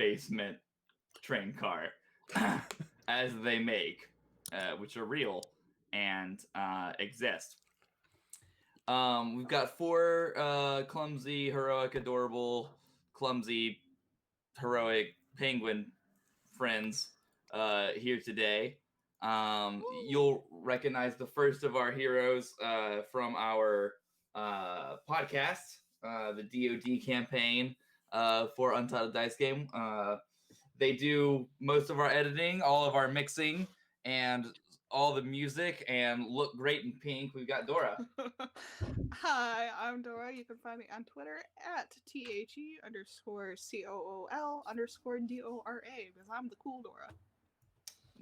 basement train car as they make, which are real and exist. We've got 4 clumsy, heroic, adorable, clumsy, heroic penguin friends here today. You'll recognize the first of our heroes from our podcast, the DoD campaign for Untitled Dice Game. They do most of our editing, all of our mixing, and all the music, and look great in pink. We've got Dora. Hi, I'm Dora. You can find me on Twitter at THE_COOL_DORA because I'm the cool Dora.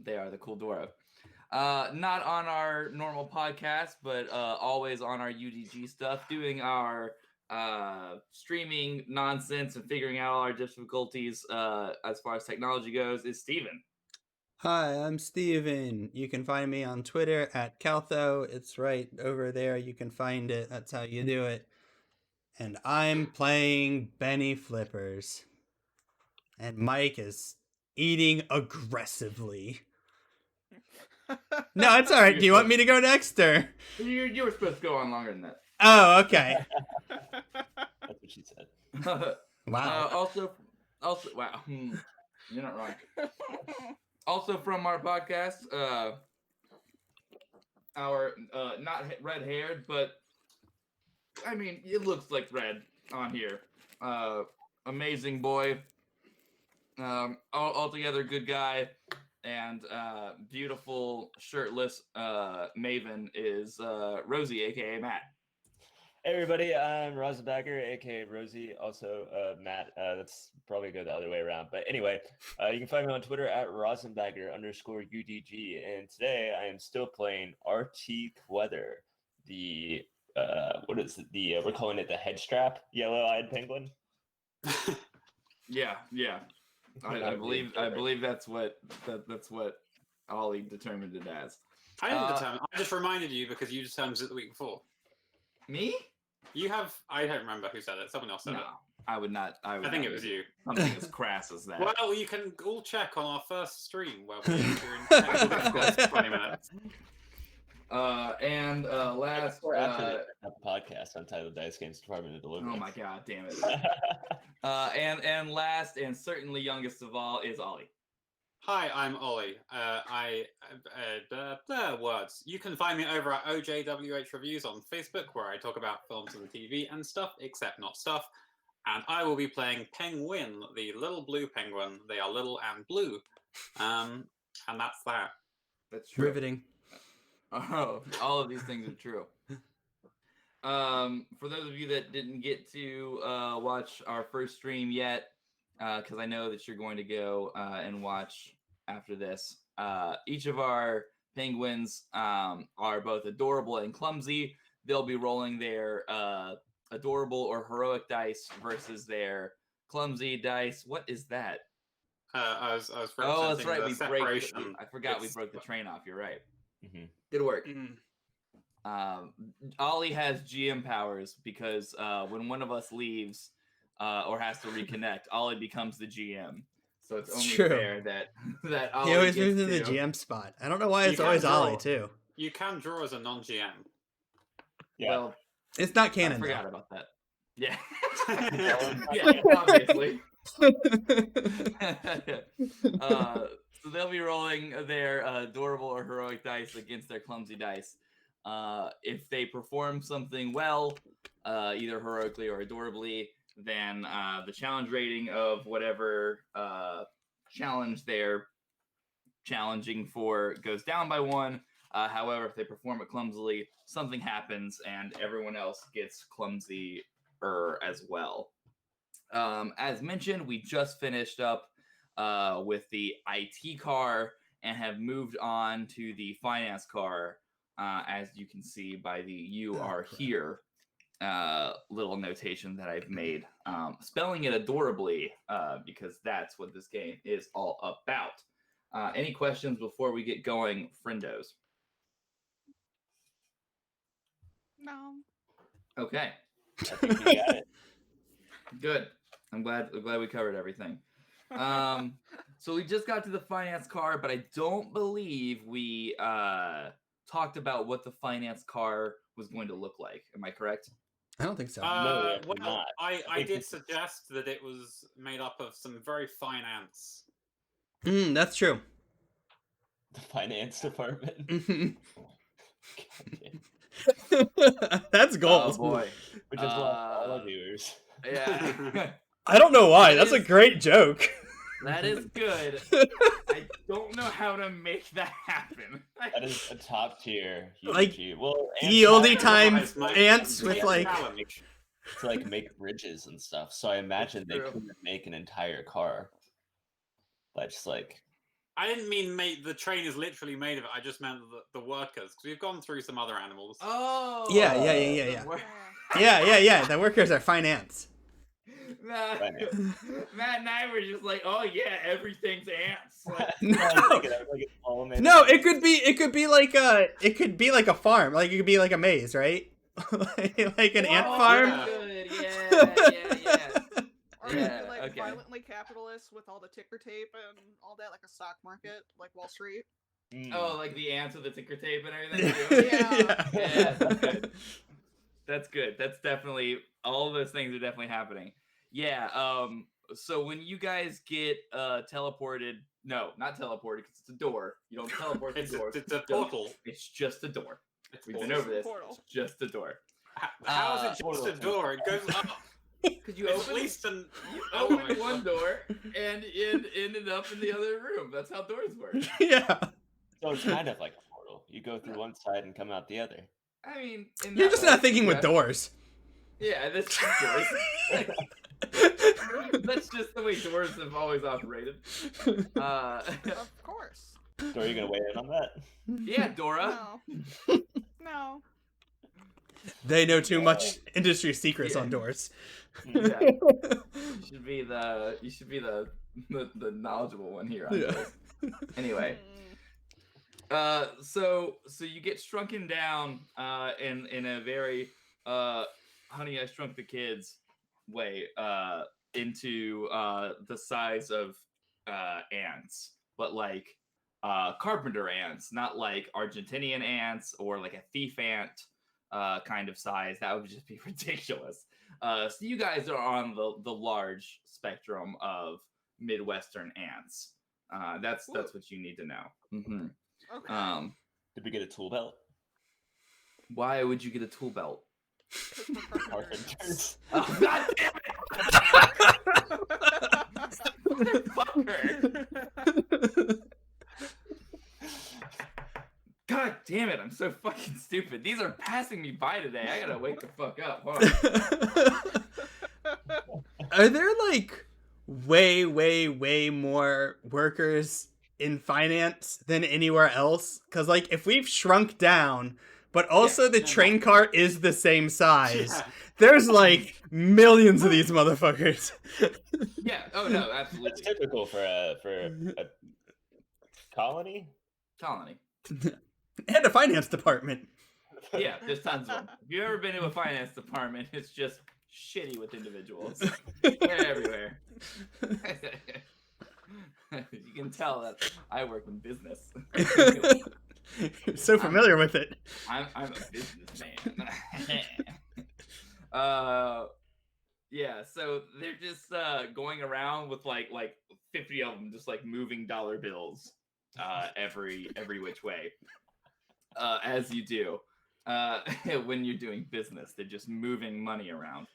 They are the cool Dora. Not on our normal podcast, but always on our UDG stuff, doing our streaming nonsense and figuring out all our difficulties as far as technology goes, is Steven. Hi, I'm Steven. You can find me on Twitter at Caltho. It's right over there. You can find it. That's how you do it. And I'm playing Benny Flippers. And Mike is eating aggressively. No, it's all right. Do you want me to go next, or? You were supposed to go on longer than that. Oh, okay. That's what she said. Wow. Also, wow. You're not wrong. Also from our podcast, our not red-haired, but I mean, it looks like red on here. Amazing boy. Altogether good guy. And beautiful shirtless maven is Rosie, aka Matt. Hey everybody, I'm Rosenbacker, aka Rosie, also Matt. That's probably go the other way around. But anyway, you can find me on Twitter at Rosenbacker_UDG. And today I am still playing RT Weather, the what is it? We're calling it the head strap, yellow-eyed penguin. Yeah. I believe that's what Ollie determined it as. I didn't determine. I just reminded you because you determined it the week before. Me? You have. I don't remember who said it. Someone else said it. I would not. I think it was you. Something as crass as that. Well, you can all check on our first stream where we're during technical difficulties 20 minutes. And last after the podcast, Untitled Dice Games Department of Deliverance. Oh my god, damn it! And last and certainly youngest of all is Ollie. Hi, I'm Ollie. Words. You can find me over at OJWH Reviews on Facebook, where I talk about films and TV and stuff, except not stuff. And I will be playing Penguin, the little blue penguin. They are little and blue. And that's that. That's true. Riveting. Oh, all of these things are true. For those of you that didn't get to watch our first stream yet, because I know that you're going to go and watch after this, each of our penguins are both adorable and clumsy. They'll be rolling their adorable or heroic dice versus their clumsy dice. What is that? I was Oh, that's right. I forgot we broke the train off. You're right. Mm-hmm. Good work. Ollie has GM powers because when one of us leaves or has to reconnect, Ollie becomes the GM. So it's only fair that Ollie he always gets moves in the GM spot. I don't know why it's always Ollie too. You can draw as a non-GM. Yeah. Well, it's not canon. I forgot though. about that. Yeah. Yeah, obviously. So they'll be rolling their adorable or heroic dice against their clumsy dice. If they perform something well, either heroically or adorably, then the challenge rating of whatever challenge they're challenging for goes down by 1. However, if they perform it clumsily, something happens and everyone else gets clumsier as well. As mentioned, we just finished up with the IT car and have moved on to the finance car, as you can see by the "you are here" little notation that I've made, spelling it adorably because that's what this game is all about. Any questions before we get going, friendos? No. Okay. I think we got it. Good. I'm glad we covered everything. So we just got to the finance car, but I don't believe we talked about what the finance car was going to look like. Am I correct? I don't think so. No, Well, not. I think did this is- suggest that it was made up of some very fine ants. That's true. The finance department. Mhm. Goddamn. That's Oh gold. boy. We just lost all Uh, our viewers. Yeah. I don't know why. That That's a is- great joke. That is good. I don't know how to make that happen. That is a top tier. Like, UG. Well, Ye ants olde have times Mike. ants with Take like challenge. to like make bridges and stuff. So I imagine they true. couldn't make an entire car. But just like I didn't mean the train is literally made of it. I just meant the workers, because we've gone through some other animals. Oh. Yeah. Yeah. Yeah. The workers are fine ants. Matt, Finance. Matt and I were just like, oh yeah, everything's ants. Like, No. I was thinking that, like, it's all made No, of it could be like a farm. Like it could be like a maze, right? Like an ant oh, farm. Yeah. Good. Yeah. Or Yeah, maybe like okay. violently capitalist with all the ticker tape and all that, like a stock market, like Wall Street. Mm. Oh, like the ants with the ticker tape and everything. Too? Yeah. Yeah, that's good. That's good. That's definitely all those things are definitely happening. Yeah. So when you guys get teleported, no, not teleported because it's a door. You don't teleport the It's door. a Don't- portal. It's just a door. It's We've been portal. over this. Portal. It's just a door. How is it just portal. a door? It goes up. Because you It's open, at least an. you Oh open my one God. door and it ended up in the other room. That's how doors work. Yeah. So it's kind of like a portal. You go through one side and come out the other. I mean, in You're that just way, not thinking with yeah. doors. Yeah, that's just doors. That's just the way doors have always operated. Of course. So are you gonna weigh in on that? Yeah, Dora. No. No. They know too much industry secrets on doors. Yeah. You should be the knowledgeable one here on Yeah. doors. Anyway, so you get shrunken down in a very Honey I Shrunk the Kids way into the size of ants, but like carpenter ants, not like Argentinian ants or like a thief ant kind of size. That would just be ridiculous. So you guys are on the large spectrum of Midwestern ants. That's what you need to know. Mm-hmm. Okay. Did we get a tool belt? Why would you get a tool belt? 'Cause we're carpenters. Carpenters. Oh, God damn it! Motherfucker! God damn it! I'm so fucking stupid. These are passing me by today. I gotta wake the fuck up. Hold on. Are there like way more workers in finance than anywhere else? Because like if we've shrunk down, but also the train car is the same size, Yeah. there's like millions of these motherfuckers. Yeah. Oh no, That's absolutely. typical for a colony. Colony. And a finance department. Yeah, there's tons of them. If you've ever been to a finance department, it's just shitty with individuals. They're everywhere. You can tell that I work in business. You're so familiar with it. I'm a businessman. Yeah, so they're just going around with like 50 of them, just like moving dollar bills every which way. As you do when you're doing business, they're just moving money around.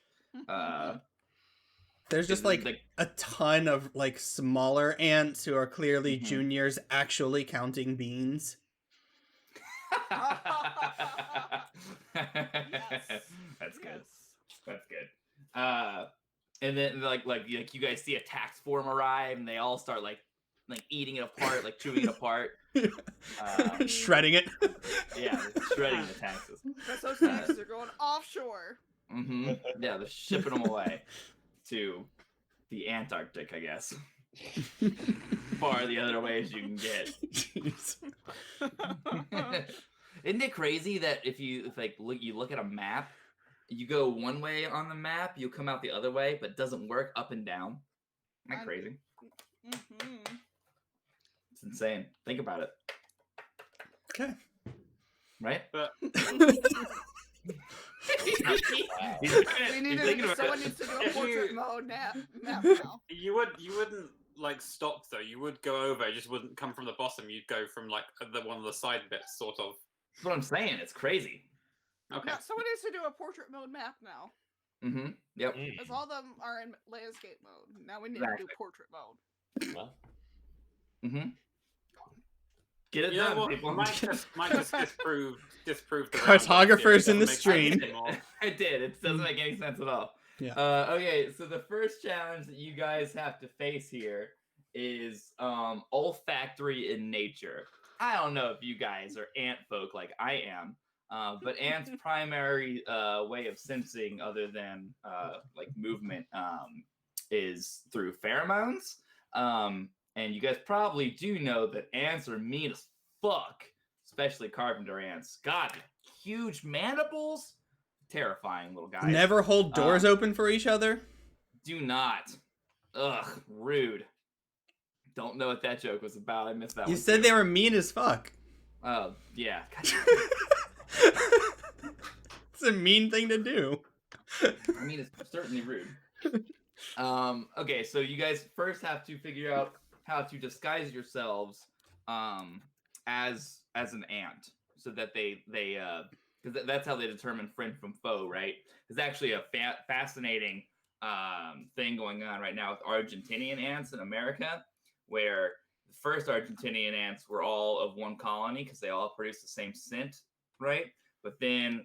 There's just like a ton of like smaller ants who are clearly Mhm. juniors actually counting beans. That's good. That's good. And then like you guys see a tax form arrive, and they all start like eating it apart, like chewing it apart. Shredding it. Yeah, they're shredding the taxes. Because those taxes are going offshore. Mm-hmm. Yeah, they're shipping them away to the Antarctic, I guess. Far the other ways you can get. Jeez. Isn't it crazy that if you look at a map, you go one way on the map, you come out the other way, but it doesn't work up and down? Isn't that crazy? insane. Think about it. Okay. Right? But We need someone needs to do a If portrait you- mode map now. you wouldn't like stop though. You would go over. It just wouldn't come from the bottom. You'd go from like the one of the side bits, sort of. That's what I'm saying. It's crazy. Okay. Now, someone needs to do a portrait mode map now. Mm-hmm. Yep. Because all of them are in landscape mode. Now we need to Exactly. do portrait mode. Well, Mm-hmm. Get it You know done, what? people. Might just disprove the Cartographers in the Doesn't make stream. sense anymore. It did. It doesn't make any sense at all. Yeah. Okay, so the first challenge that you guys have to face here is olfactory in nature. I don't know if you guys are ant folk like I am, but ants' primary way of sensing, other than like movement, is through pheromones. And you guys probably do know that ants are mean as fuck, especially carpenter ants. God, huge mandibles. Terrifying little guys. Never hold doors open for each other. Do not. Ugh, rude. Don't know what that joke was about. I missed that You one. said too. they were mean as fuck. Oh, yeah. It's a mean thing to do. I mean, it's certainly rude. Okay, so you guys first have to figure out how to disguise yourselves as an ant, so that they because that's how they determine friend from foe, right? There's actually a fascinating thing going on right now with Argentinian ants in America, where the first Argentinian ants were all of one colony because they all produce the same scent, right? But then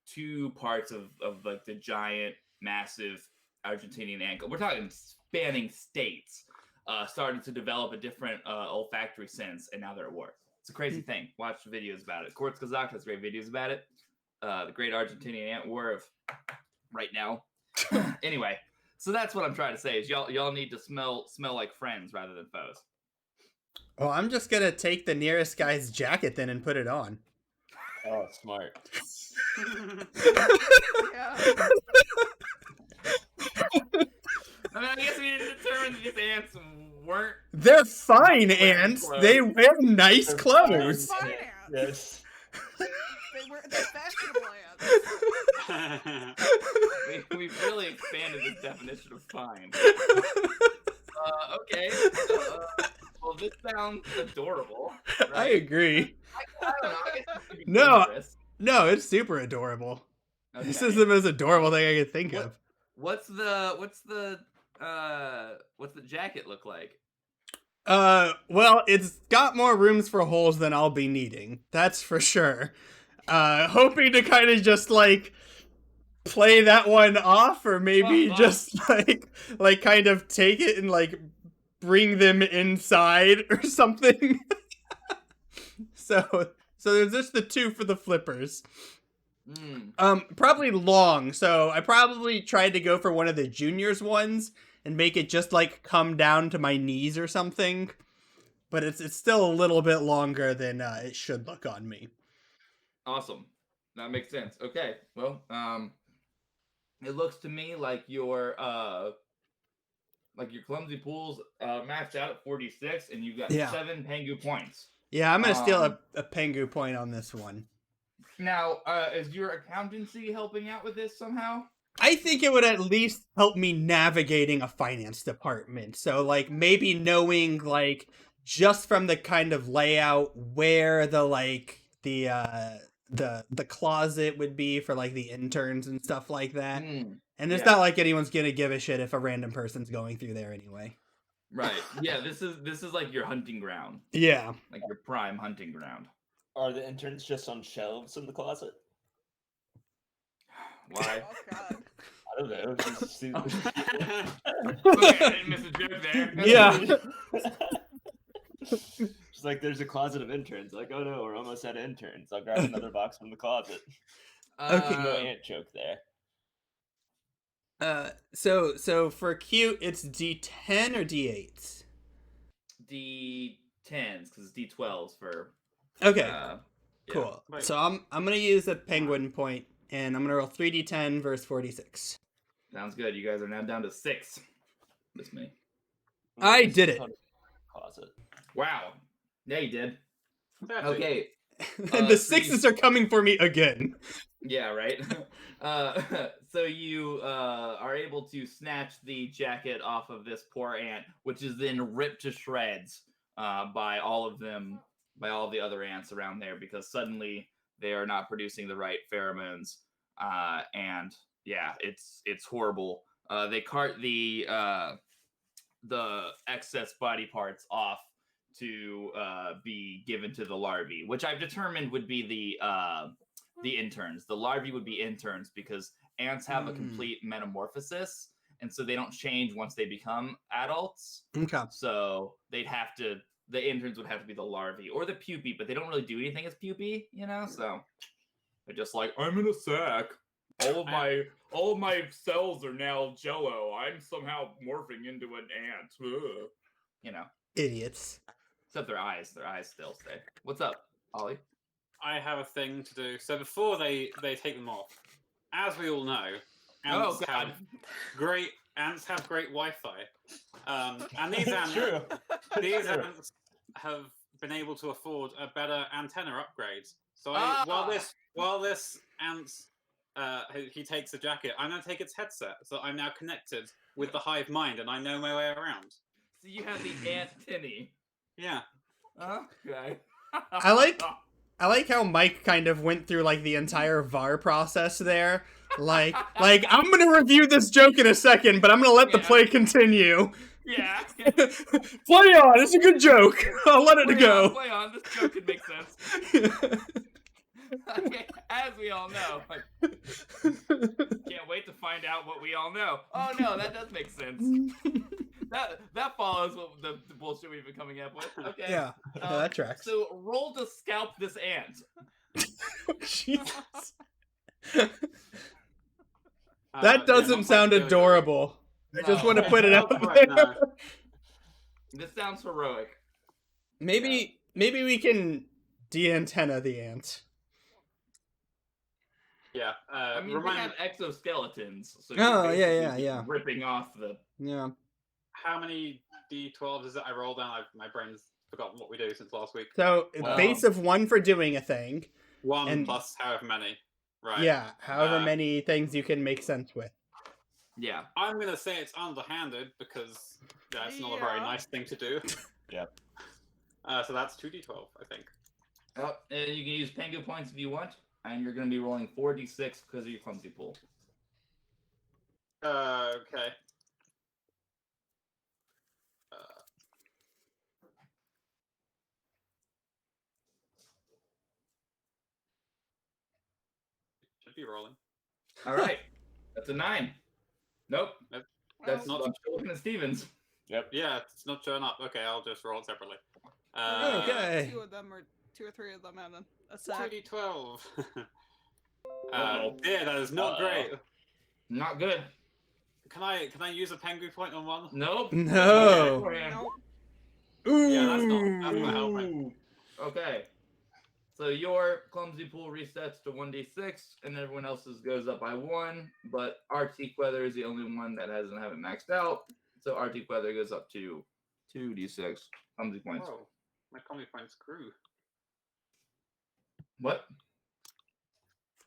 two parts of like the giant, massive Argentinian ant, we're talking spanning states, started to develop a different olfactory sense, and now they're at war. It's a crazy thing. Watch videos about it. Quartz Kazakh has great videos about it. The Great Argentinian Ant War of right now. Anyway, so that's what I'm trying to say is y'all need to smell like friends rather than foes. Well, I'm just gonna take the nearest guy's jacket then and put it on. oh, smart. Yeah. I mean, I guess we didn't determine that these ants weren't. They're fine Wearing ants. clothes. They wear nice They're clothes. Fine Yes. ants. They're fashionable ants. We've really expanded this definition of fine. Okay. Well, this sounds adorable. Right? I agree. I don't know. I guess it could be No. dangerous. No, it's super adorable. This Okay. is the most adorable thing I could think What- of. What's the jacket look like? Well, it's got more rooms for holes than I'll be needing. That's for sure. Hoping to kind of just like play that one off, or maybe just like kind of take it and like bring them inside or something. So there's just the two for the flippers. Probably long. So I probably tried to go for one of the juniors ones and make it just like come down to my knees or something. But it's still a little bit longer than it should look on me. Awesome. That makes sense. Okay. Well, it looks to me like your clumsy pools maxed out at 46, and you've got 7 Pengu points. Yeah, I'm gonna steal a Pengu point on this one. Now, is your accountancy helping out with this somehow? I think it would at least help me navigating a finance department. So like maybe knowing like just from the kind of layout where the closet would be for like the interns and stuff like that. And it's not like anyone's gonna give a shit if a random person's going through there anyway. Right. Yeah, this is like your hunting ground. Yeah. Like your prime hunting ground. Are the interns just on shelves in the closet? Why? Oh god. I don't know. Just see- Okay, I didn't miss a joke there. Yeah. It's like there's a closet of interns. Like, oh no, we're almost out of interns. I'll grab another box from the closet. Okay. No ant joke there. So for cute, it's D10 or D8s? D10s, because it's D12s for. Okay. Yeah. Cool. Right. So I'm gonna use a penguin point, and I'm gonna roll 3d10 versus 46. Sounds good. You guys are now down to 6. That's me. I did it. Closet. Wow. Yeah, you did. 30. Okay. And the so you- sixes are coming for me again. Yeah, right. So you are able to snatch the jacket off of this poor ant, which is then ripped to shreds by all of them, by all the other ants around there, because suddenly they are not producing the right pheromones, and yeah, it's horrible. They cart the excess body parts off to be given to the larvae, which I've determined would be the interns. The larvae would be interns because ants have a complete metamorphosis, and so they don't change once they become adults. Okay. So they'd have to. The interns would have to be the larvae or the pupae, but they don't really do anything as pupae, you know. So they're just like, I'm in a sack. All of my cells are now jello. I'm somehow morphing into an ant. Ugh. You know. Idiots. Except their eyes. Their eyes still stay. What's up, Ollie? I have a thing to do. So before they take them off, as we all know, Oh, ants have great Wi-Fi, and these ants True. these True. ants have been able to afford a better antenna upgrade. So while this ant he takes the jacket, I'm going to take its headset. So I'm now connected with the hive mind, and I know my way around. So you have the ant tinny. Yeah. Okay. I like how Mike kind of went through like the entire VAR process there. Like I'm gonna review this joke in a second, but I'm gonna let the Yeah. play continue. Yeah. Play on, it's a good joke. I'll let it go. Play on. This joke could make sense. Okay, as we all know. Can't wait to find out what we all know. Oh no, that does make sense. That follows what the bullshit we've been coming up with. Okay. Yeah, that tracks. So roll to scalp this ant. Jesus. Yeah, That doesn't not sound quite good. adorable. I just No. want to put it out Right, there. no. This sounds heroic. Maybe we can de-antenna the ant. Yeah. I mean, they have exoskeletons. So Oh, you're yeah, basically yeah. ripping off the. Yeah. How many D12s is it I rolled down? My brain's forgotten what we do since last week. So Wow. base of 1 for doing a thing. One And- plus however many. Right. Yeah, however Uh, many things you can make sense with. Yeah. I'm gonna say it's underhanded because that's not a very Yeah. nice thing to do. Yep. So that's 2D12, I think. Oh, and you can use Pengu points if you want, and you're going to be rolling 4d6 because of your clumsy pool. Okay. Should be rolling. All right. That's a 9. Nope. That's not- not. I'm still looking at Stevens. Yep. Yeah, it's not showing up. Okay, I'll just roll it separately. Okay. Two or three of them and a sack. 2D12. Uh-oh. Yeah, that is not great. Not good. Can I use a penguin point on one? Nope. No. Okay. Nope. Ooh. Yeah, that's not helping. Okay. So your clumsy pool resets to 1d6, and everyone else's goes up by 1. But Arctic Weather is the only one that hasn't have it maxed out. So Arctic Weather goes up to 2d6 clumsy points. Whoa, my clumsy points grew. What?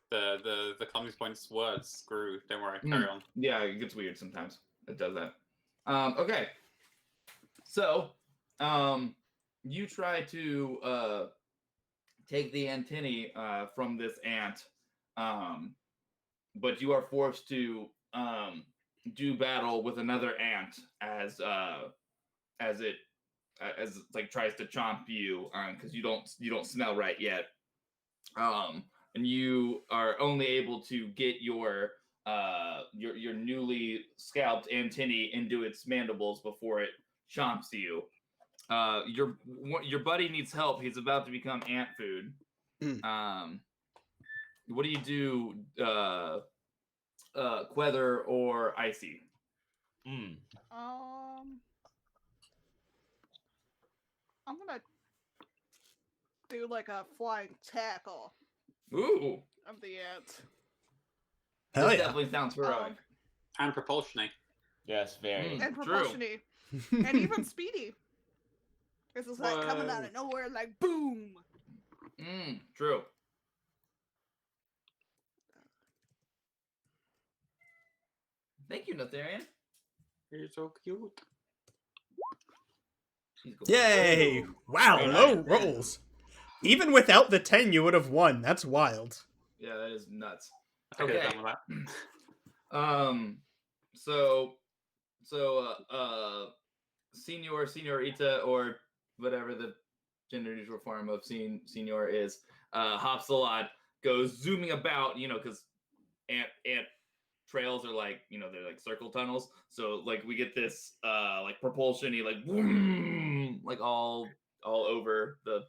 The clumsy points words grew. Don't worry, carry on. Yeah, it gets weird sometimes. It does that. Okay. So, you try to take the antennae from this ant, but you are forced to do battle with another ant as it like tries to chomp you because you don't smell right yet. And you are only able to get your newly scalped antennae into its mandibles before it chomps you. Your buddy needs help. He's about to become ant food. What do you do, Quether or Icy? I'm gonna do like a flying tackle Ooh, of the ant. Hell this yeah. definitely sounds heroic. And propulsion-y. Yes, very. And True. propulsion-y. And even speedy. This is like coming out of nowhere, like boom. True. Thank you, Natharian. You're so cute. She's going. Yay! Wow, Very low nice. rolls. Even without the 10, you would have won. That's wild. Yeah, that is nuts. I could have Okay. done with So, Senor, Senorita, or whatever the gender neutral form of Senor is, hops a lot, goes zooming about, because ant trails are like, they're like circle tunnels. So like we get this like propulsion-y, like boom, like all over the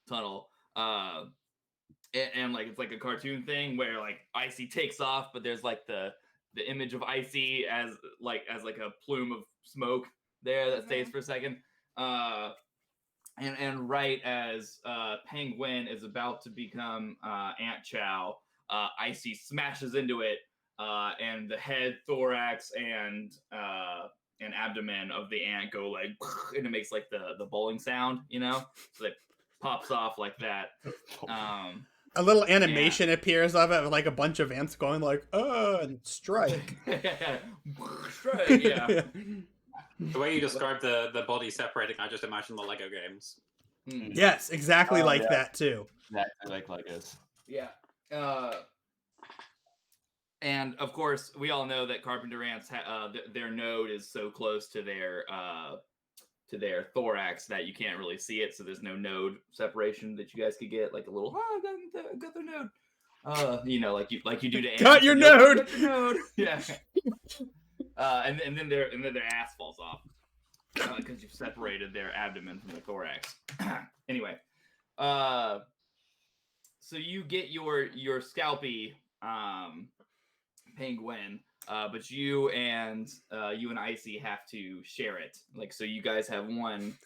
tunnel. And like it's like a cartoon thing where like Icy takes off, but there's like the image of Icy as like a plume of smoke there that stays for a second. And right as Penguin is about to become Ant Chow, Icy smashes into it, and the head, thorax, and abdomen of the ant go like, and it makes like the bowling sound, so it pops off like that. A little animation appears of it with like a bunch of ants going like, and strike. Strike, yeah. The way you described the body separating, I just imagine the Lego games. Yes, exactly like that too. Exactly like Legos. Yeah. And of course, we all know that carpenter ants, their node is so close to their thorax that you can't really see it. So there's no node separation that you guys could get, like a little, I got their node. Like you do to ants. Got your node. Got your node. Yeah. And then their ass falls off because you've separated their abdomen from the thorax. Anyway, so you get your scalpy penguin, but you and Icy have to share it. Like, so you guys have one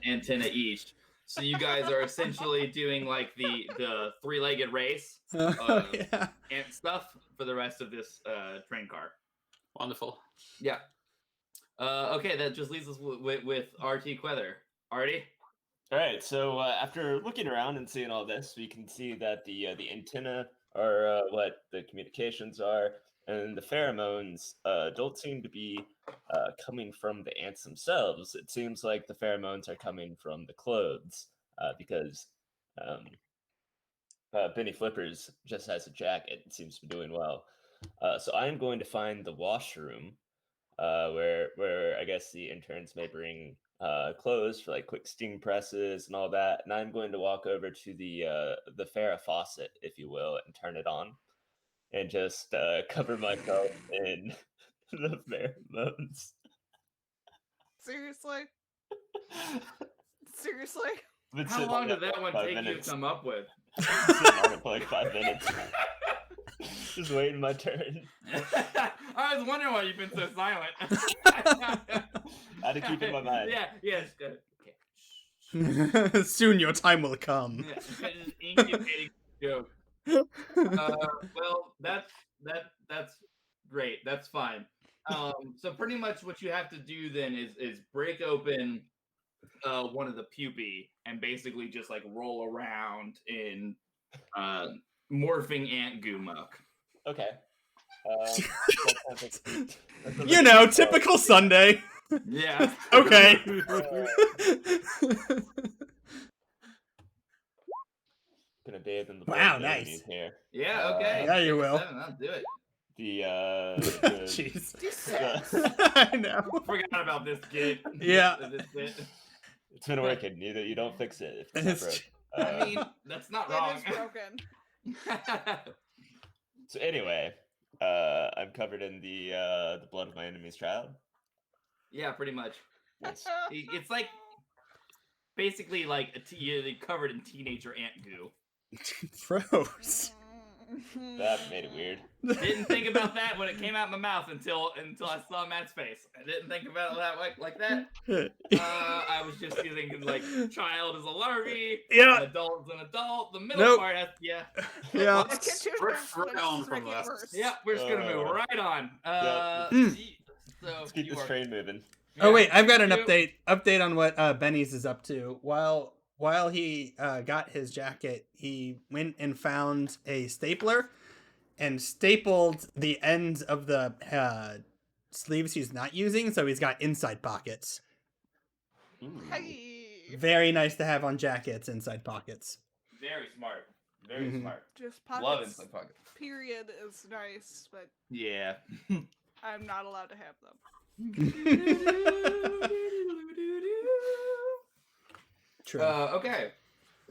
antenna each. So you guys are essentially doing like the three-legged race Yeah. ant stuff for the rest of this train car. Wonderful. Yeah. Okay, that just leaves us with RT Quether. Artie? All right, so after looking around and seeing all this, we can see that the antenna are what the communications are, and the pheromones don't seem to be coming from the ants themselves. It seems like the pheromones are coming from the clothes because Benny Flippers just has a jacket and seems to be doing well. So I'm going to find the washroom where I guess the interns may bring clothes for like quick steam presses and all that, and I'm going to walk over to the Farrah faucet, if you will, and turn it on, and just cover myself in the pheromones. Seriously? How long did that one take you to come up with? I've been sitting on it for like 5 minutes. Just waiting my turn. I was wondering why you've been so silent. I had to keep it in my mind. Yeah, yes. Okay. Soon your time will come. Yeah, just incubating joke. Well, that's great. That's fine. So pretty much what you have to do then is break open one of the pupae and basically just like roll around in morphing ant goo muck. Okay. Typical Sunday. Yeah. Okay. Gonna bathe in the Wow, blood nice. here. Yeah. Okay. Yeah, you will. I'll do it. The Jeez. the- I know. Forgot about this kid. Yeah. it's been working. You don't fix it if it's not broke. I mean, that's not wrong. It is broken. So anyway, I'm covered in the blood of my enemy's child. Yeah, pretty much. Nice. It's like basically like you're covered in teenager ant goo. Gross. That made it weird. Didn't think about that when it came out my mouth until I saw Matt's face. I didn't think about it that way, like that. I was just thinking like child is a larvae, Yeah. adult is an adult. The middle part has Yeah. Let's get to We're it. on from Make it this. worse. Yeah, we're just gonna move right on. Yeah. So Let's keep you this are train moving. Oh wait, I've got an You- update on what Benny's is up to. While he got his jacket, he went and found a stapler and stapled the ends of the sleeves he's not using, so he's got inside pockets. Ooh. Hey, Very nice to have on jackets, inside pockets. Very smart. Very Mhm. smart. just Love pockets. inside pocket. Period is nice, but Yeah. I'm not allowed to have them. True. Okay.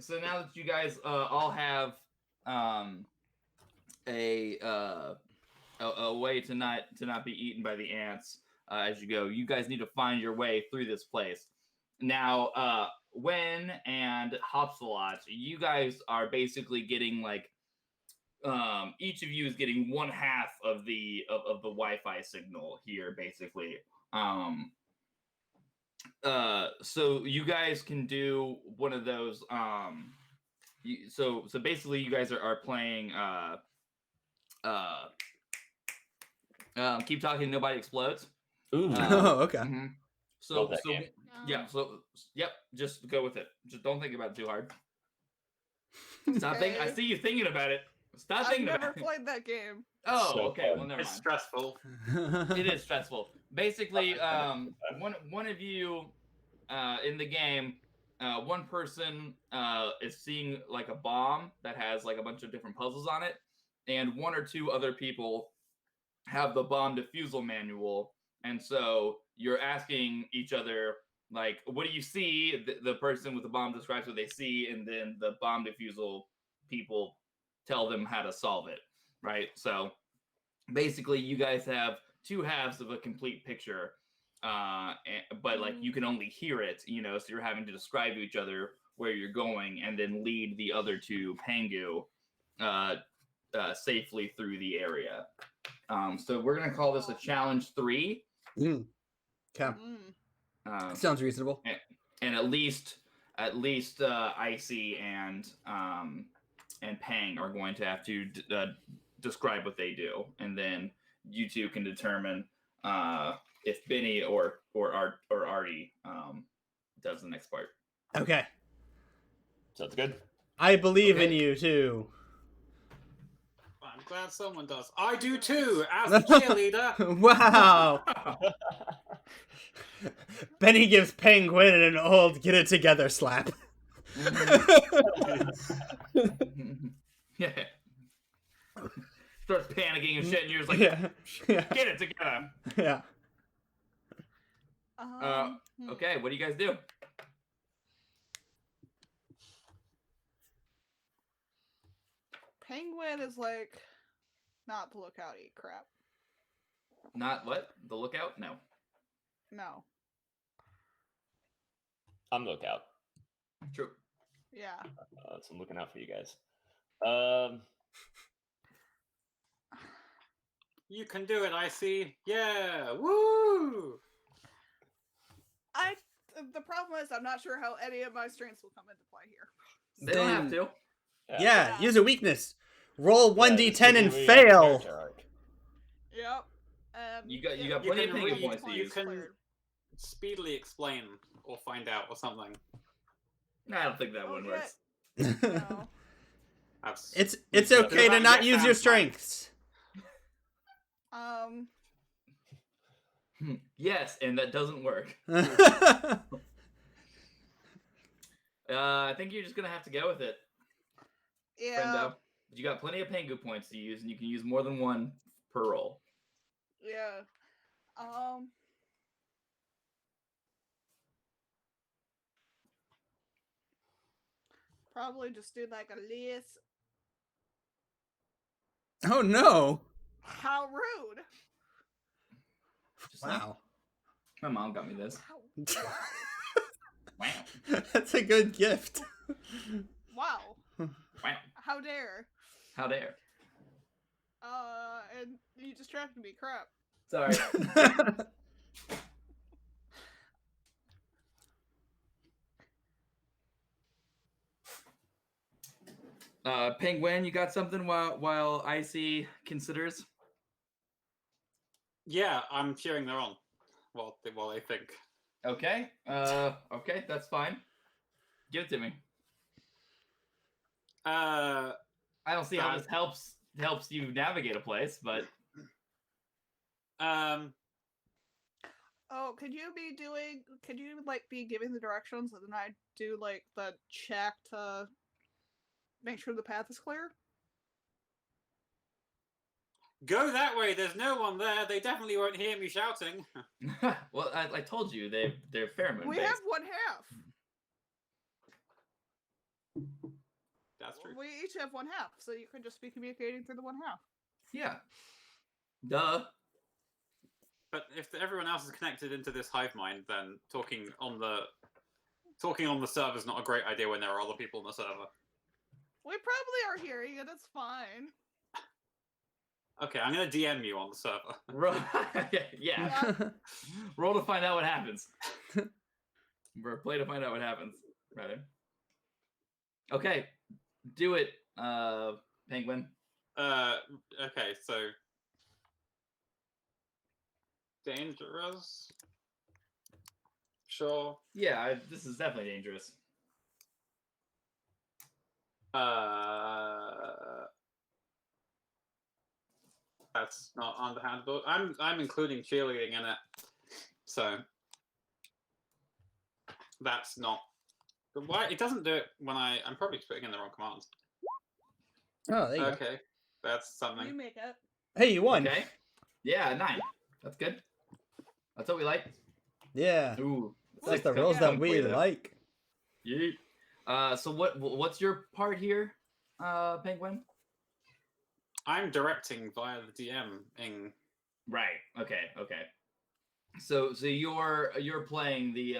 So now that you guys all have a way to not be eaten by the ants as you go, you guys need to find your way through this place. Now, Wen and Hopsalot, you guys are basically getting like each of you is getting one half of the Wi-Fi signal here, basically. So you guys can do one of those. So basically, you guys are playing. Keep talking. Nobody explodes. Ooh. Oh, okay. Mhm. So Love that game. yeah. So yep. Just go with it. Just don't think about it too hard. Stop thinking. I Okay. see you thinking about it. Stop I've thinking never about it. played that game. Oh, So okay. fun. Well, never It's mind. stressful. It is stressful. Basically, one of you in the game, one person is seeing like a bomb that has like a bunch of different puzzles on it, and one or two other people have the bomb defusal manual, and so you're asking each other like, "What do you see?" The person with the bomb describes what they see, and then the bomb defusal people tell them how to solve it. Right? So basically, you guys have two halves of a complete picture, but like you can only hear it, so you're having to describe to each other where you're going and then lead the other two Pangu safely through the area. So we're gonna call this a challenge 3. Okay. Um, Sounds reasonable. and at least Icy and Pang are going to have to describe what they do, and then you two can determine if Benny or Artie does the next part. Okay. Sounds good. I believe in Okay. you too. I'm glad someone does. I do too, as a cheerleader. Wow. Benny gives Penguin an old get it together slap. Yeah. Starts panicking and shit, and you're just like, Yeah. get it together. Yeah. Okay, what do you guys do? Penguin is like not the lookout, eat crap. Not what? The lookout? No. No. I'm lookout. True. Yeah. So I'm looking out for you guys. You can do it, Icy. Yeah, woo! The problem is I'm not sure how any of my strengths will come into play here. They don't have to. Yeah, use a weakness. Roll Yeah, 1d10 just and give me a fail. character arc. Yep. You got You plenty of can Pangu read- points to you use. can speedily explain or find out or something. I don't think that one Okay. works. No. That's It's okay to not use your strengths. Yes, and that doesn't work. I think you're just gonna have to go with it, Yeah. friendo. You got plenty of Pangu points to use, and you can use more than one per roll. Yeah. Probably just do like a list. Oh no. How rude. Just like, Wow. my mom got me this. How, Wow. That's a good gift. wow. Wow. How dare. How dare. And you distracted me. Crap. Sorry. Penguin, you got something while Icy considers? Yeah, I'm cheering they're on. while they think. Okay. Okay, that's fine. Give it to me. Uh, I don't see how this helps you navigate a place, but Oh, could you like be giving the directions and then I do like the check to make sure the path is clear? go that way. There's no one there. They definitely won't hear me shouting. well, I told you they're pheromone We based. have one half. That's true. We each have one half, so you could just be communicating through the one half. Yeah. Duh. But if everyone else is connected into this hive mind, then talking on the server is not a great idea when there are other people on the server. We probably are hearing it. It's fine. Okay, I'm gonna DM you on the server. Yeah. Roll to find out what happens. Or play to find out what happens, rather. Okay, do it, Penguin. Okay, so dangerous. Sure. Yeah, this is definitely dangerous. That's not underhandable. I'm including cheerleading in it, so that's not. Why it doesn't do it when I'm probably putting in the wrong commands. Oh, there you go. Okay, that's something. You make it. Hey, you won. Okay. Yeah, 9. That's good. That's what we like. Yeah. Ooh. That's 6 the rolls that comes we way, though. like. Yeet. So what's your part here, Penguin? I'm directing via the DMing. Right. Okay. So you're playing the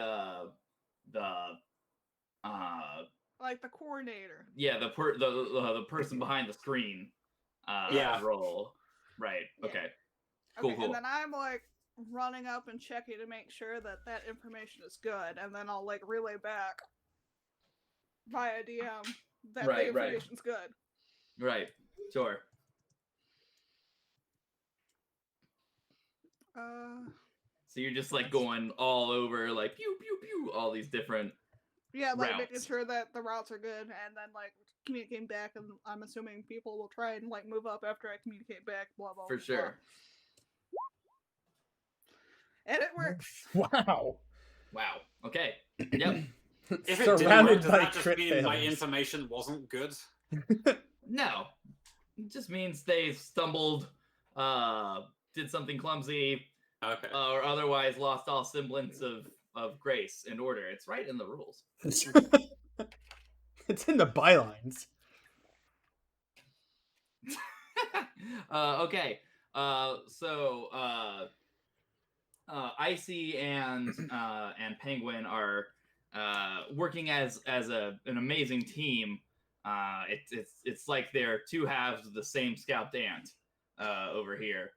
Like the coordinator. yeah, the person behind the screen Yeah. role. Right. Yeah. Okay. Cool. And then I'm like running up and checking to make sure that information is good, and then I'll like relay back via DM that Right, the information's good. Right. Sure. So you're just like going all over, like pew pew pew, all these different. Yeah, like making routes. sure that the routes are good, and then like communicating back, and I'm assuming people will try and like move up after I communicate back. Blah blah. For sure. Blah. And it works. Wow. Wow. Okay. Yep. If it didn't work, Surrounded does by that just crit mean my failures. information wasn't good? No. It just means they stumbled, did something clumsy, Okay. or otherwise lost all semblance of grace and order. It's right in the rules. It's in the bylines. Okay. So Icy and Penguin are working as an amazing team. It's like they're two halves of the same scalped ant over here,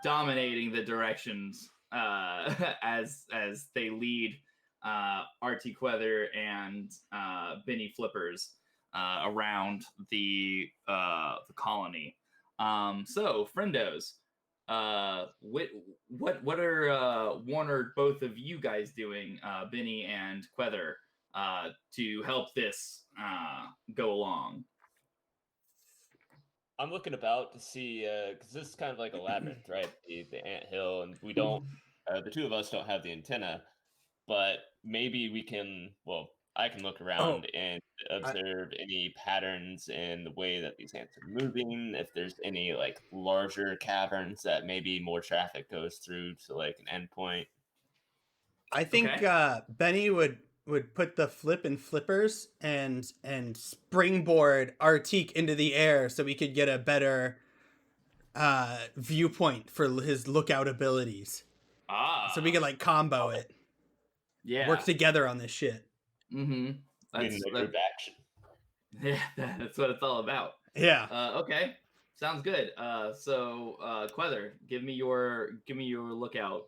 dominating the directions as they lead RT Quether and Benny Flippers around the colony. So, friendos, what are one or both of you guys doing, Benny and Quether, to help this go along? I'm looking about to see because this is kind of like a labyrinth, right? The anthill, and we don't. The two of us don't have the antenna, but maybe we can. Well, I can look around and observe any patterns in the way that these ants are moving. If there's any like larger caverns that maybe more traffic goes through to like an endpoint. I think Okay. Benny would put the flip in flippers and springboard Artique into the air so we could get a better viewpoint for his lookout abilities. So we could like combo it. Yeah. Work together on this shit. Mm-hmm. In the group action. Yeah, that's what it's all about. Yeah. Okay. Sounds good. So Quether, give me your lookout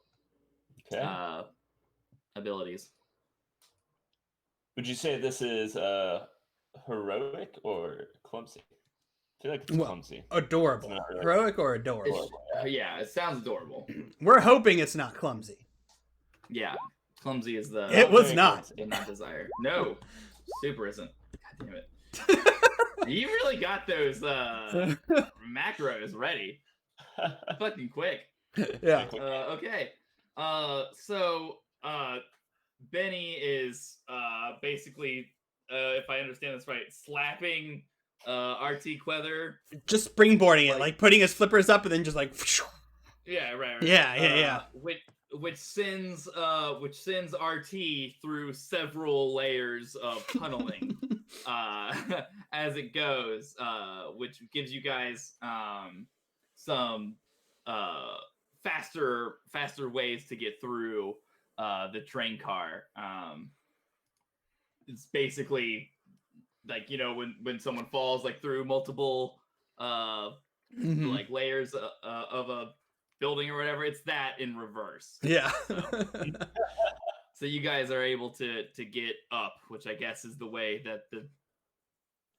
abilities. Would you say this is heroic or clumsy? I feel like it's Well, clumsy. Adorable. It's not really- Heroic or adorable? Yeah, it sounds adorable. We're hoping it's not clumsy. Yeah, clumsy is the. It was very not. clumsy. And not desire. No, super isn't. God damn it. You really got those macros ready. Fucking quick. Yeah. Okay. So Benny is basically, if I understand this right, slapping RT Quether. Just springboarding it, like putting his flippers up and then just like. Yeah, right. Yeah. Which sends RT through several layers of tunneling as it goes, which gives you guys some faster ways to get through the train car. It's basically like, you know, when someone falls like through multiple Mhm. like layers of a building or whatever, it's that in reverse. Yeah. So you guys are able to get up, which I guess is the way that the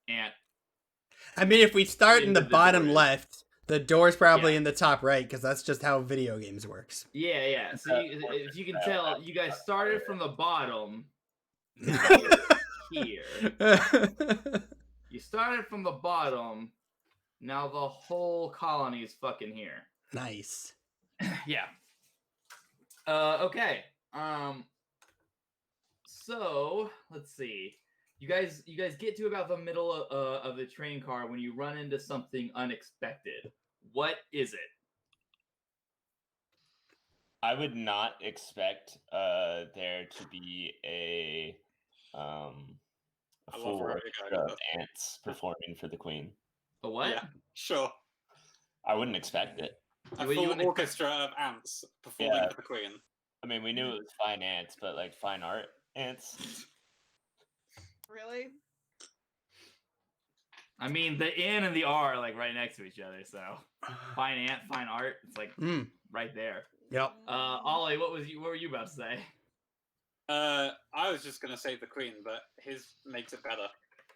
ant. I mean, if we start in Into the the bottom door is- left, the door's probably Yeah. in the top right because that's just how video games works. Yeah. So if you can tell, you guys started from the bottom. Now you're here. You started from the bottom. Now the whole colony is fucking here. Nice. Yeah. Okay. So let's see. You guys get to about the middle of the train car when you run into something unexpected. What is it? I would not expect there to be a I love full where you're orchestra going of with ants performing for the queen. A what? Yeah, sure. I wouldn't expect it. A Well, you full wouldn't- orchestra of ants performing Yeah. for the Queen. I mean, we knew it was fine ants, but like fine art ants. Really? I mean, the N and the R are like right next to each other, so fine ant, fine art. It's like Mm. right there. Yep. Ollie, what were you about to say? I was just gonna say the Queen, but his makes it better.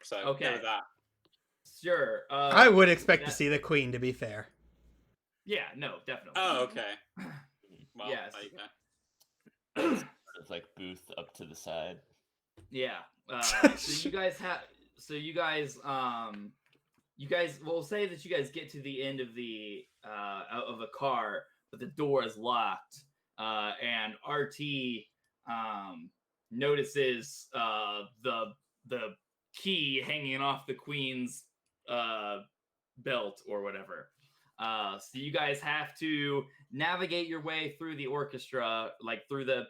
So go Okay. with that. Sure. I would expect to that- see the queen, to be fair. Yeah, no, definitely. Oh, okay. Well, Yes. there you go. Sort of like booth up to the side. Yeah. So you guys will say that you guys get to the end of the car, but the door is locked. And RT notices the key hanging off the queen's belt or whatever. So you guys have to navigate your way through the orchestra, like through the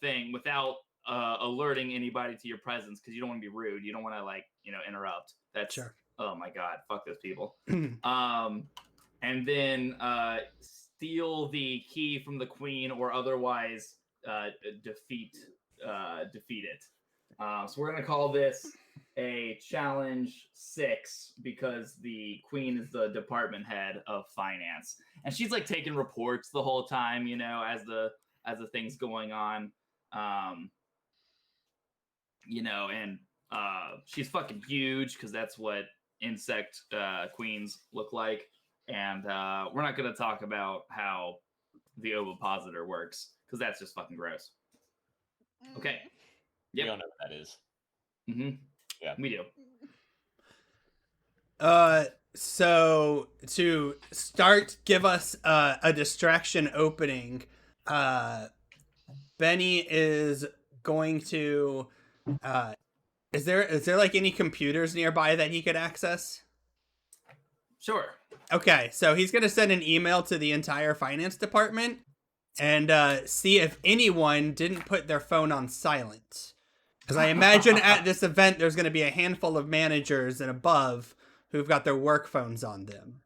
thing without alerting anybody to your presence, because you don't want to be rude. You don't want to interrupt. That's Sure. Oh my god, fuck those people. And then steal the key from the queen or otherwise defeat it. So we're gonna call this a challenge 6 because the queen is the department head of finance, and she's like taking reports the whole time, as the thing's going on. And she's fucking huge because that's what insect queens look like. And we're not going to talk about how the ovipositor works because that's just fucking gross. Okay. We Yep. all know what that is. Mm-hmm. Yeah. We do. So to start, give us a distraction opening. Benny is going to. Is there like any computers nearby that he could access? Sure. Okay, so he's gonna send an email to the entire finance department and see if anyone didn't put their phone on silent. Because I imagine at this event there's gonna be a handful of managers and above who've got their work phones on them.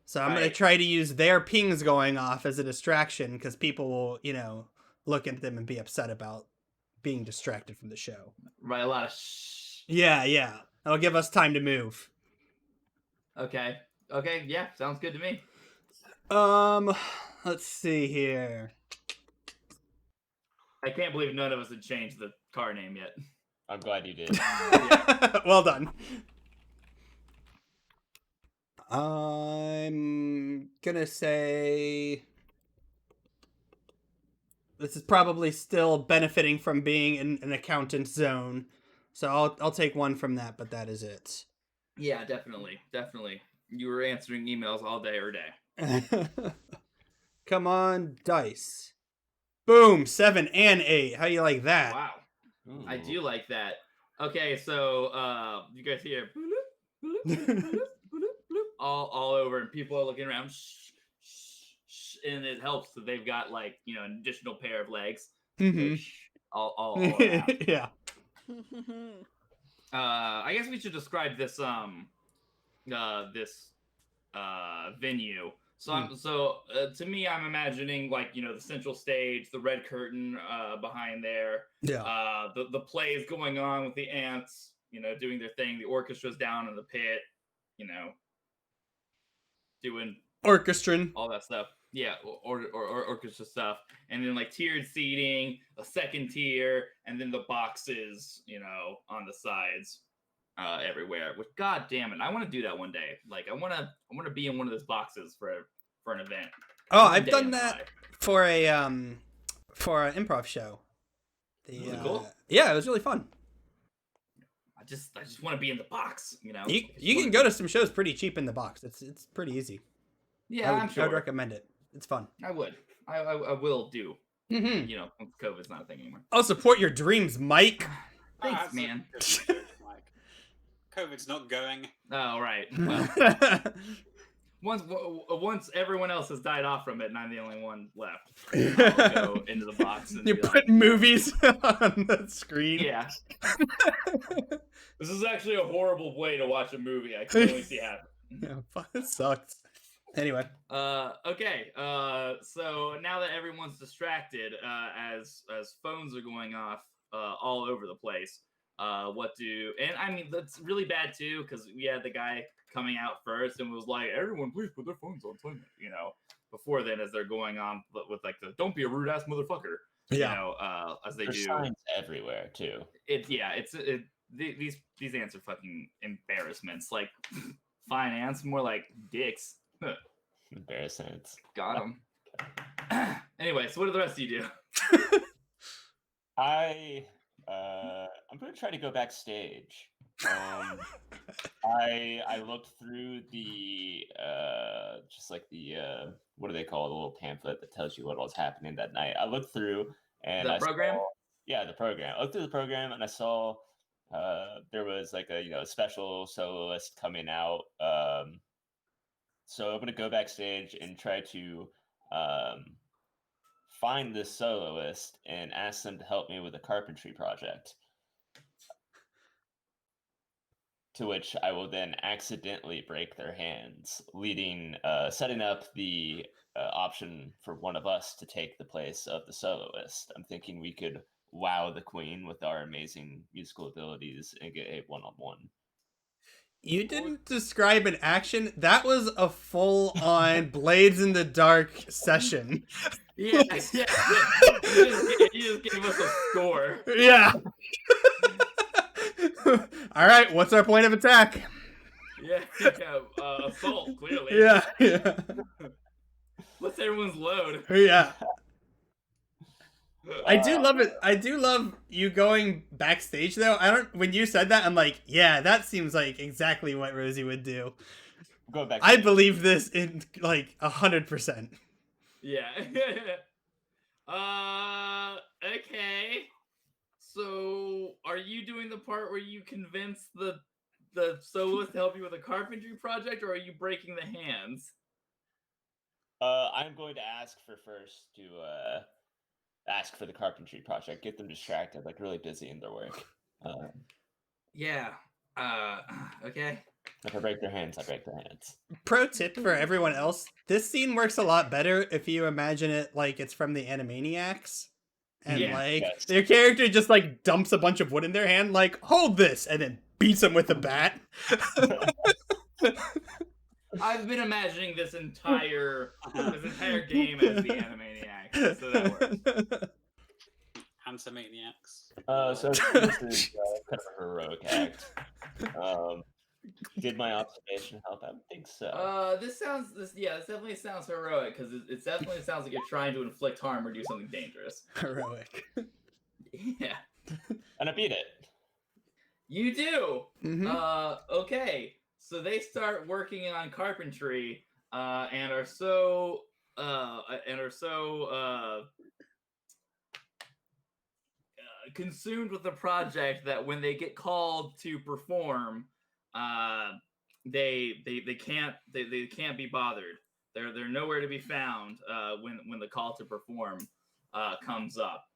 So I'm gonna Right. try to use their pings going off as a distraction because people will, look at them and be upset about being distracted from the show. Right. A lot of shh. Yeah. That'll give us time to move. Okay. Yeah. Sounds good to me. Let's see here. I can't believe none of us had changed the car name yet. I'm glad you did. Well done. I'm gonna say this is probably still benefiting from being in an accountant zone, so I'll take one from that, but that is it. Yeah, definitely. You were answering emails all day or day. Come on, dice. Boom, 7 and 8. How you like that? Wow. I do like that. Okay, so you guys hear bloop, bloop, bloop, bloop, bloop, all over, and people are looking around, and it helps that they've got like an additional pair of legs. Mhm. All around. Yeah. I guess we should describe this venue. So to me, I'm imagining like the central stage, the red curtain behind there. Yeah. The plays going on with the ants, doing their thing. The orchestra's down in the pit, doing Orchestran. all that stuff. Yeah, or orchestra stuff, and then like tiered seating, a second tier, and then the boxes, on the sides, everywhere. Which, god damn it, I want to do that one day. Like, I want to be in one of those boxes for an event. Oh, I've done that for a for an improv show. Was it cool? Yeah, it was really fun. I just want to be in the box. You can go to some shows pretty cheap in the box. It's pretty easy. Yeah, I'm sure. I would recommend it. It's fun. I would. I will do. Mm-hmm. Once COVID's not a thing anymore. I'll support your dreams, Mike. Thanks, man. COVID's not going. Oh, right. Well, once everyone else has died off from it, and I'm the only one left, I'll go into the box. And you put movies on the screen. Yeah. This is actually a horrible way to watch a movie. I can only see half. Yeah, it sucks. Anyway. Okay. So now that everyone's distracted, as phones are going off all over the place, and I mean that's really bad too, because we had the guy coming out first and was like, "Everyone, please put their phones on silent." Before then, as they're going on with like the "Don't be a rude ass motherfucker." Yeah. As they There's do. signs everywhere too. These ants are fucking embarrassments. Like finance, more like dicks. Embarrassments. Got them. Anyway, so what do the rest of you do? I'm gonna try to go backstage. I looked through the just like the what do they call it? The little pamphlet that tells you what was happening that night. I looked through and the program. The program. I looked through the program and I saw there was like a special soloist coming out. So I'm gonna go backstage and try to find this soloist and ask them to help me with a carpentry project. To which I will then accidentally break their hands, setting up the option for one of us to take the place of the soloist. I'm thinking we could wow the queen with our amazing musical abilities and get a one-on-one. You didn't describe an action. That was a full-on Blades in the Dark session. Yeah. You just gave us a score. Yeah. All right, what's our point of attack? Yeah, assault, clearly. Yeah. What's everyone's load? Yeah. I do love it. I do love you going backstage, though. When you said that, I'm like, yeah, that seems like exactly what Rosie would do. Go back. I believe this in like 100%. Yeah. Okay. So, are you doing the part where you convince the soloist to help you with a carpentry project, or are you breaking the hands? I'm going to ask for the carpentry project. Get them distracted, like really busy in their work. Yeah. Okay. If I break their hands, I break their hands. Pro tip for everyone else: this scene works a lot better if you imagine it like it's from the Animaniacs. And your character just like dumps a bunch of wood in their hand, like, hold this, and then beats them with a bat. I've been imagining this entire game as the Animaniacs, so that works. Antimaniacs. So this is kind of a heroic act. Did my observation help? I would think so. This definitely sounds heroic because it definitely sounds like you're trying to inflict harm or do something dangerous. Heroic. Yeah, And I beat it. you do. Mhm. Okay, so they start working on carpentry, and are so consumed with the project that when they get called to perform, they can't be bothered. They're nowhere to be found when the call to perform comes up.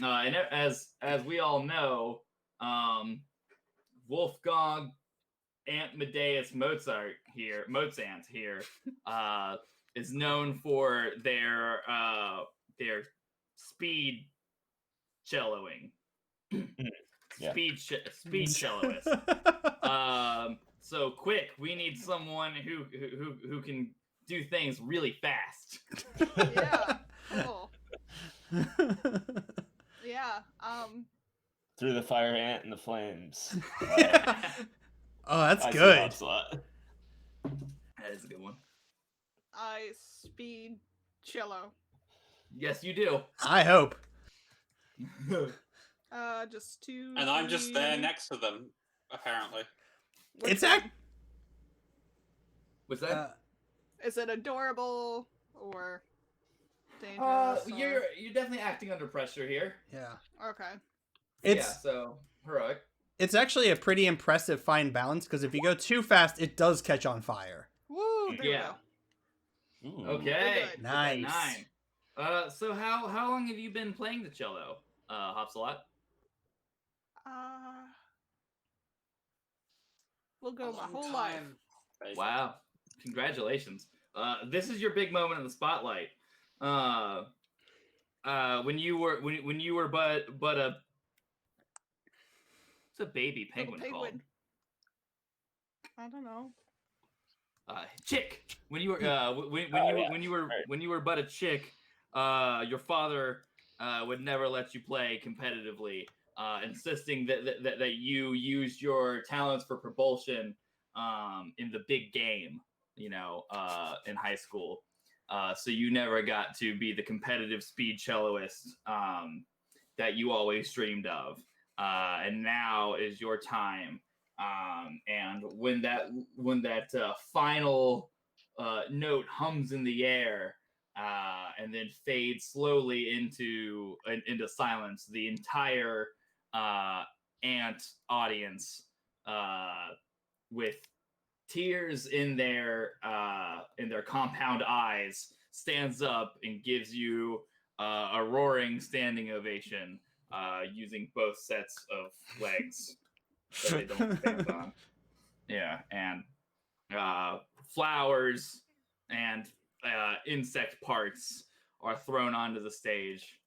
And as we all know, Wolfgang Amadeus Mozart here, is known for their speed celloing. Yeah. Speed celloist. So quick, we need someone who can do things really fast. Yeah. Cool. Yeah. Through the fire ant and the flames. Oh, that's I see good. Hops a lot. That is a good one. I speed cello. Yes, you do. I hope. Just 2. And I'm just 3. there next to them, apparently. Which It's one? What's that? Is it adorable or dangerous? You're definitely acting under pressure here. Yeah. Okay. It's So heroic. it's actually a pretty impressive fine balance because if you go too fast, it does catch on fire. Woo! There Yeah. we go. Ooh. Okay. Good. Nice. 9. So how long have you been playing the cello, Hopsalot? We'll go A my long whole life. time. Basically. Wow. Congratulations. This is your big moment in the spotlight. When you were but a what's a baby penguin called? Penguin. I don't know. Chick. When you were when you were but a chick, your father would never let you play competitively, insisting that you used your talents for propulsion in the big game, in high school. So you never got to be the competitive speed celloist that you always dreamed of. And now is your time. And when that final note hums in the air and then fades slowly into silence, the entire ant audience, with tears in their compound eyes, stands up and gives you a roaring standing ovation, using both sets of legs that they don't stand on. Yeah, and flowers and insect parts are thrown onto the stage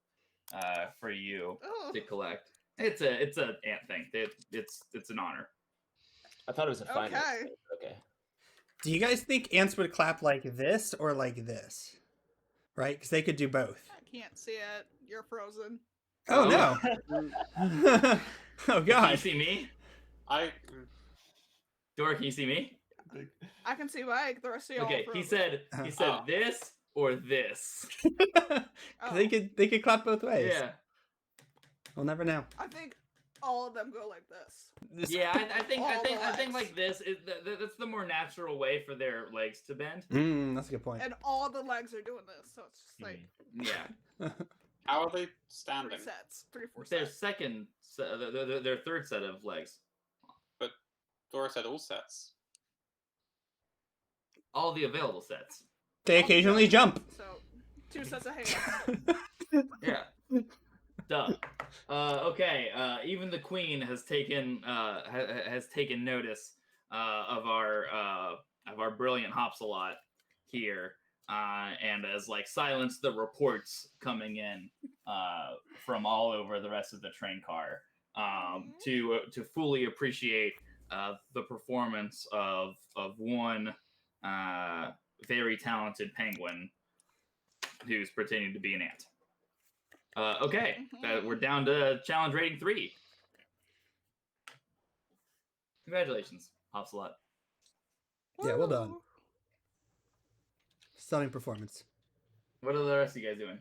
for you Oh. to collect. It's an ant thing. It's an honor. I thought it was a fine. Okay. Okay. Do you guys think ants would clap like this or like this? Right? Because they could do both. I can't see it. You're frozen. Oh, Oh. no. Oh, Can you God. see me? Dora, can you see me? I can see Mike. The rest of y'all Okay, are he frozen. said Oh. this or this. Oh, They could clap both ways. Yeah. We'll never know. I think all of them go like this. Yeah, I think legs. like this is that's the more natural way for their legs to bend. That's a good point. And all the legs are doing this, so it's just like Yeah. How are they standing? 3 sets. 3, 4 Their sets. their third set of legs. Dora said all sets. All the available sets. They occasionally jump. So 2 sets of hands. Yeah. Duh. Okay. Even the queen has taken notice of our brilliant Hopsalot here, and has silenced the reports coming in from all over the rest of the train car, to fully appreciate the performance of one very talented penguin who's pretending to be an ant. Okay, we're down to challenge rating 3. Congratulations, Hopsalot. Yeah, well done. Woo. Stunning performance. What are the rest of you guys doing?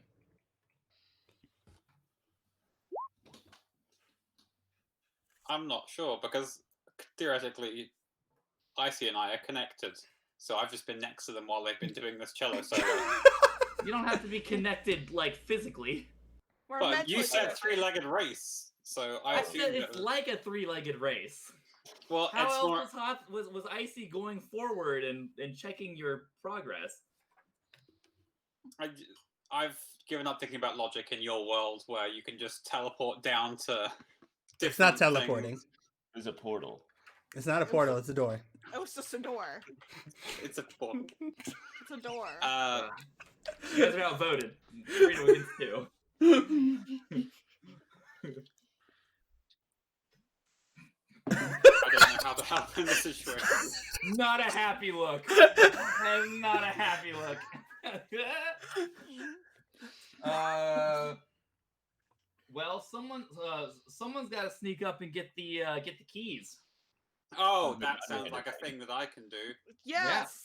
I'm not sure because theoretically, Icy and I are connected. So I've just been next to them while they've been doing this cello solo. You don't have to be connected, like, physically. We're But mentally you said connected. three-legged race, so I I assumed said it it's was... like a three-legged race. Well, How it's else more... was Icy going forward and checking your progress? I've given up thinking about logic in your world where you can just teleport down to different It's not teleporting. things. There's a portal. It's not a portal, it's a door. It was just a door. It's a portal. It's a door. You guys are outvoted. 3 against 2. I don't know how to help in this situation. Not a happy look. Not a happy look. Well, someone's got to sneak up and get the keys. Oh, that sounds like a thing that I can do. Yes.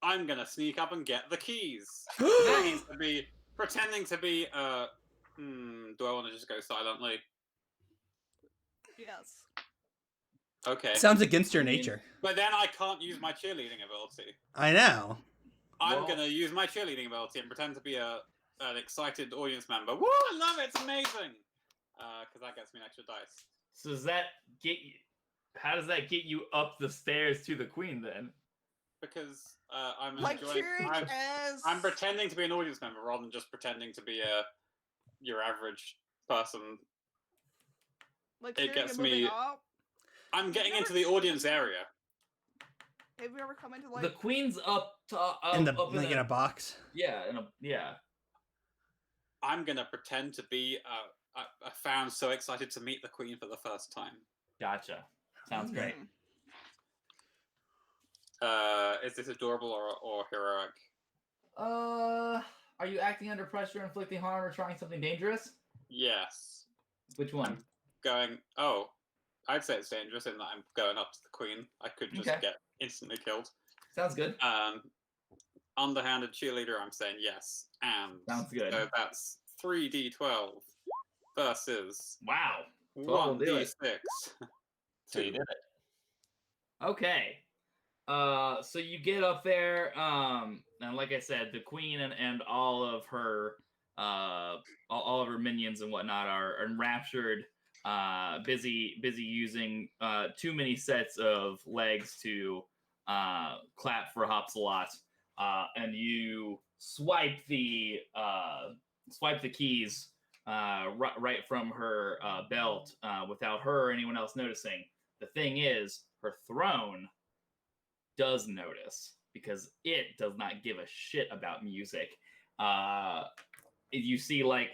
I'm gonna sneak up and get the keys. That needs to be pretending to be. Do I want to just go silently? Yes. Okay. Sounds against your nature. But then I can't use my cheerleading ability. I know. I'm Well- gonna use my cheerleading ability and pretend to be an excited audience member. Woo! I love it. It's amazing. Because that gets me an extra dice. So does that get you? How does that get you up the stairs to the queen then? Because I'm Like enjoying. cheering as. I'm pretending to be an audience member rather than just pretending to be your average person. Like it cheering gets and moving me- up. I'm getting never into the seen audience this area. Have you ever come into like? The queen's up in in a box. Yeah, yeah. I'm gonna pretend to be a fan so excited to meet the queen for the first time. Gotcha. Sounds great. Is this adorable or heroic? Are you acting under pressure, inflicting harm, or trying something dangerous? Yes. Which one? I'm going. Oh, I'd say it's dangerous in that I'm going up to the queen. I could just Okay. get instantly killed. Sounds good. Underhanded cheerleader. I'm saying yes, and Sounds good. So that's 3d12 versus Wow. 12 will do it. 1d6. So you did it. Okay. So you get up there, and like I said, the queen and all of her minions and whatnot are enraptured, busy using too many sets of legs to clap for Hopsalot, and you swipe the keys right from her belt without her or anyone else noticing. The thing is, her throne does notice because it does not give a shit about music. You see like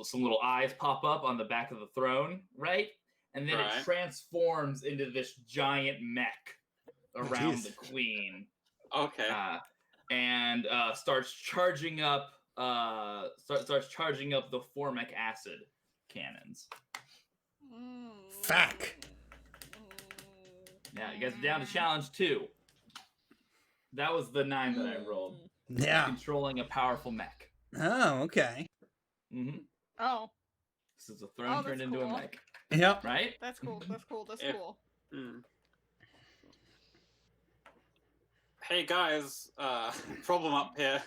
some little eyes pop up on the back of the throne, right? And then Right. it transforms into this giant mech around jeez. the queen, Okay. and starts charging up the formic acid cannons. Fuck. Yeah, you guys are down to challenge 2. That was the 9 that I rolled. Yeah. Controlling a powerful mech. Oh, okay. Mm-hmm. Oh, This is a throne that's turned into a cool. mech, Yep. right? that's cool. That's cool. That's If- cool. Hey guys, problem up here.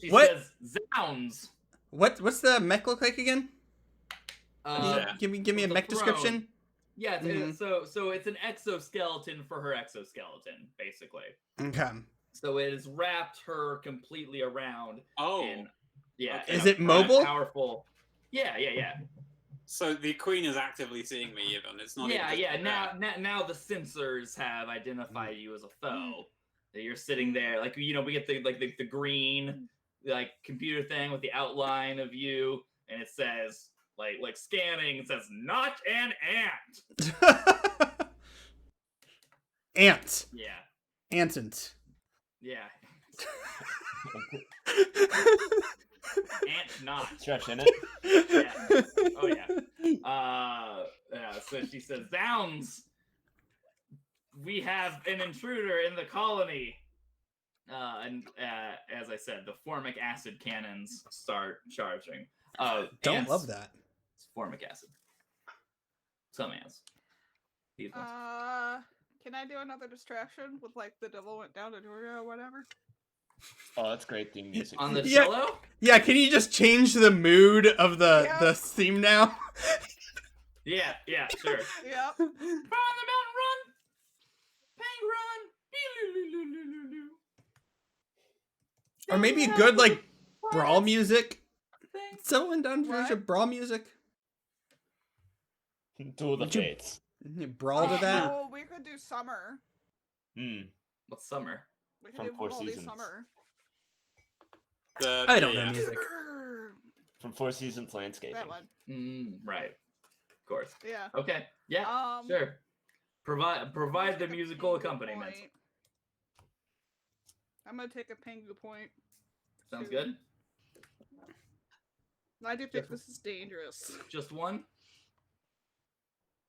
She What? says, "Zounds." What's the mech look like again? Yeah. Give me a the mech throne. description. Yeah, Mhm. so it's an exoskeleton for her exoskeleton, basically. Okay. So it has wrapped her completely around. Oh, In, yeah. Okay. in Is a it mobile? Powerful. Yeah. so the queen is actively seeing me. Even it's not. Yeah, even just now the sensors have identified you as a foe. That you're sitting there, like we get the green computer thing with the outline of you, and it says like scanning. It says not an ant. Ants. Yeah, Ansons. yeah. Ant not. Stretch in it. Yeah. Oh yeah. Yeah. So she says, "Zounds! we have an intruder in the colony. And as I said, the formic acid cannons start charging. Don't ants. love that. It's formic acid. Some ants. These ones. Can I do another distraction with like the devil went down to Georgia or whatever? Oh, that's great theme music. On the Yeah. cello? Yeah, can you just change the mood of the theme now? Yeah, sure. Yep. Run the mountain, run! Pang, run! Or maybe good like brawl What? music. Thing. Someone done version What? brawl music. Duel of the Would you- Fates. Brawl to that. Oh, we could do summer. What's summer? We could From do Four Vivaldi Seasons. summer. I don't know music. From Four Seasons Landscaping. That one. Right. Of course. Yeah. Okay. Yeah. Sure. Provide the musical accompaniment. Point. I'm gonna take a Pengu point. Sounds good. I do think this is dangerous. Just one.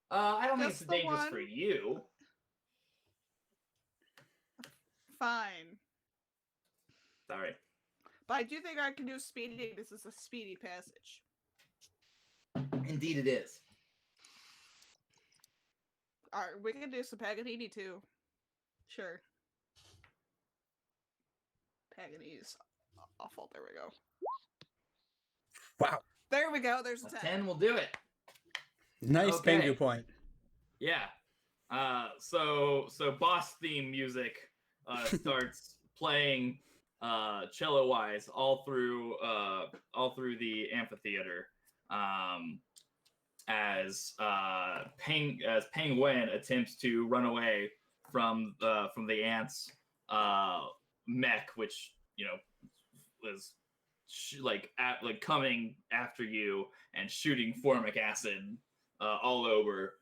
I don't think Just it's the dangerous one. for you. Fine. Sorry. But I do think I can do speedy. This is a speedy passage. Indeed, it is. Alright, we can do some Paganini too. Sure. Paganini's awful. There we go. Wow. There we go. There's a 10. 10 will do it. Nice Okay. Pengu point. Yeah. So boss theme music starts playing cello wise all through the amphitheater. As Penguin attempts to run away from the ants mech, which was coming after you and shooting formic acid all over,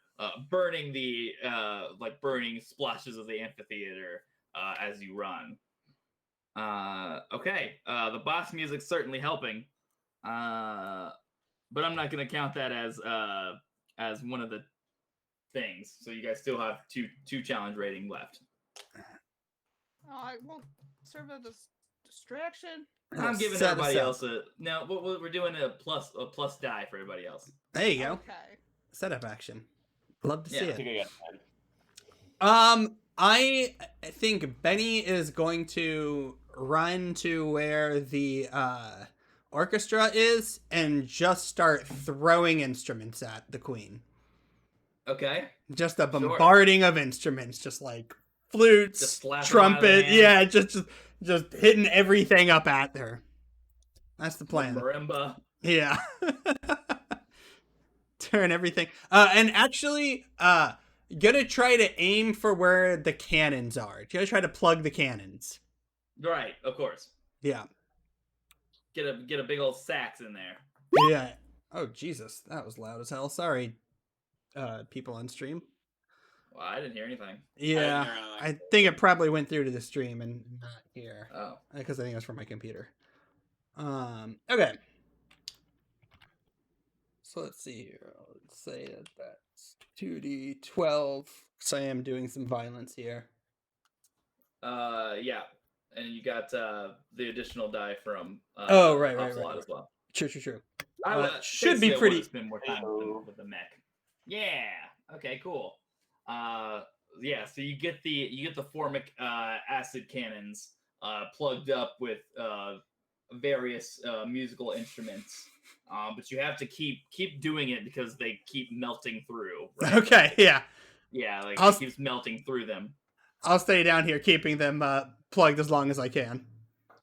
burning the burning splashes of the amphitheater as you run. Okay, the boss music's certainly helping, but I'm not gonna count that as one of the things. So you guys still have two challenge rating left. I won't serve as a distraction. I'm giving Set us everybody up. else we're doing a plus die for everybody else. There you go. Okay. Setup action. Love to see Yeah. I think it. I got 10. I think Benny is going to run to where the orchestra is and just start throwing instruments at the queen. Okay. Just a Sure. bombarding of instruments, just like flutes, Just slapping them out of the trumpet, hand. yeah, just hitting everything up at her. That's the plan. Marimba. Yeah. Turn everything. And actually, gonna try to aim for where the cannons are. Gonna try to plug the cannons. Right, of course. Yeah. Get a big old sax in there. Yeah. Oh Jesus, that was loud as hell. Sorry, people on stream. Well, I didn't hear anything. Yeah, hear anything. I think it probably went through to the stream and not here Oh. because I think it was from my computer. Okay. So let's see here. Let's say that that's 2d12. So I am doing some violence here. Yeah. And you got the additional die from Right, Ocelot right. as well. True. I would Should be basically I pretty- wanna spend more time with the mech. Yeah. Okay. Cool. Yeah. So you get the formic acid cannons plugged up with various musical instruments, but you have to keep doing it because they keep melting through. Right? Okay, yeah. Yeah. Like I'll- it keeps melting through them. I'll stay down here keeping them plugged as long as I can.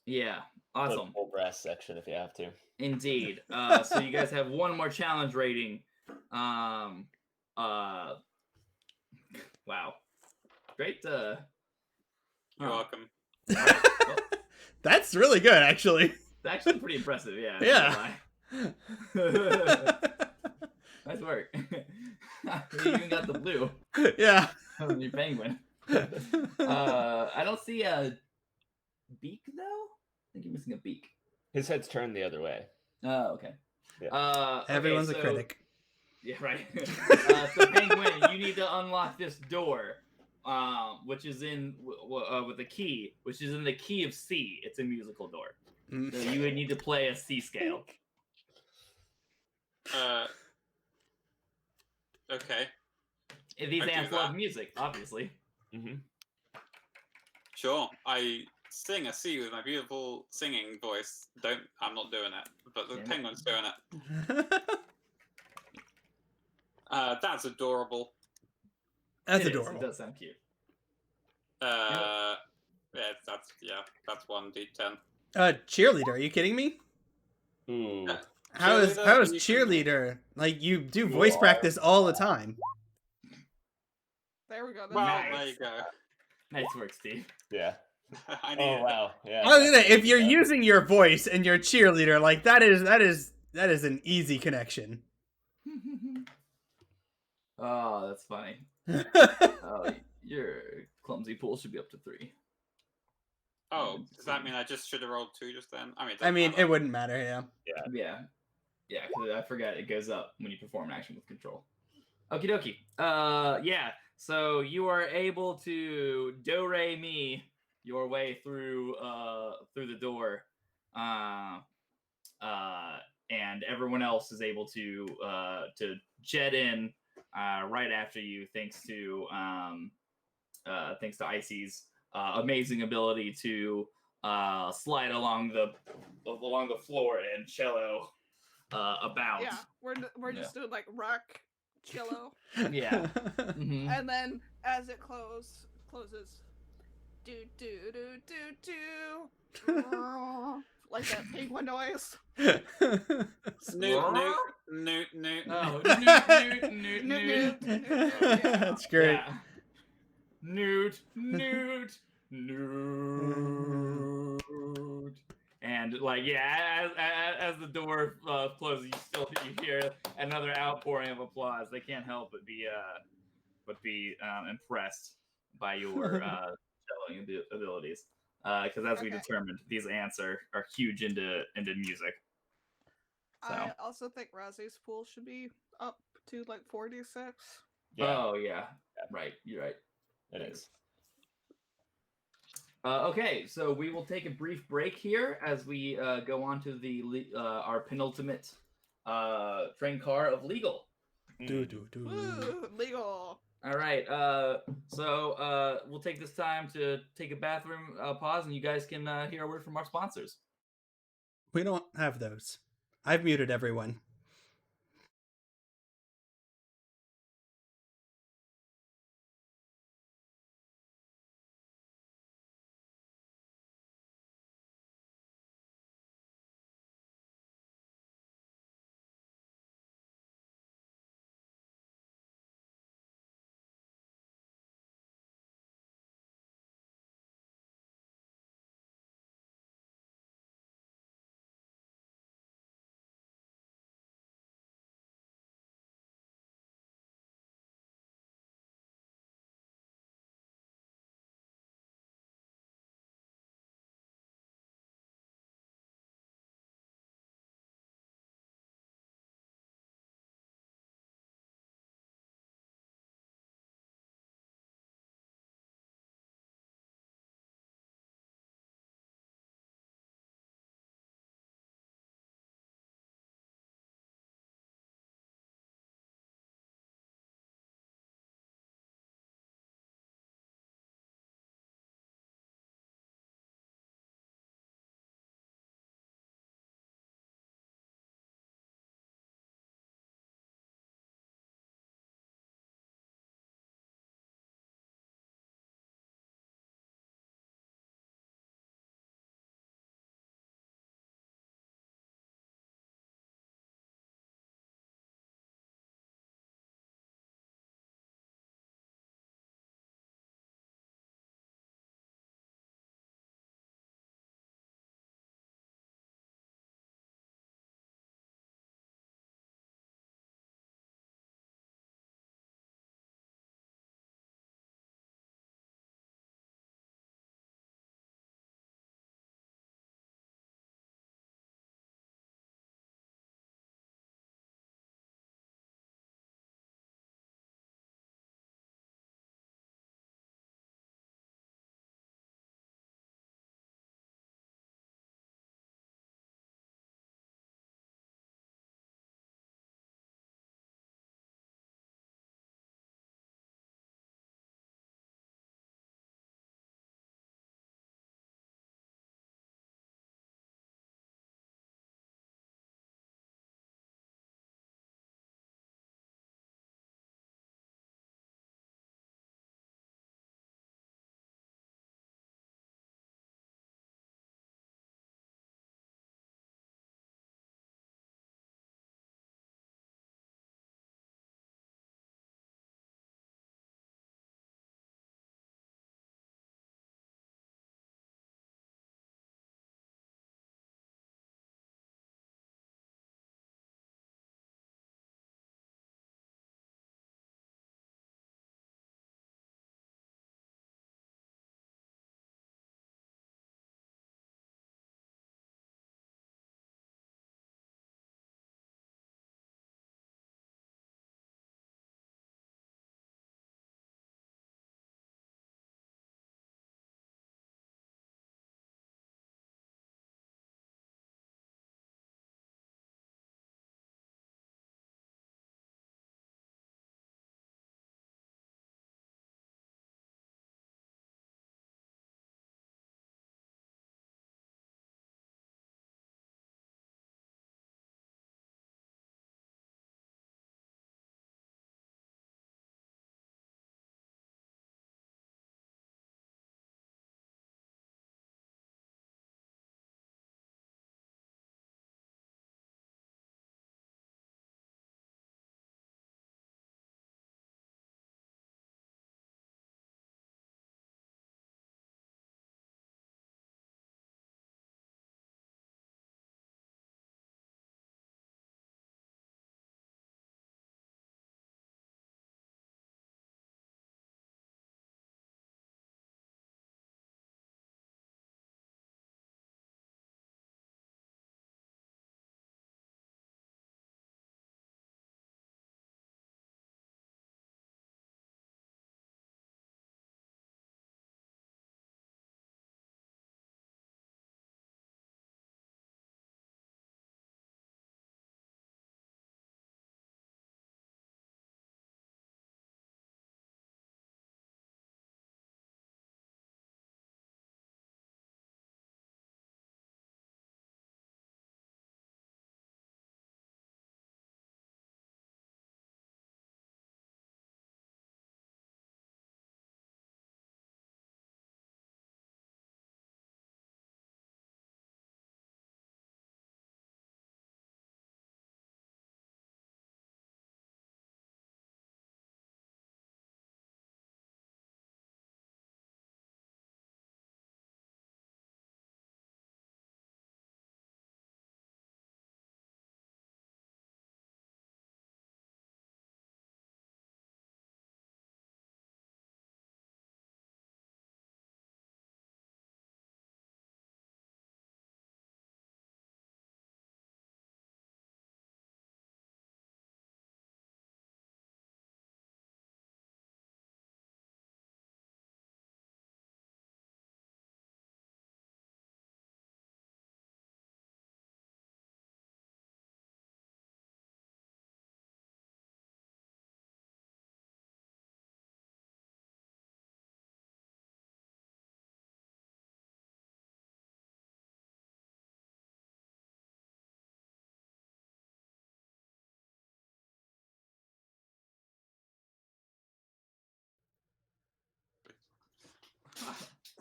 Yeah. The Awesome. full brass section if you have to. Indeed. So you guys have one more challenge rating. Wow. Great. You're welcome. That's really good, actually. It's actually pretty impressive. Yeah. Yeah. Not gonna lie. Nice work. You even got the blue Yeah. on your penguin. I don't see a beak though. I think you're missing a beak. His head's turned the other way. Oh, okay. Yeah. Okay, Everyone's so- a critic. Yeah, right. So Penguin, you need to unlock this door. which is in with a key, which is in the key of C. It's a musical door. Mm. So you would need to play a C scale. Okay. These I do ants love that. music, obviously. Mm-hmm. Sure. I sing a C with my beautiful singing voice. I'm not doing it, but the Damn it. penguin's doing it. That's adorable. That's It is, adorable. It does sound cute. That's 1d10. Cheerleader, are you kidding me? Ooh. How is Cheerleader, you can- cheerleader? Like, you do voice practice all the time. There we go. That's Well, Nice. there you go. Nice work, Steve. Yeah. I need Oh wow. Yeah. I was gonna say, definitely if you're that. using your voice and you're cheerleader, like that is an easy connection. Oh, that's funny. Your clumsy pool should be up to 3. Oh, does that mean I just should have rolled 2 just then? I mean, I mean, doesn't it wouldn't matter, yeah. Yeah, because I forgot it goes up when you perform an action with control. Okie dokie. Yeah. So you are able to do re mi your way through the door, and everyone else is able to jet in right after you, thanks to Icy's amazing ability to slide along the floor and cello about. Yeah, we're just doing like rock cello, Yeah. Mhm. and then as it closes, do do do do do, like that penguin noise. Newt, newt, newt, newt. Oh, newt. Newt. That's great. Yeah. Newt. And like, yeah, as the door closes, you hear another outpouring of applause. They can't help but be impressed by your celloing abilities. Because as we Okay. determined, these ants are huge into music. So. I also think Razzie's pool should be up to like 46. Yeah. Oh yeah, right. You're right. It is. Okay, so we will take a brief break here as we go on to our penultimate train car of legal. Do do do. Woo, legal. All right, so we'll take this time to take a bathroom pause, and you guys can hear a word from our sponsors. We don't have those. I've muted everyone.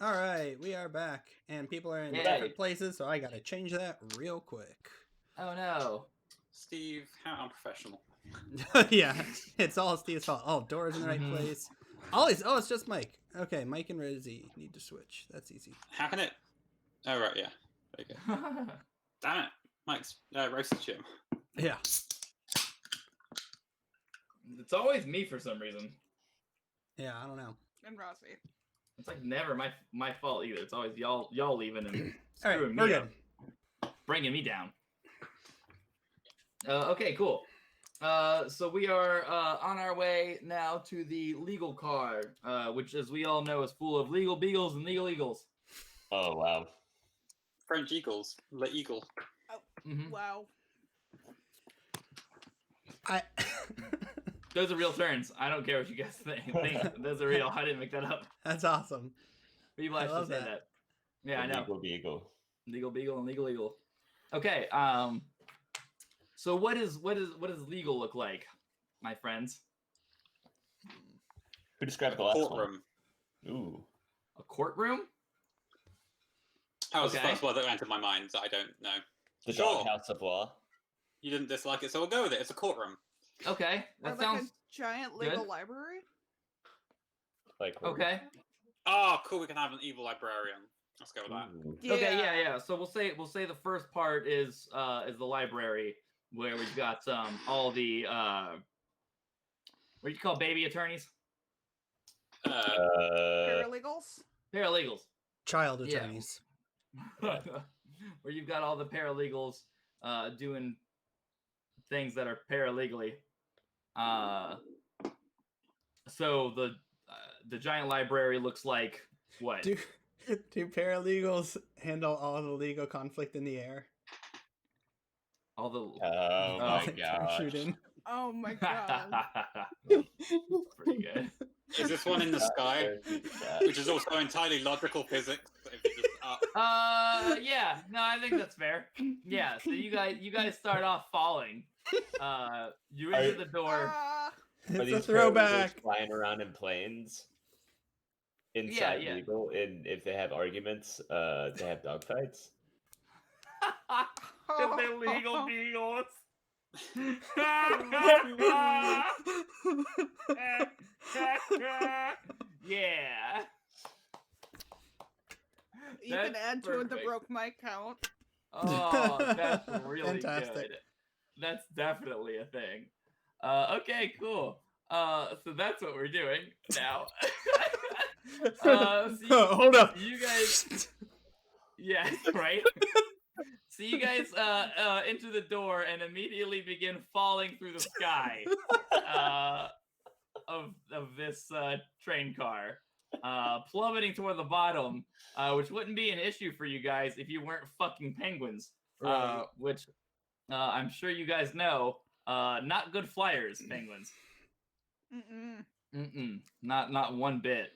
All right, we are back, and people are in Yay. different places, so I gotta change that real quick. Oh no. Steve, how unprofessional. Yeah, it's all Steve's fault. Oh, door's in the right Mhm. place. Always. Oh, it's just Mike. Okay, Mike and Rosie need to switch. That's easy. How can it? Oh, right, yeah. There you go. Damn it. Mike's roasted Jim. Yeah. It's always me for some reason. Yeah, I don't know. And Rossi. It's like never my fault either. It's always y'all leaving and All screwing right, we're me good. up, bringing me down. Okay, cool. So we are on our way now to the legal car, which, as we all know, is full of legal beagles and legal eagles. Oh wow. French Eagles. Le Eagle. Mm-hmm. Wow. I. Those are real terms. I don't care what you guys think. Those are real. I didn't make that up. That's awesome. People I actually love say that. that. Yeah, I know. Eagle beagle. Legal beagle and legal eagle. Okay. So what does legal look like, my friends? Who described the last Courtroom. one? Ooh. A courtroom? That was Okay. the first word that entered my mind. I don't know. The Sure. doghouse of law. You didn't dislike it, so we'll go with it. It's a courtroom. Okay, Or that like sounds a giant legal good. library. Like okay. Oh, cool. We can have an evil librarian. Let's go with that. Ooh. Okay, yeah. So we'll say the first part is the library, where we've got all the what do you call baby attorneys? Paralegals. Paralegals. Child Yeah. attorneys. Where you've got all the paralegals doing things that are paralegally. So the giant library looks like what? Do paralegals handle all the legal conflict in the air? All the Oh my gosh. Parachute in. Oh my god. Pretty good. Is this one in the sky? Which is also entirely logical physics. If you just Yeah, no, I think that's fair. Yeah, so you guys start off falling. You enter the door. Ah. Are It's a these throwback. paralegals flying around in planes? Inside yeah. legal, and if they have arguments, they have dogfights. Because they're legal beagles. Yeah. You can That's add to it the perfect. broke mic count. Oh, that's really Fantastic. good. That's definitely a thing. Okay, cool. So that's what we're doing now. So Hold up. you guys, yeah, right. So you guys enter the door and immediately begin falling through the sky of this train car, plummeting toward the bottom, which wouldn't be an issue for you guys if you weren't fucking penguins, Right. which I'm sure you guys know. Not good flyers, penguins. Not one bit.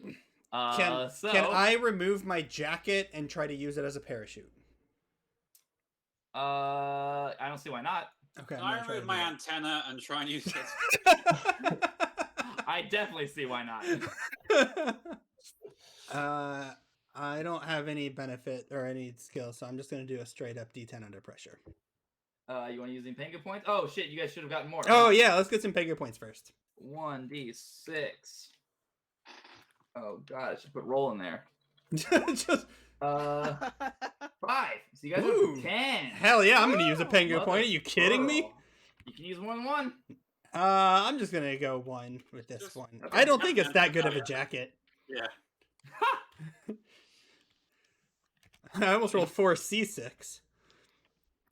Can I remove my jacket and try to use it as a parachute? I don't see why not. Okay. I remove my antenna and try and use it. I definitely see why not. I don't have any benefit or any skill, so I'm just gonna do a straight up D10 under pressure. You want to use the penguin points? Oh shit! You guys should have gotten more. Oh yeah, let's get some penguin points first. 1d6. Oh god, I should put roll in there. Just 5. So you guys Ooh. have 10. hell yeah, I'm gonna use a penguin Mother point. Are you kidding me? pearl. You can use more than one. I'm just gonna go 1 with this Just- one. okay. I don't think it's that good of a jacket. Yeah. I almost rolled 4c6.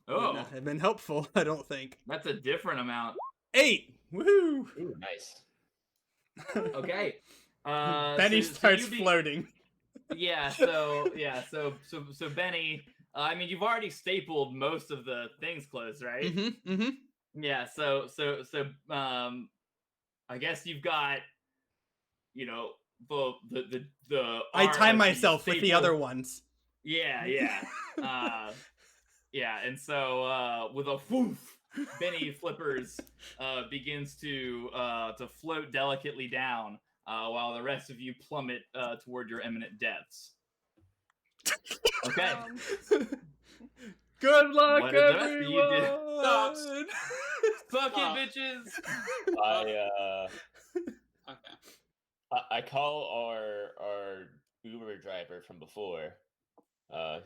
Oh, Wouldn't have been helpful, I don't think. that's a different amount. 8! Woohoo! Ooh, nice. Okay. Benny so starts you be- floating. Yeah. So Benny. I mean, you've already stapled most of the things closed, right? Mm-hmm. Yeah. So I guess you've got, you know, the. I arm, time like, myself with the staple- other ones. Yeah. Yeah, and so with a whoof, Benny Flippers begins to float delicately down while the rest of you plummet toward your imminent deaths. Okay. Good luck, What did the rest of you do? everyone! Fuck Stop. it, bitches! Okay. I call our Uber driver from before,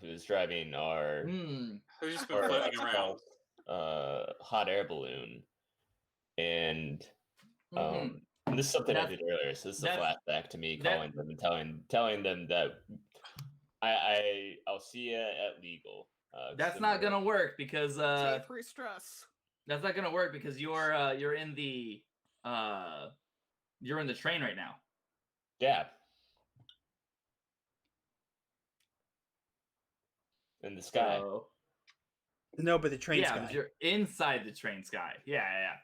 who was driving our Who's just been our floating around? hot air balloon, and Mhm. and this is something I That's- did earlier. So this is a that's- flashback to me that- calling them and telling them that I'll see you at legal. That's not gonna work because T3 stress. that's not gonna work because you're in the train right now. Yeah. In the sky. So, No, but the train yeah, sky. but you're inside the train sky. Yeah.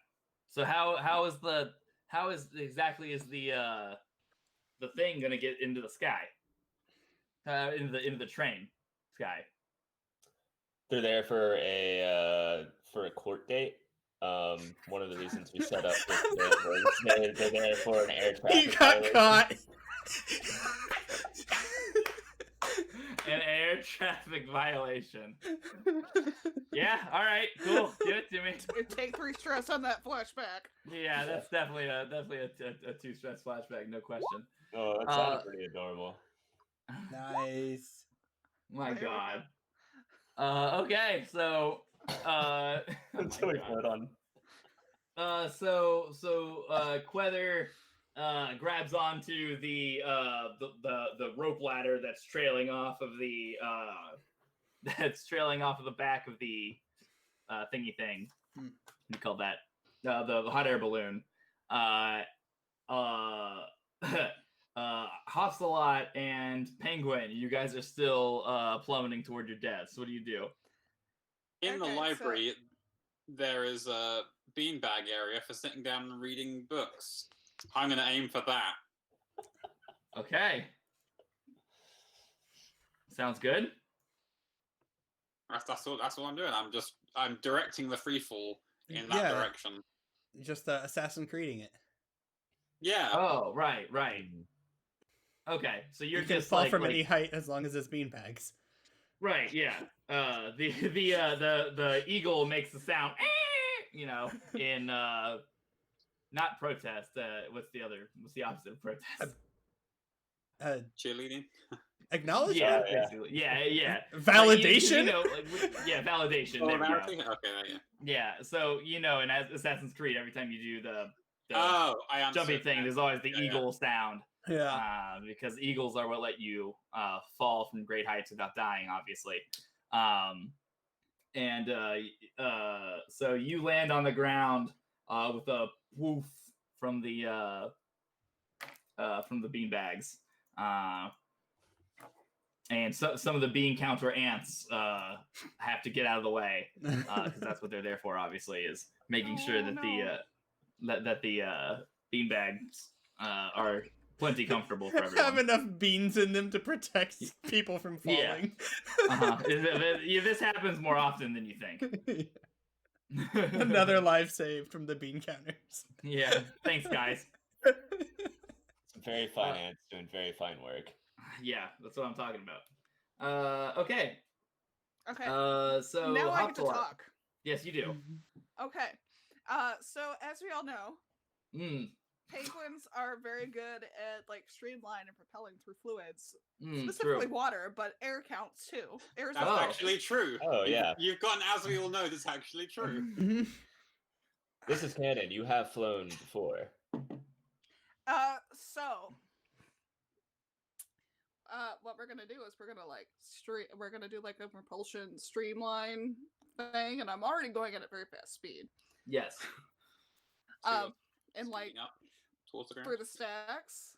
So how is the thing gonna get into the sky? Into the train sky. They're there for a court date. One of the reasons we set up they're there for an air traffic. He got caught. An air traffic violation. Yeah, all right, cool. Give it to me. Take 3 stress on that flashback. Yeah, that's definitely a 2-stress flashback, no question. Oh, that sounded pretty adorable. Nice. My There we God. Okay, so Until we put on. so Quether grabs onto the rope ladder that's trailing off of the back of the thingy thing. Hmm. What do you call that? The hot air balloon. Hopsalot and Penguin, you guys are still plummeting toward your deaths. What do you do? In the Okay, so- library, there is a beanbag area for sitting down and reading books. I'm going to aim for that. Okay. Sounds good. That's all I'm doing. I'm directing the free fall in that Yeah. direction. Just Assassin Creeding it. Yeah. Oh, right. Okay, so you're You can just fall like, from any height as long as it's beanbags. right, yeah. The eagle makes the sound, in not protest. What's the opposite of protest? Cheerleading. Acknowledgement? Yeah, basically. Yeah. Validation? Validation. There we go. Solidarity? Okay, there you go. Yeah, so in Assassin's Creed, every time you do the Oh, I understand. jumping thing, there's always the Yeah. eagle sound. Yeah. Because eagles are what let you fall from great heights without dying, obviously. So you land on the ground with a woof from the beanbags. And so some of the bean counter ants have to get out of the way because that's what they're there for. Obviously, is making sure that the beanbags are plenty comfortable for everyone. Have enough beans in them to protect people from Yeah. falling. This happens more often than you think. Another life saved from the bean counters. Yeah. Thanks, guys. Some very fine ants doing very fine work. Yeah, that's what I'm talking about. Okay. Okay. So now I get to Hopsalot. talk. Yes, you do. Okay. So as we all know, penguins are very good at like streamlining and propelling through fluids, specifically True. water, but air counts too. Air is That's Oh. actually true. Oh, yeah. You've gotten, as we all know, that's actually true. This is canon. You have flown before. What we're gonna do is we're gonna do like a propulsion streamline thing, and I'm already going at a very fast speed. Yes. And like Speeding up towards the ground. for the stacks.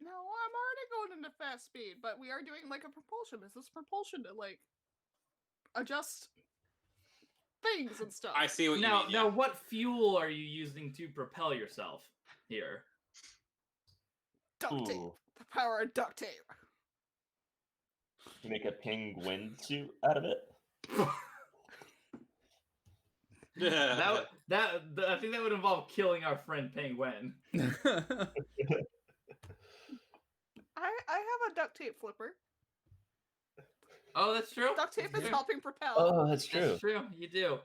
No, I'm already going into fast speed, but we are doing like a propulsion. Is this propulsion to like adjust things and stuff? I see what you Now, mean. now, what fuel are you using to propel yourself here? Duct tape. Ooh. The power of duct tape. You make a penguin suit out of it. I think that would involve killing our friend Penguin. I have a duct tape flipper. Oh, that's true. Duct tape is That's helping propel. Oh, that's true. That's true. You do.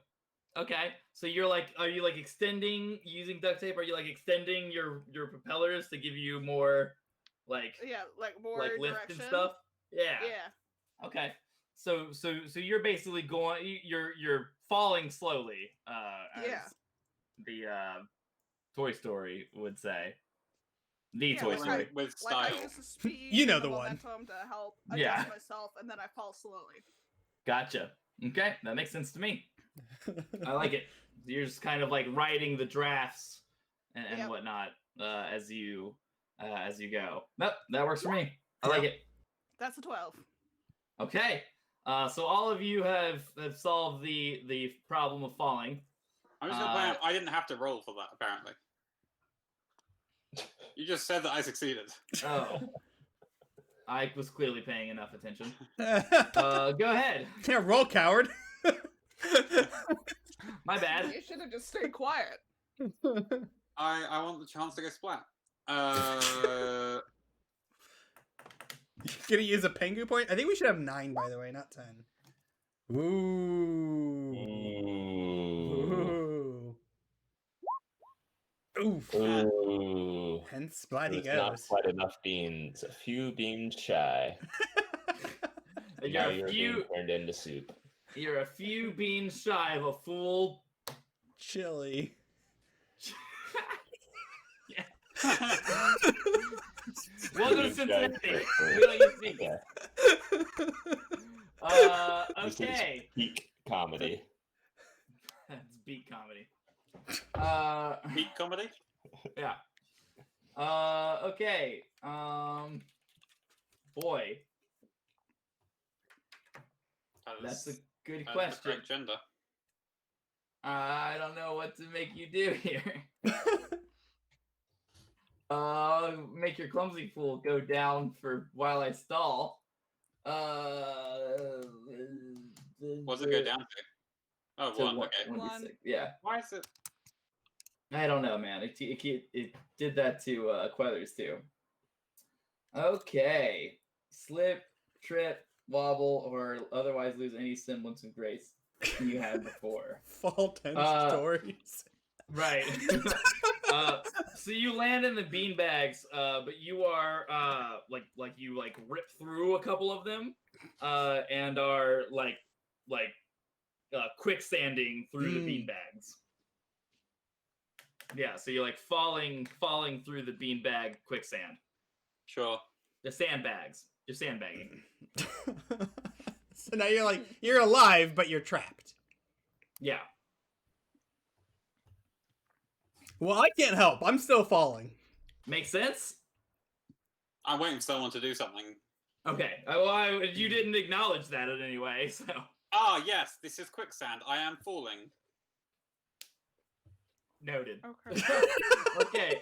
Okay, so are you like extending using duct tape? Are you like extending your propellers to give you more, like more like lift direction and stuff? Yeah. Yeah. Okay. So you're basically you're falling slowly, as the Toy Story would say. The Yeah, Toy like Story. with Like I style. use the speed You know and the one. momentum to help adjust Yeah. myself, and then I fall slowly. Gotcha. Okay, that makes sense to me. I like it. You're just kind of like riding the drafts and Yep. whatnot as you go. Nope, that works for me. I like it. That's a 12. Okay. So all of you have solved the problem of falling. I'm just gonna point out I didn't have to roll for that. Apparently, you just said that I succeeded. Oh. I was clearly paying enough attention. Go ahead. Yeah, roll, coward. My bad. You should have just stayed quiet. I want the chance to go splat. Gonna use a Pengu point? I think we should have 9, by the way, not 10. Ooh. Oof. Ooh. Hence Splatty There's not goes. quite enough beans. A few beans shy. Now you're being turned into soup. You're a few beans shy of a full Chili. Welcome to Beans shy Cincinnati. for- We don't use beans. Yeah. This is Okay. peak comedy. That's beat comedy. Peak comedy. Yeah. Okay. Boy, that's a good the question. correct gender. I don't know what to make you do here. Make your clumsy fool go down for while I stall. What's it go down to? Oh, to 1. Okay. 1d6. Yeah. Why is it? I don't know, man. It did that to Quethers too. Okay. Slip, trip, wobble, or otherwise lose any semblance of grace you had before. Fall 10 stories. Right. So you land in the beanbags, but you are like you rip through a couple of them, and are quicksanding through the beanbags. Yeah, so you're like falling through the beanbag quicksand. Sure. The sandbags. You're sandbagging. So now you're alive, but you're trapped. Yeah. Well, I can't help. I'm still falling. Makes sense? I'm waiting for someone to do something. Okay. You didn't acknowledge that in any way, so. Ah, yes, this is quicksand. I am falling. Noted. Okay. Okay.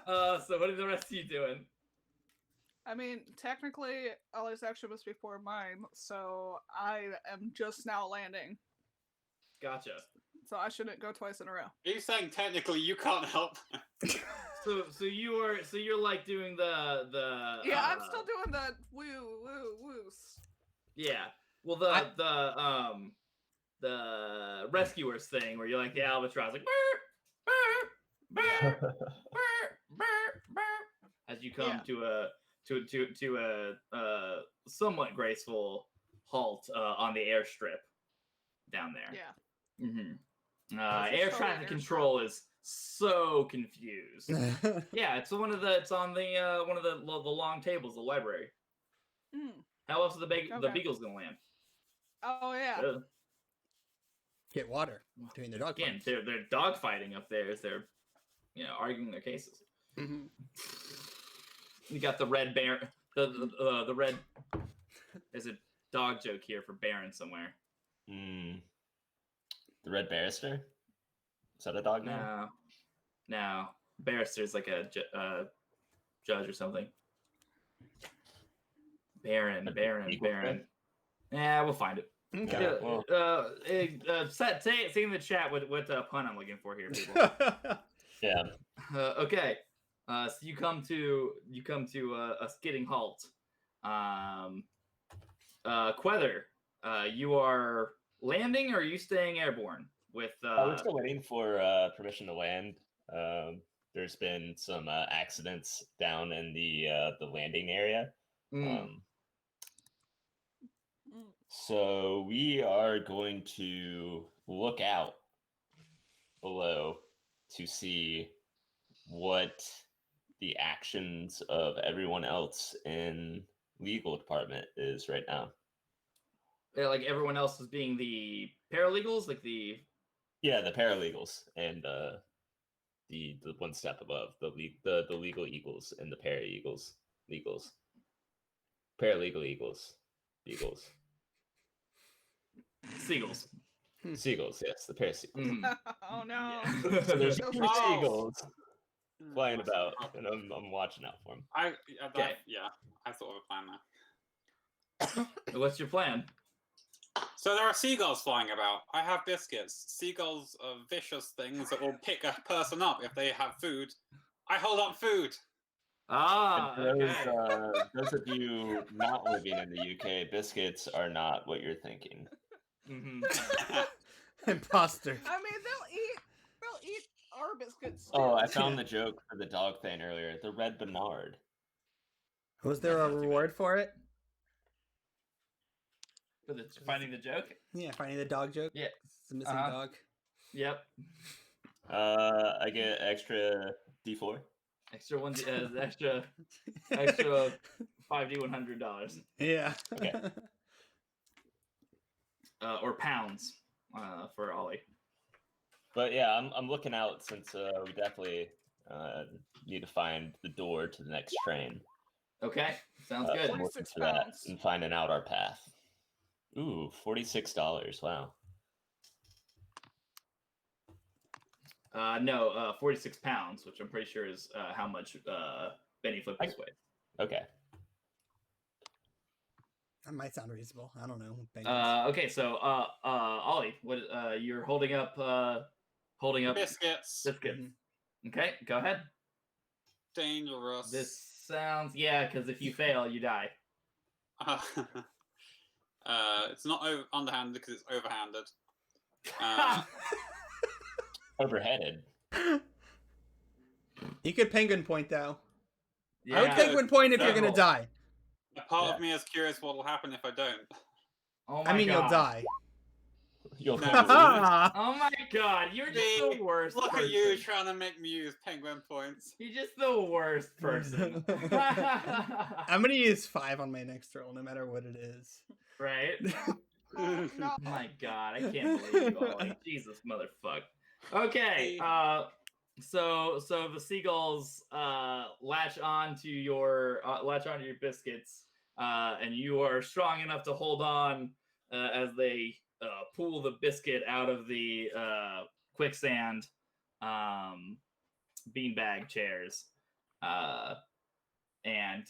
So what are the rest of you doing? I mean, technically, Ellie's action was before mine, so I am just now landing. Gotcha. So I shouldn't go twice in a row. Are you saying technically you can't help? So you're like doing the Yeah, I'm still doing the woos. Yeah. Well, the rescuers thing where you're like the albatross, like burr, burr, burr, burr, burr, as you come to a somewhat graceful halt on the airstrip down there. Yeah. Mm-hmm. It's Air totally traffic airstrip. control is so confused. Yeah, it's on the one of the long tables, the library. Mm. How else are the Okay. beagles gonna land? Oh yeah. Get water. Doing their dog Again, fights. they're dog fighting up there as they're arguing their cases. Mhm. You got the red bear, the red. There's a dog joke here for Baron somewhere. The Red Barrister? Is that a dog name? No. Barrister's like a judge or something. Baron. Equal Yeah, we'll find it. Okay. Say in the chat what pun I'm looking for here, people. Yeah. Okay. So you come to a skidding halt. Quether, you are landing, or are you staying airborne? With We're still waiting for permission to land. There's been some accidents down in the landing area. So we are going to look out below to see what the actions of everyone else in legal department is right now. like everyone else is being the paralegals, like the paralegals and the one step above the legal eagles and the para-eagles paralegal eagles seagulls. seagulls, yes, the para-seagulls. Oh no. Yeah. So there's Those two are seagulls flying That's not about, a problem. and I'm watching out for them. I thought of a plan there. What's your plan? So there are seagulls flying about. I have biscuits. Seagulls are vicious things that will pick a person up if they have food. I hold up food. Those of you not living in the UK, biscuits are not what you're thinking. Mm-hmm. Imposter. I mean, they'll eat our biscuits too. Oh, I found the joke for the dog thing earlier. The Red Bernard. Was there a Not too bad. reward for it? For finding the joke? Yeah, finding the dog joke. Yeah. It's a missing Uh-huh. dog. Yep. I get extra D4. Extra one. Extra 5D $100. Yeah. Okay. Or pounds. For Ollie. But yeah, I'm looking out since we definitely need to find the door to the next train. Okay. Sounds So good. I'm looking 46 for that pounds. and finding out our path. Ooh, $46. Wow. No, 46 pounds, which I'm pretty sure is how much Benny Flip is weighs. Okay. That might sound reasonable. I don't know. Penguins. Okay, so Ollie, what you're holding up Biscuits. biscuits. Mhm. Okay, go ahead. Dangerous. This sounds because if you fail, you die. It's not underhanded because it's overhanded. Overheaded. You could penguin point though. Yeah. I would penguin point if you're gonna Several. die. A part Yeah. of me is curious what will happen if I don't. Oh my I mean, god. you'll die. You'll No. never lose. Oh my god, you're just the worst. Look person. at you trying to make me use penguin points. You're just the worst person. I'm gonna use 5 on my next roll, no matter what it is. Right? Oh, no. My god, I can't believe you, Ollie. Jesus, motherfuck. Okay, so the seagulls latch onto your biscuits, and you are strong enough to hold on as they pull the biscuit out of the quicksand beanbag chairs, and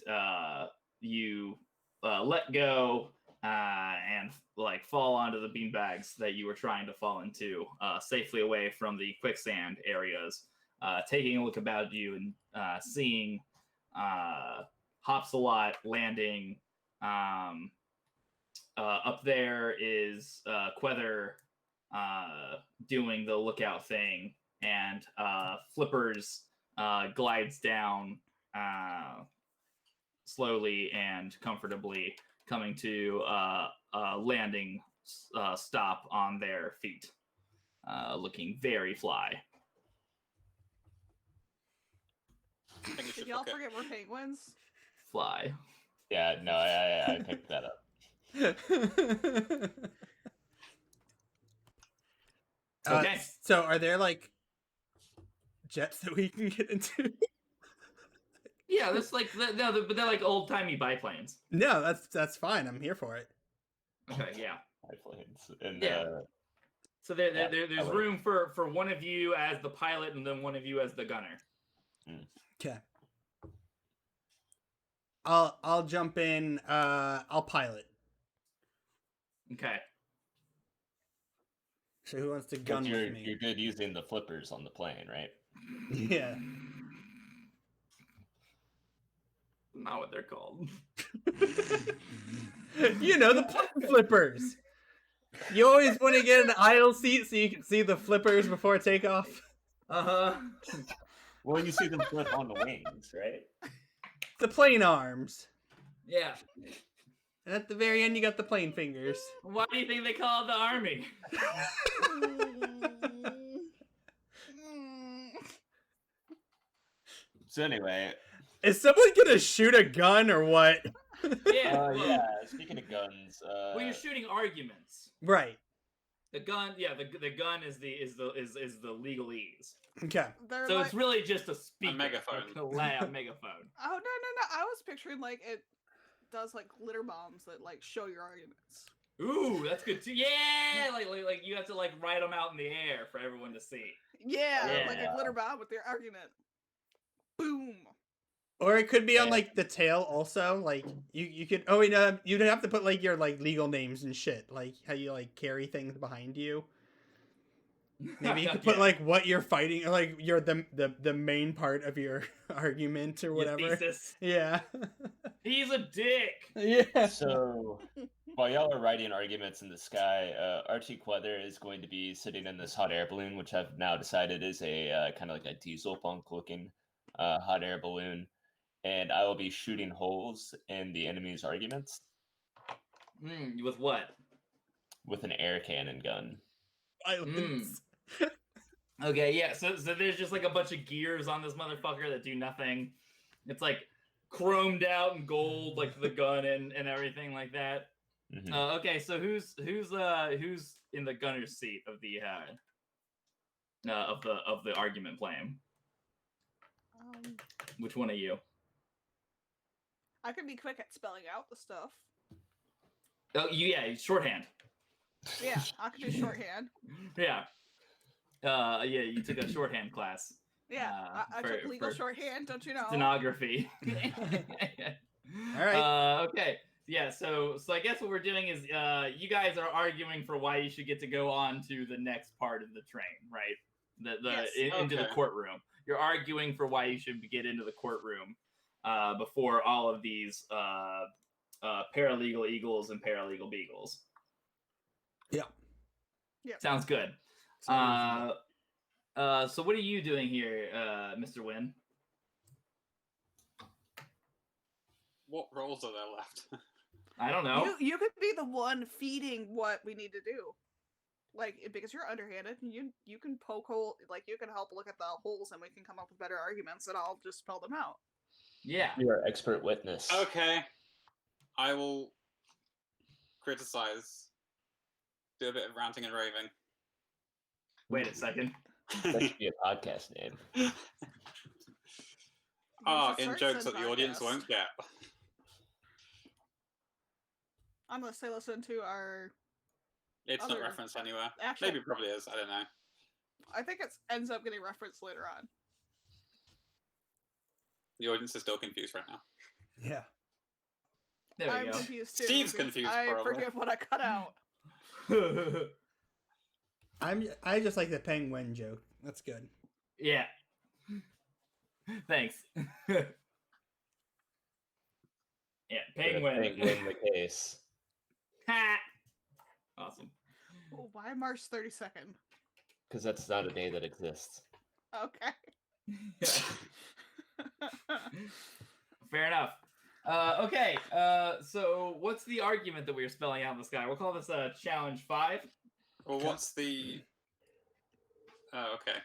you let go and fall onto the beanbags that you were trying to fall into, safely away from the quicksand areas. Taking a look about you and seeing Hopsalot landing. Up there is Quether doing the lookout thing, and Flippers glides down slowly and comfortably, coming to landing stop on their feet, looking very fly. I think we Did should y'all look at- forget we're penguins? Fly. Yeah, no, I picked that up. Okay. So are there jets that we can get into? Yeah, that's like but they're like old timey biplanes. No, that's fine. I'm here for it. Okay, yeah. Biplanes. And Yeah. So there's that works. room for one of you as the pilot and then one of you as the gunner. Okay. I'll jump in. I'll pilot. Okay. So who wants to gun But with you're me? good using the flippers on the plane, right? Yeah. Not what they're called. You know, the plane flippers. You always want to get an aisle seat so you can see the flippers before takeoff. Uh-huh. Well, you see them flip on the wings, right? The plane arms. Yeah. And at the very end, you got the plane fingers. Why do you think they call it the army? So anyway, Is someone gonna shoot a gun or what? Yeah. Well, yeah. Speaking of guns, well, you're shooting arguments. Right. The gun, yeah, the gun is the legalese. Okay. They're So like, it's really just a speaker, megaphone. a loud megaphone. oh no! I was picturing like it does like glitter bombs that like show your arguments. Ooh, that's good too. Yeah, like you have to like write them out in the air for everyone to see. Yeah, like Yeah. a glitter bomb with your argument. Boom. Or it could be on Yeah. like the tail also. Like you could. Oh wait, no, you'd have to put like your like legal names and shit. Like how you like carry things behind you. Maybe you could put Yeah. like what you're fighting, or like you're the main part of your argument or Your whatever. thesis. Yeah. He's a dick. Yeah. So while y'all are writing arguments in the sky, Archie Quether is going to be sitting in this hot air balloon, which I've now decided is a kind of like a diesel punk looking hot air balloon, and I will be shooting holes in the enemy's arguments With what? with an air cannon gun. Violence. Okay, yeah. So there's just like a bunch of gears on this motherfucker that do nothing. It's like chromed out and gold, like the gun and everything like that. Mhm. Okay, so who's in the gunner's seat of the argument plane? Which one of you? I could be quick at spelling out the stuff. Oh, yeah, shorthand. Yeah, I could do shorthand. Yeah. Yeah, you took a shorthand class. Yeah, I took legal for shorthand, don't you know? stenography. All right. Okay. Yeah, so I guess what we're doing is you guys are arguing for why you should get to go on to the next part of the train, right? Yes. Into the Okay. courtroom. You're arguing for why you should get into the courtroom before all of these paralegal eagles and paralegal beagles. Yeah. Yeah. Sounds good. So what are you doing here, Mr. Wynn? What roles are there left? I don't know. You could be the one feeding what we need to do. Like, because you're underhanded, you can poke hole, like you can help look at the holes, and we can come up with better arguments, and I'll just spell them out. Yeah. You are expert witness. Okay. I will criticize. Do a bit of ranting and raving. Wait a second. That should be a podcast name. Ah, You should in start jokes said that the audience podcast. won't get. I'm gonna say listen to our. It's not Other- referenced anywhere. Actual, Maybe it probably is. I don't know. I think it ends up getting referenced later on. The audience is still confused right now. Yeah. There I'm we confused too. Steve's because confused, I probably. forget what I cut out. go. I just like the penguin joke. That's good. Yeah. Thanks. Yeah, penguin. Penguin the case. Ha! Awesome. Oh, why March 32nd? Because that's not a day that exists. Okay. Fair enough. Okay. So what's the argument that we are spelling out in the sky? We'll call this challenge 5. Well, what's the? Oh, okay.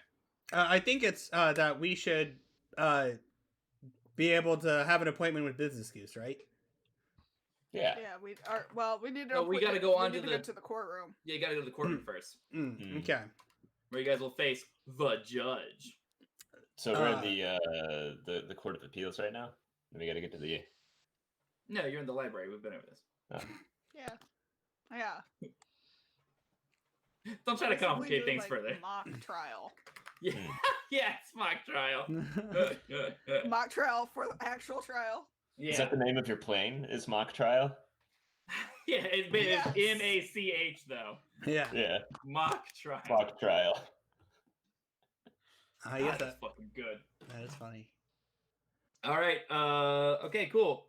I think it's that we should be able to have an appointment with Business Goose, right? Yeah. Yeah, we are. Well, we need to. No, we gotta go on need to go the- to the courtroom. Yeah, you gotta go to the courtroom first, Okay. where you guys will face the judge. So we're in the Court of Appeals right now. And we got to get to the. No, you're in the library. We've been over this. Yeah. Yeah. Don't try to Basically complicate doing, things like, further. Mock trial. Yeah, yeah, it's mock trial. Mock trial for the actual trial. Is Yeah. that the name of your plane? Is mock trial? Yeah, it's Yes. MACH though. Yeah. Yeah, Mock trial. mock trial. I God, guess that's fucking good. that is funny. All right. Okay. Cool.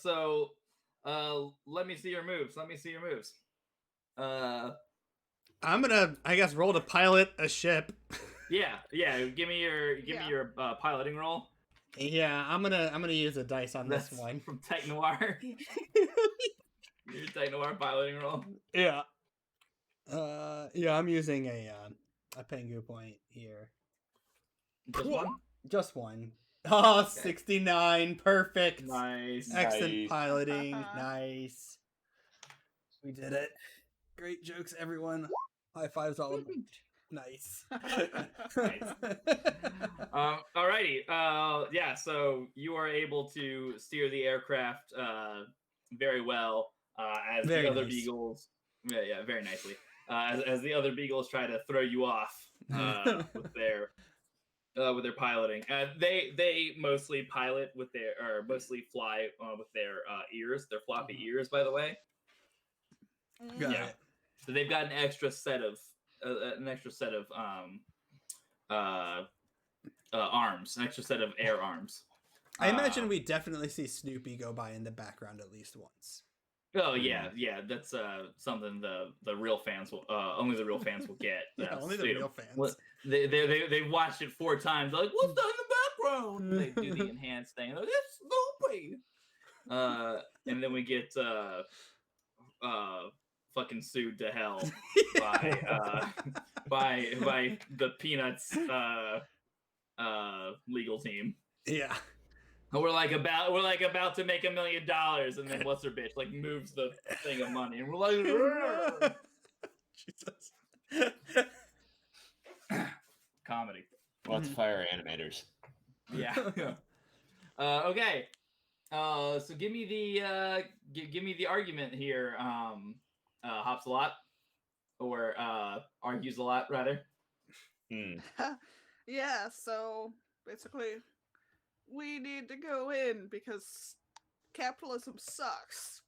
So, let me see your moves. I'm gonna, I guess, roll to pilot a ship. Yeah. Give me your piloting roll. Yeah, I'm gonna use a dice on That's this one. from Tech Noir. Your Tech Noir piloting roll. Yeah. Yeah, I'm using a Pengu point here. Just one. Just one. Oh, Okay. 69. Perfect. Nice. Excellent Nice. piloting. Nice. We did it. Great jokes, everyone. High fives all aboard. Nice. Alrighty. Yeah. So you are able to steer the aircraft very well as Very the other nice. beagles. Yeah, very nicely. As the other beagles try to throw you off with their piloting. They mostly pilot with their or mostly fly with their ears. Their floppy ears, by the way. Got Yeah. it. So they've got an extra set of arms, an extra set of air arms. I imagine we definitely see Snoopy go by in the background at least once. Oh yeah. That's something the real fans will only the real fans will get. Yeah, only the You real know, fans. they've watched it 4 times. They're like, what's that in the background? They do the enhanced thing. They're like, it's Snoopy. And then we get fucking sued to hell by the Peanuts legal team. Yeah. And we're like about to make $1 million, and then what's her bitch like moves the thing of money, and we're like, "Rrr." Jesus. Comedy. Let's fire animators. Yeah. Okay. So give me the argument here. Hops a lot, or argues a lot rather. Yeah, so basically, we need to go in because capitalism sucks.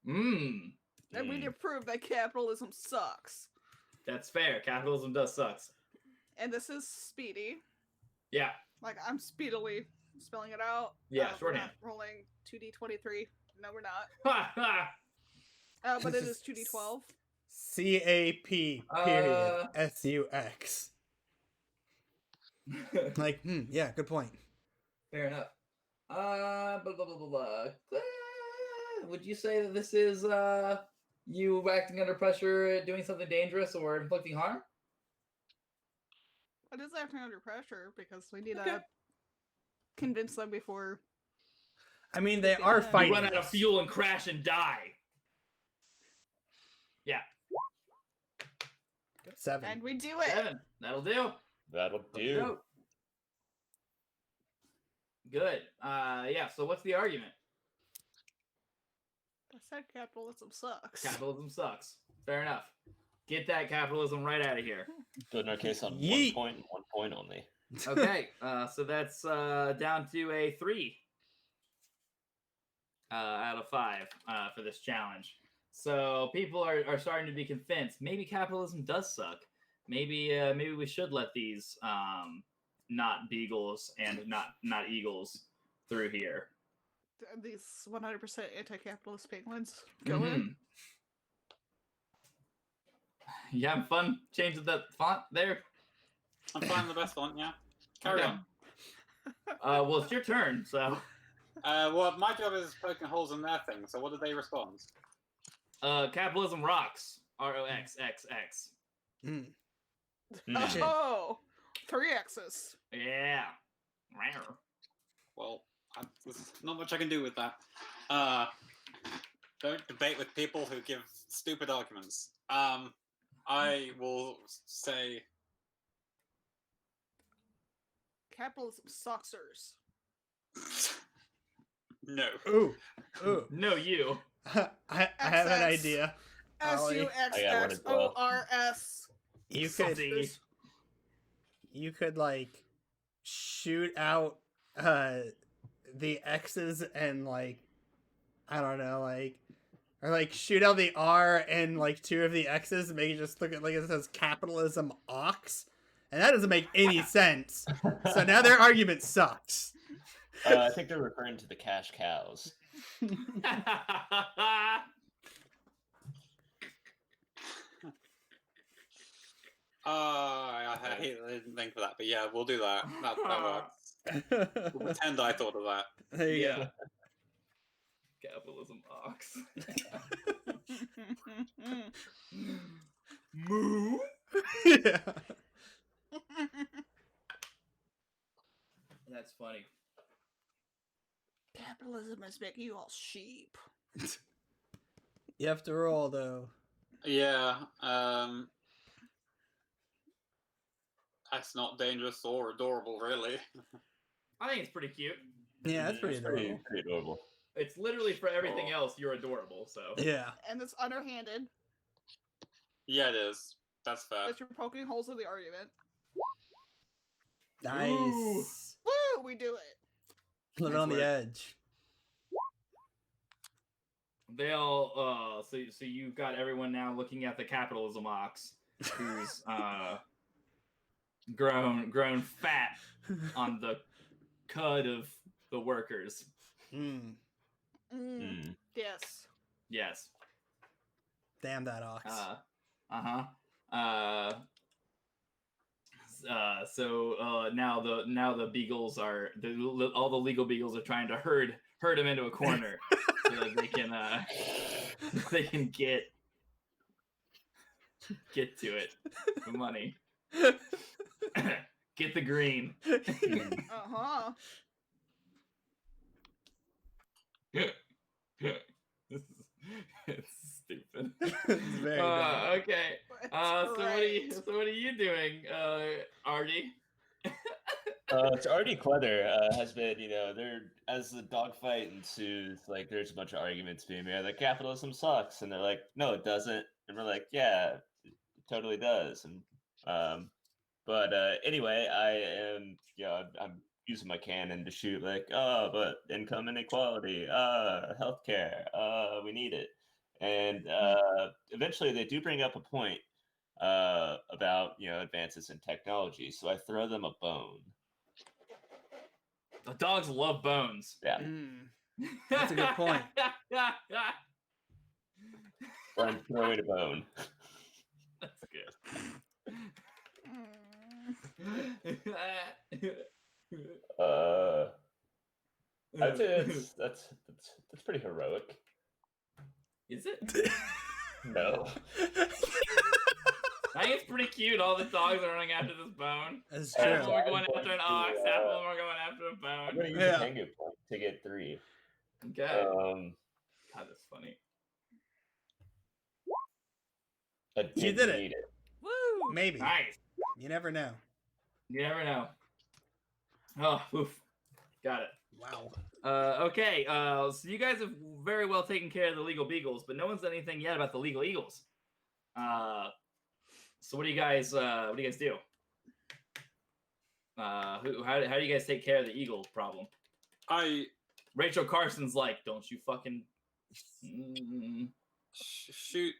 And we need to prove that capitalism sucks. That's fair. Capitalism does sucks. And this is speedy. Yeah. Like, I'm speedily spelling it out. Yeah, we're shorthand. not rolling 2d23. No, we're not. Ha ha. But it is 2d12. CAP period SUX. Like, yeah, good point. Fair enough. Blah, blah, blah, blah, blah. Would you say that this is you acting under pressure, doing something dangerous, or inflicting harm? It is acting under pressure because we need Okay. to convince them before. I mean, they are You fighting. You run out of us. fuel and crash and die. Yeah. 7. And we do it. 7. That'll do. That'll do. Good. Yeah. So what's the argument? I said capitalism sucks. Capitalism sucks. Fair enough. Get that capitalism right out of here. Building our case on Yeet. 1 point and 1 point only. Okay. So that's down to a 3 out of 5 for this challenge. So people are starting to be convinced. Maybe capitalism does suck. Maybe we should let these not beagles and not eagles through here. These 100% anti-capitalist penguins go in. You having fun changing the font there? I'm finding the best one, yeah. Carry Okay. on. Well, it's your turn, so. Well, my job is poking holes in their thing, so what did they respond? Capitalism rocks. ROXXX. Shit. Oh, 3 X's. Yeah. Rawr. Well, there's not much I can do with that. Don't debate with people who give stupid arguments. I will say Capitalism sucksers. no. Ooh. No, you. I have an idea. Ollie. SUXXORS. You could See. you could like shoot out the X's and like I don't know, like Or like shoot out the R and like 2 of the X's and make it just look at like it says capitalism ox. And that doesn't make any sense. So now their argument sucks. I think they're referring to the cash cows. I hate I didn't think of that, but yeah, we'll do that. That works. We'll pretend I thought of that. There you Yeah. Capitalism ox. Moo. go. Yeah. That's funny. Capitalism is making you all sheep. You have to roll though. Yeah, that's not dangerous or adorable, really. I think it's pretty cute. Yeah, that's pretty adorable. Pretty adorable. It's literally for everything else, you're adorable, so. Yeah. And it's underhanded. Yeah, it is. That's fair. That you're poking holes in the argument. Nice. Woo! We do it. Live on the edge. They all, so you've got everyone now looking at the capitalism ox, who's, grown fat on the cud of the workers. Yes. Yes. Damn that ox. So now the beagles are all the legal beagles are trying to herd him into a corner so that they can get to it. The money. Get the green. Uh-huh. It's stupid. It's very dumb. Okay. That's great. So what are you doing, Artie? So Artie Cleather has been, there as the dogfight ensues, like there's a bunch of arguments being made, like capitalism sucks, and they're like, no, it doesn't, and we're like, yeah, it totally does, and but anyway, I am, I'm using my cannon to shoot, like, oh, but income inequality, healthcare, we need it, and eventually they do bring up a point about advances in technology, so I throw them a bone. The dogs love bones. Yeah. That's a good point. I'm throwing a bone. That's good. I'd say that's pretty heroic. Is it? No. I think it's pretty cute. All the dogs are running after this bone. That's Half true. of them are going after an ox. Half of them are going after a I'm bone. gonna use Yeah. a Tengu point to get 3. Okay. God, that's funny. You did it. Need it. Woo! Maybe. Nice. You never know. You never know. Oh, oof. Got it. Wow. Okay. So you guys have very well taken care of the legal beagles, but no one's done anything yet about the legal eagles. So what do you guys do? How do you guys take care of the eagle problem? Rachel Carson's like, don't you fucking shoot.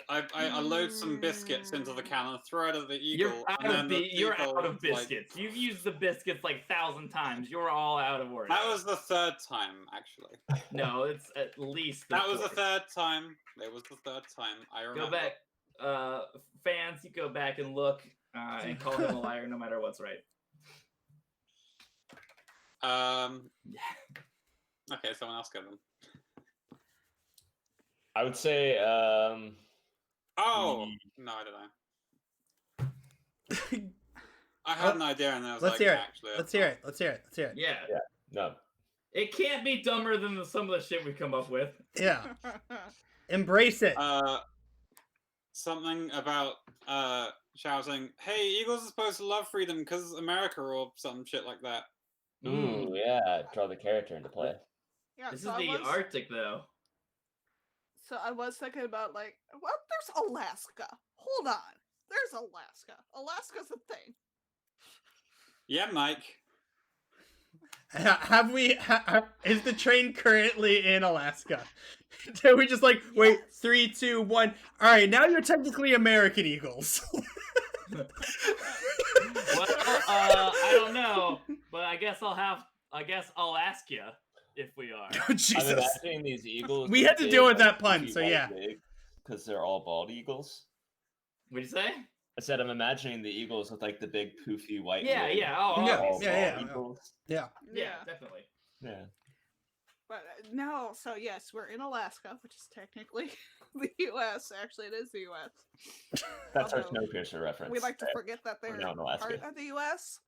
I load some biscuits into the cannon, throw it at the eagle. You're out of biscuits. You've used the biscuits like 1,000 times. You're all out of order. That was the 3rd time, actually. No, it's at least That was the 4th. 3rd time. It was the 3rd time. I remember. Go back. Fans, you go back and look and call him a liar no matter what's right. Okay, someone else go then. I would say, Oh! No, I don't know. I had an idea and then I was Let's like, hear it. actually... Let's hear it. Let's hear it. Let's hear it. Yeah. no. It can't be dumber than some of the shit we come up with. Yeah. Embrace it. Something about shouting, hey, eagles are supposed to love freedom because America or some shit like that. Ooh, yeah. Draw the character into play. Yeah, This so is the Arctic, though. So I was thinking about like, well, there's Alaska. Hold on. There's Alaska. Alaska's a thing. Yeah, Mike. Have we? Is the train currently in Alaska? Did we just like wait? Yes. 3, 2, 1. All right, now you're technically American Eagles. Well, I don't know, but I guess I'll ask you if we are. Oh, I'm Jesus. imagining these eagles. We had to deal with that pun, so yeah. Because they're all bald eagles. What'd you say? I said I'm imagining the eagles with like the big poofy white. Yeah, wig. yeah. Oh, Yeah, obviously. yeah. Eagles. Yeah. Yeah, definitely. Yeah. But no, so yes, we're in Alaska, which is technically the U.S. Actually, it is the U.S. That's our Although Snowpiercer reference. We like to right? forget that they're now in Alaska. part of the U.S.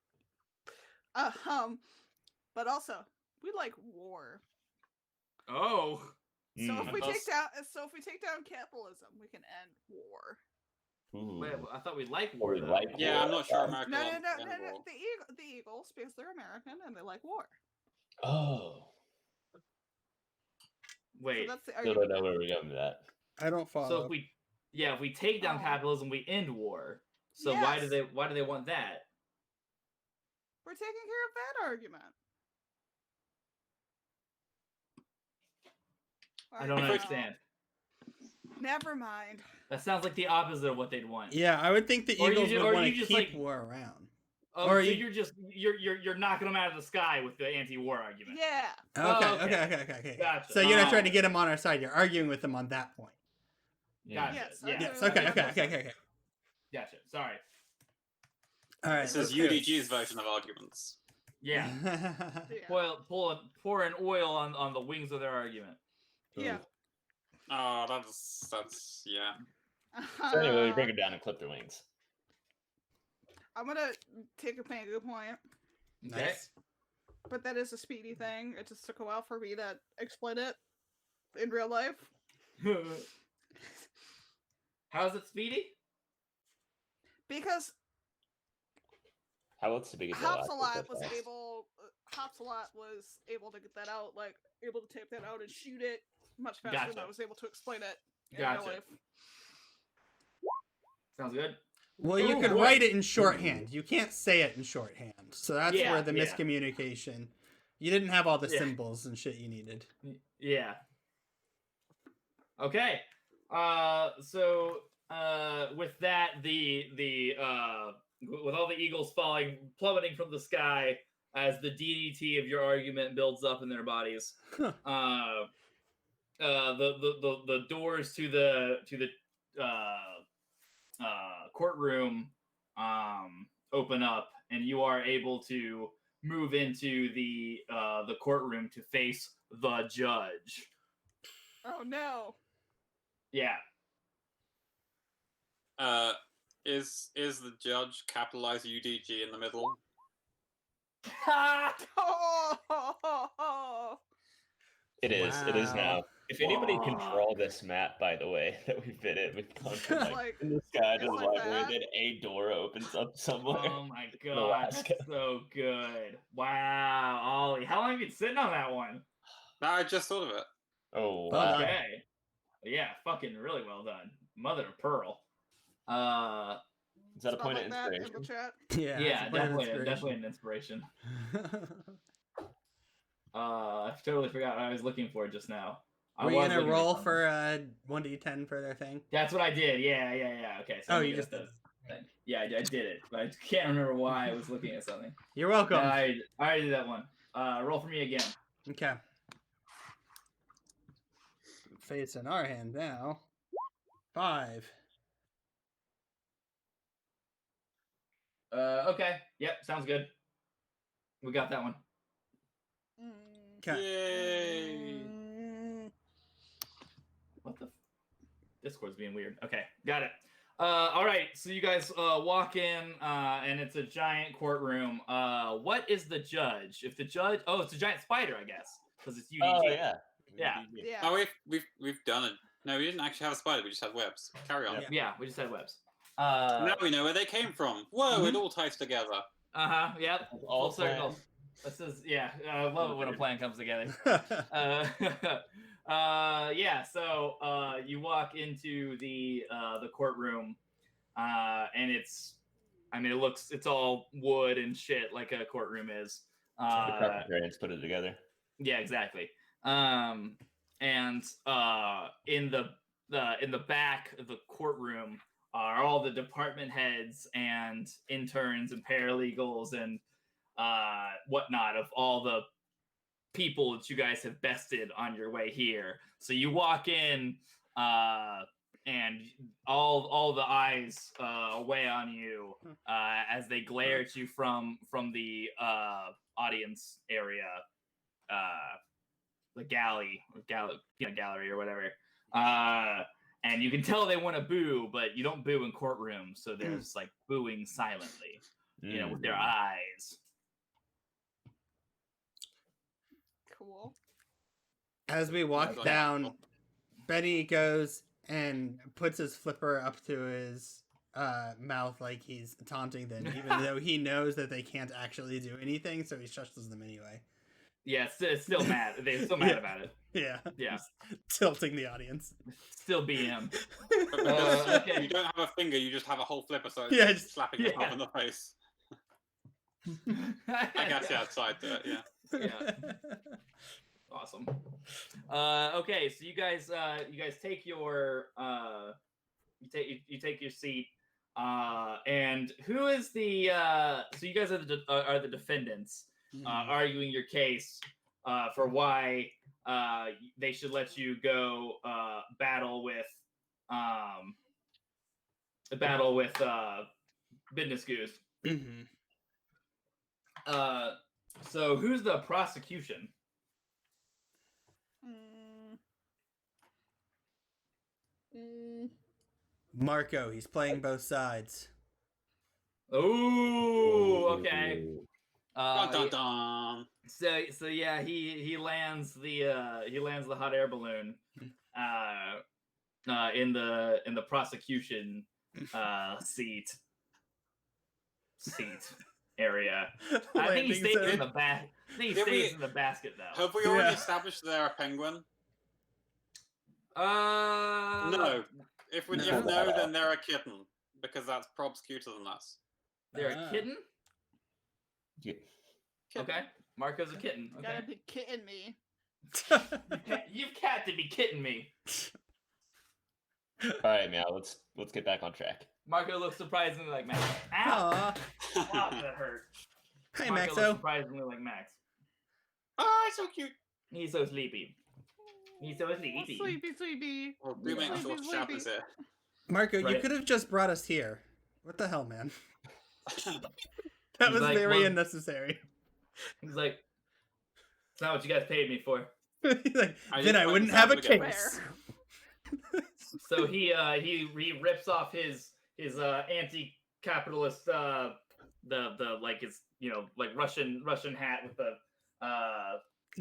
But also we like war. Oh. So if we Mm. take down capitalism, we can end war. Ooh. Wait, I thought we liked Or war. we though. like Yeah, war. I'm not sure America No. wants to end war. The Eagles, because they're American and they like war. Oh. Wait. So that's the Still argument. don't know where we're going with that. I don't follow. So if we take down Oh. capitalism, we end war. So why do Yes. they want that? We're taking care of that argument. I don't Alright, understand. Never mind. That sounds like the opposite of what they'd want. Yeah, I would think the Or you Eagles ju- would or want you to just, keep like- war around. Oh, Or so you- you're knocking them out of the sky with the anti-war argument. Yeah. Okay, Oh, okay. okay. Gotcha. So you're not Oh. trying to get them on our side. You're arguing with them on that point. Gotcha. Yes, Yeah. Yes. Okay, Okay. Gotcha. Sorry. All right. This is let's go. UDG's version of arguments. Yeah. Yeah. Pouring oil on the wings of their argument. Yeah. Oh, that's yeah. So anyway, we bring it down and clip their wings. I'm gonna take a good point, Okay. Nice. but that is a speedy thing. It just took a while for me to explain it in real life. How's it speedy? Because How else to begin? Hopsalot was able to get that out, like able to tape that out and shoot it much faster than Gotcha. I was able to explain it in Gotcha. real life. Sounds good. Well, you Oh, can boy. write it in shorthand. You can't say it in shorthand. So that's Yeah, where the yeah. miscommunication. You didn't have all the Yeah. symbols and shit you needed. Yeah. Okay. So with that, with all the eagles plummeting from the sky as the DDT of your argument builds up in their bodies, Huh. the doors to the courtroom open up, and you are able to move into the courtroom to face the judge. Oh no! Yeah. Is the judge capitalize UDG in the middle? Oh! It is. It is Wow. now. If anybody can Fuck. draw this map, by the way, that we've been in, we've gone from like, Like, in the sky to the like library, that. then a door opens up somewhere. Oh my god, Alaska. so good. Wow, Ollie, how long have you been sitting on that one? No, I just thought of it. Oh Well wow! done. Okay. Yeah, fucking really well done. Mother of pearl. Is that a spell point of like that in inspiration? the chat. Yeah. Yeah, it's a point of definitely an inspiration. I totally forgot what I was looking for just now. Were you was gonna looking at roll something. for 1d10 for their thing? That's what I did. Yeah. Okay. So Oh, let me you get just did the thing. Yeah, I did it, but I can't remember why I was looking at something. You're welcome. I already did that one. Roll for me again. Okay. Facing our hand now. 5. Okay. Yep. Sounds good. We got that one. Okay. Yay! What the? Discord's being weird. Okay, got it. All right, so you guys walk in, and it's a giant courtroom. What is the judge? If the judge, it's a giant spider, I guess, because it's UDG. Oh yeah. Yeah. Yeah. Oh, we've done it. No, we didn't actually have a spider. We just had webs. Carry on. Yeah, we just had webs. Now we know where they came from. Whoa, it Mhm. all ties together. Yep. All Full circle. This is I love it when a plan comes together. So you walk into the courtroom, and it's all wood and shit like a courtroom is. The parents put it together. Yeah, exactly. And in the back of the courtroom are all the department heads and interns and paralegals and whatnot of all the people that you guys have bested on your way here. So you walk in, and all the eyes away on you as they glare at you from the audience area, the gallery or whatever. And you can tell they want to boo, but you don't boo in courtrooms, so there's like booing silently, with their eyes. Cool. As we walk down, Benny goes and puts his flipper up to his mouth like he's taunting them, even though he knows that they can't actually do anything, so he shushes them anyway. Yeah, it's still mad. They're still mad about it. Yeah. Yeah. Tilting the audience. Still BM. Okay. You don't have a finger, you just have a whole flipper, so it's just slapping yourself in the face. I guess outside to it, Yeah. Awesome. Okay, so you guys take your you take your seat. And who is the so you guys are the defendants arguing your case for why they should let you go battle with Business Goose. Mm-hmm. So who's the prosecution? Marco, he's playing both sides. Oh, okay. Dun, dun, dun. So yeah, he lands the hot air balloon in the prosecution seat area. I think he stays in the back. I think he stays in the basket though. Have we already established they're a penguin? No. If no, then they're a kitten because that's probs cuter than us. They're a kitten. Yeah. Okay, Marco's a kitten. Okay. Gotta be kidding me. You've got to be kidding me. All right, now let's get back on track. Marco looks surprisingly like Max. Ow! Wow, that hurt. Hey, Marco Maxo. looks surprisingly like Max. Oh, so cute. He's so sleepy. He's so sleepy. Sleepy. Well, we make sure Shap is here. Marco, you Right. could have just brought us here. What the hell, man? That He's was like, very well- unnecessary. He's like, it's not what you guys paid me for. He's like, I then didn't I like wouldn't the have a sound of it. case. So he rips off his anti-capitalist the like his like Russian hat with the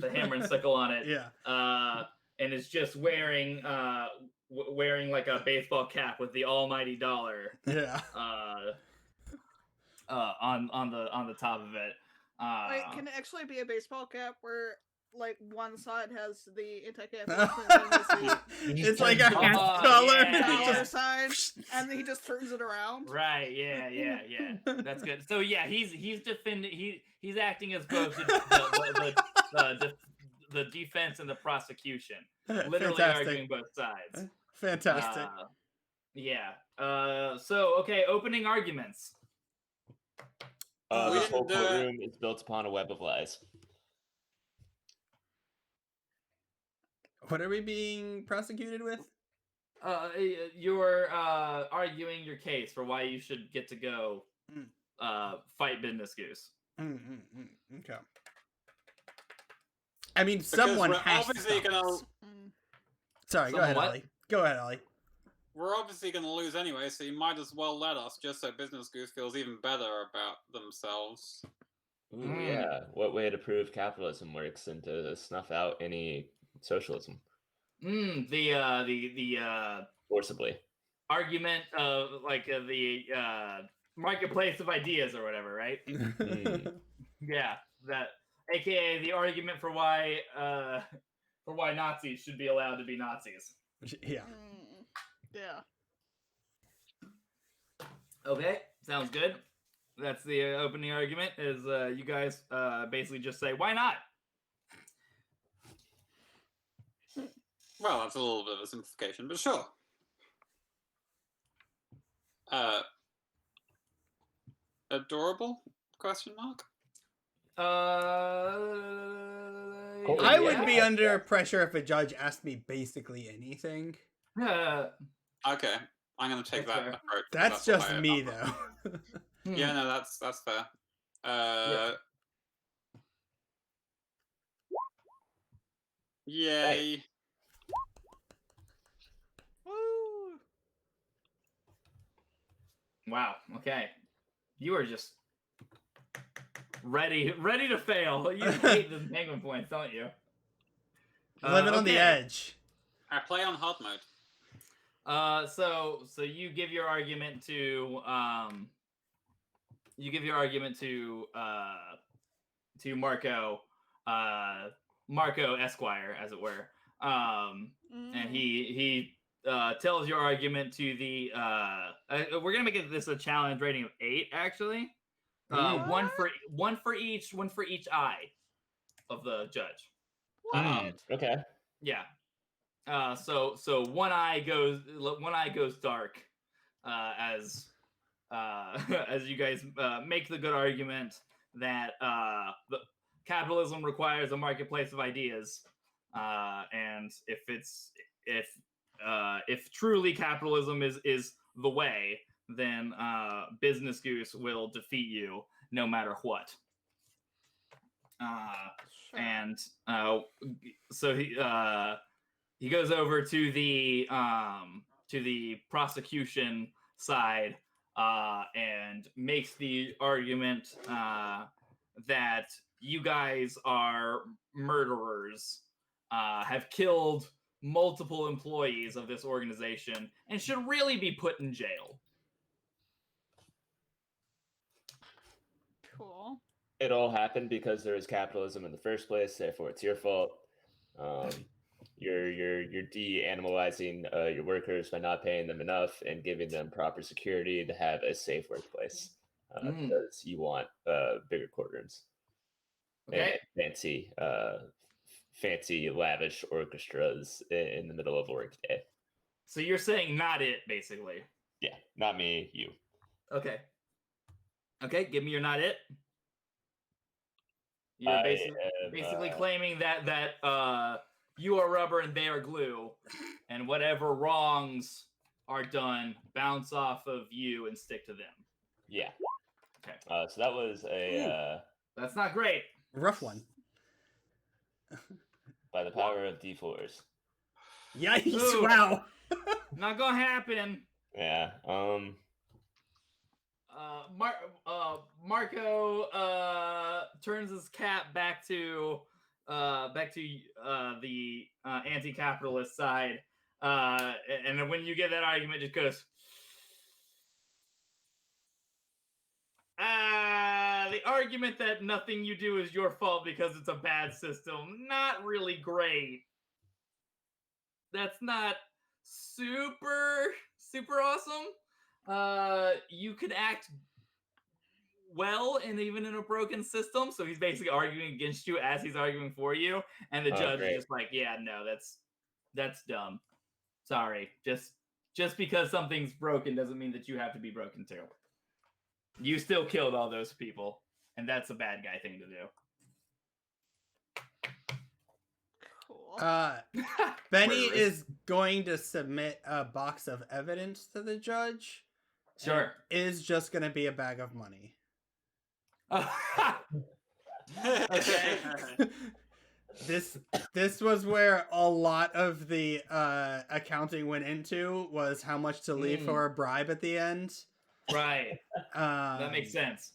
hammer and sickle on it. Yeah. And is just wearing like a baseball cap with the almighty dollar Yeah. on the top of it. Wait, can it actually be a baseball cap where like one side has the anti-capitalist and It's like a half Oh, color. yeah, the yeah. other side, and then he just turns it around? Right, yeah. That's good. So yeah, he's defending. He's acting as both the defense and the prosecution, literally Fantastic. arguing both sides. Fantastic. Yeah. So okay, opening arguments. This We whole didn't do it. courtroom is built upon a web of lies. What are we being prosecuted with? You're arguing your case for why you should get to go fight Business Goose. Okay. I mean, Because someone we're has to obviously stop gonna us. Sorry, go ahead, Someone what? Ollie. Go ahead, Ollie. we're obviously gonna lose anyway, so you might as well let us, just so Business Goose feels even better about themselves. Ooh, yeah. What way to prove capitalism works and to snuff out any socialism The forcibly? argument of like the marketplace of ideas or whatever, right? Yeah, that, aka the argument for why Nazis should be allowed to be Nazis. Yeah. Yeah. Okay, sounds good. That's the opening argument. Is you guys basically just say, "Why not?" Well, that's a little bit of a simplification, but sure. Adorable? Question mark. I would be under pressure if a judge asked me basically anything. Okay, I'm gonna take That's that fair. approach. That's just me, though. Yeah, no, that's fair. Yay! Woo! Wow. Okay. You are just ready to fail. You hate the penguin points, don't you? Living on the okay. edge. I play on hard mode. So you give your argument to Marco Esquire, as it were. And he tells your argument to the we're gonna make this a challenge rating of 8, actually. One for each eye of the judge. What? Okay. Yeah. So one eye goes dark as you guys make the good argument that the capitalism requires a marketplace of ideas, and if truly capitalism is the way, then Business Goose will defeat you no matter what. Sure. And so he goes over to the prosecution side and makes the argument that you guys are murderers, have killed multiple employees of this organization, and should really be put in jail. Cool. It all happened because there was capitalism in the first place, therefore it's your fault. You're de-animalizing your workers by not paying them enough and giving them proper security to have a safe workplace, because you want bigger courtrooms. Okay. And fancy lavish orchestras in the middle of work day. So you're saying not it, basically. Yeah, not me, you. Okay. Okay, give me your not it. You're basically claiming that you are rubber and they are glue, and whatever wrongs are done bounce off of you and stick to them. Yeah. Okay. So that was That's not great. Rough one. by the power of D4s. Yikes! Ooh. Wow. Not gonna happen. Yeah. Marco turns his cap back to the anti-capitalist side, and when you get that argument, just goes, the argument that nothing you do is your fault because it's a bad system, not really great. That's not super awesome. You could act well and even in a broken system, so he's basically arguing against you as he's arguing for you, and the judge is just like, yeah, no, that's dumb. Sorry, just because something's broken doesn't mean that you have to be broken too. You still killed all those people, and that's a bad guy thing to do. Cool. Benny is going to submit a box of evidence to the judge. Sure. Is just going to be a bag of money. Okay. This was where a lot of the accounting went into, was how much to leave for a bribe at the end. Right. That makes sense.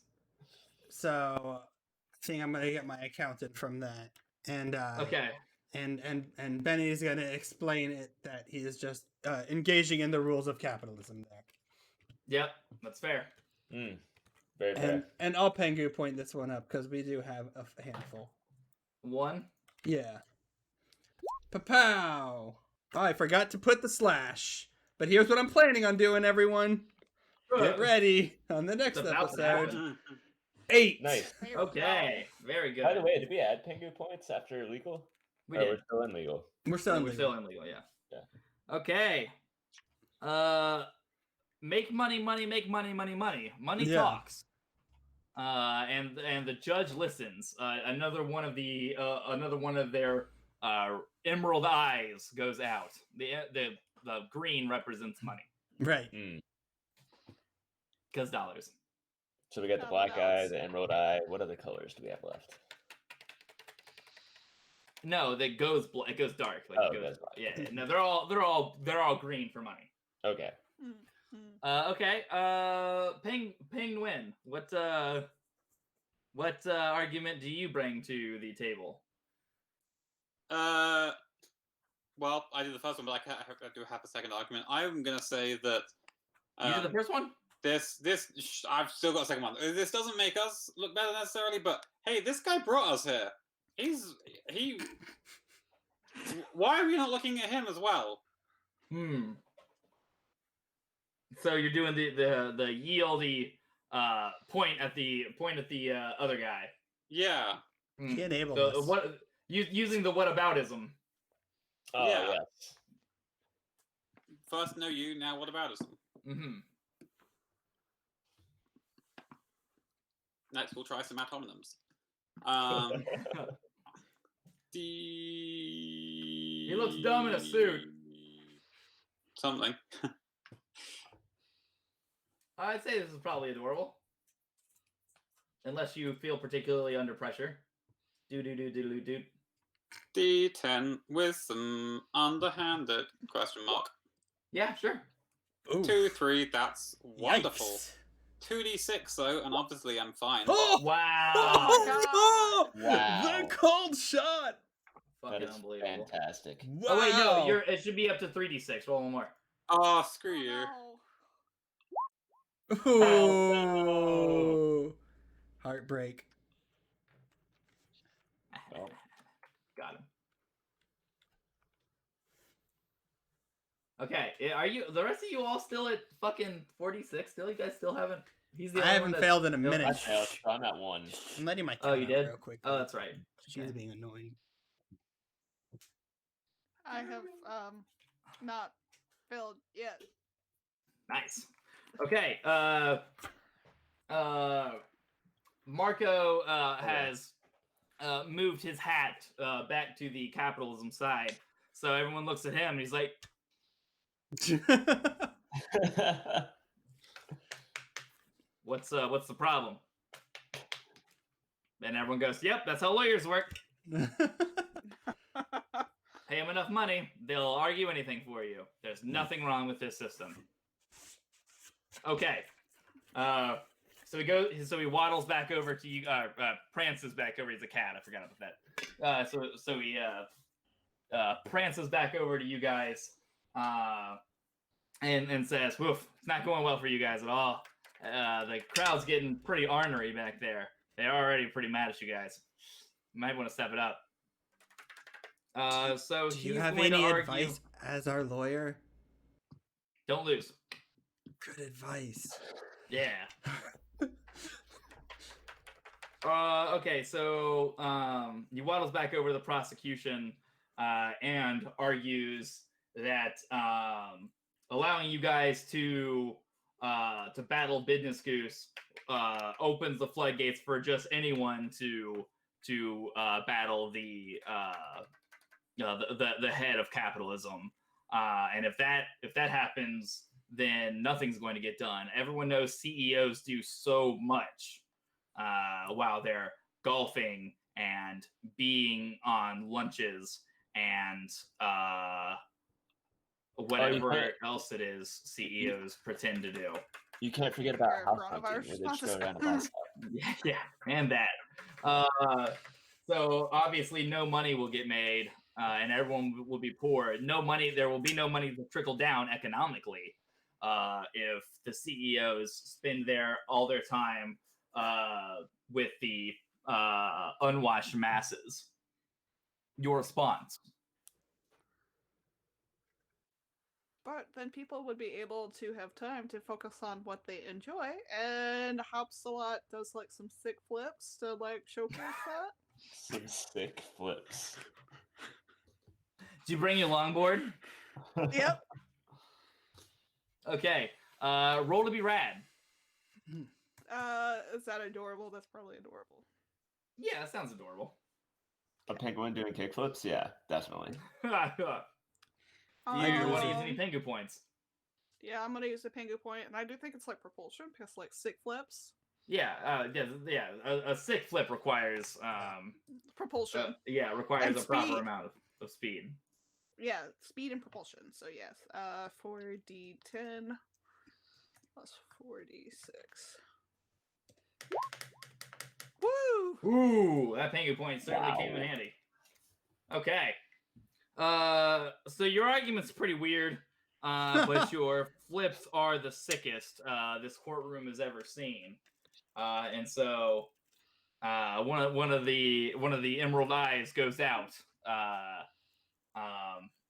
So I think I'm gonna get my accountant from that. And Okay. And Benny's gonna explain it that he is just engaging in the rules of capitalism there. Yep, that's fair. Very fair. And I'll Pengu point this one up because we do have a handful. One. Yeah. Pa-pow! Oh, I forgot to put the slash. But here's what I'm planning on doing, everyone. Get ready on the next It's about to episode. happen. 8. Nice. There we Okay, very good. By the way, did we add Pengu points after legal? we Or did. we're still in legal? We're still We're in still legal. in legal, yeah. Yeah. Okay. Make money. Money Yeah. talks. And the judge listens. Another one of their emerald eyes goes out. The green represents money Right. because dollars. So we got the black eye, the emerald eye. What other colors do we have left? No, that goes it goes dark. Like Oh, it goes, that's black. yeah. No, they're all green for money. Okay. Okay. Penguin. What argument do you bring to the table? Well, I did the first one, but I do have a second argument. I'm gonna say that You did the first one? I've still got a second one. This doesn't make us look better necessarily, but hey, this guy brought us here. Why are we not looking at him as well? So you're doing the yieldy point at the other guy. Yeah. He enabled So us. what using the whataboutism? Oh, Yeah. yes. First know you, now what about us? Next we'll try some ad hominems. He looks dumb in a suit. Something. I'd say this is probably adorable. Unless you feel particularly under pressure. Do. D10 with some underhanded question mark. Yeah, sure. Ooh. 2, 3, that's wonderful. Yikes. 2d6 though, and obviously I'm fine. Oh! Wow. Oh! Wow. The cold shot! That Fucking is unbelievable. fantastic. Wow. Oh wait, no, it should be up to 3d6. Roll one more. Oh, screw you. Ooh. Heartbreak. Oh. Got him. Okay, are you the rest of you all still at fucking 46? Still, you guys still haven't. He's the I only one haven't that's failed in a still- minute. I failed, so I'm at 1. I'm letting my cat Oh, you out did? real quick. Oh, that's right. She's Okay. being annoying. I have not failed yet. Nice. Okay. Marco has moved his hat back to the capitalism side, so everyone looks at him and he's like, "What's the problem?" And everyone goes, "Yep, that's how lawyers work. Pay them enough money, they'll argue anything for you. There's nothing wrong with this system." Okay. So he waddles back over to you. Prances back over. He's a cat. I forgot about that. So he prances back over to you guys, and says, "Woof, it's not going well for you guys at all. The crowd's getting pretty ornery back there. They're already pretty mad at you guys. You might want to step it up." So Do you he's have going to any argue, advice as our lawyer? Don't lose. Good advice. Yeah. Okay, so he waddles back over to the prosecution and argues that allowing you guys to battle Business Goose opens the floodgates for just anyone to battle the head of capitalism. And if that happens, then nothing's going to get done. Everyone knows CEOs do so much while they're golfing and being on lunches and whatever else it is CEOs pretend to do. You can't forget about Or house coronavirus hunting, where they just go around and buy stuff. Yeah, and that. So obviously no money will get made, and everyone will be poor. There will be no money to trickle down economically if the CEOs spend all their time with the unwashed masses. Your response? But then people would be able to have time to focus on what they enjoy, and Hopsalot does like some sick flips to like showcase that. Some sick flips. Did you bring your longboard? Yep. Okay. Roll to be rad. Is that adorable? That's probably adorable. Yeah, that sounds adorable. A penguin doing kickflips? Yeah, definitely. Do you want to use any Pengu points? Yeah, I'm gonna use the Pengu point, and I do think it's like propulsion because like sick flips. Yeah. A sick flip requires Propulsion. requires And a proper speed. amount of speed. Yeah, speed and propulsion. So yes, 4d10 plus 4d6. Woo! Ooh, that Pengu point certainly came in handy. Okay. So your argument's pretty weird, but your flips are the sickest this courtroom has ever seen. And so one of the emerald eyes goes out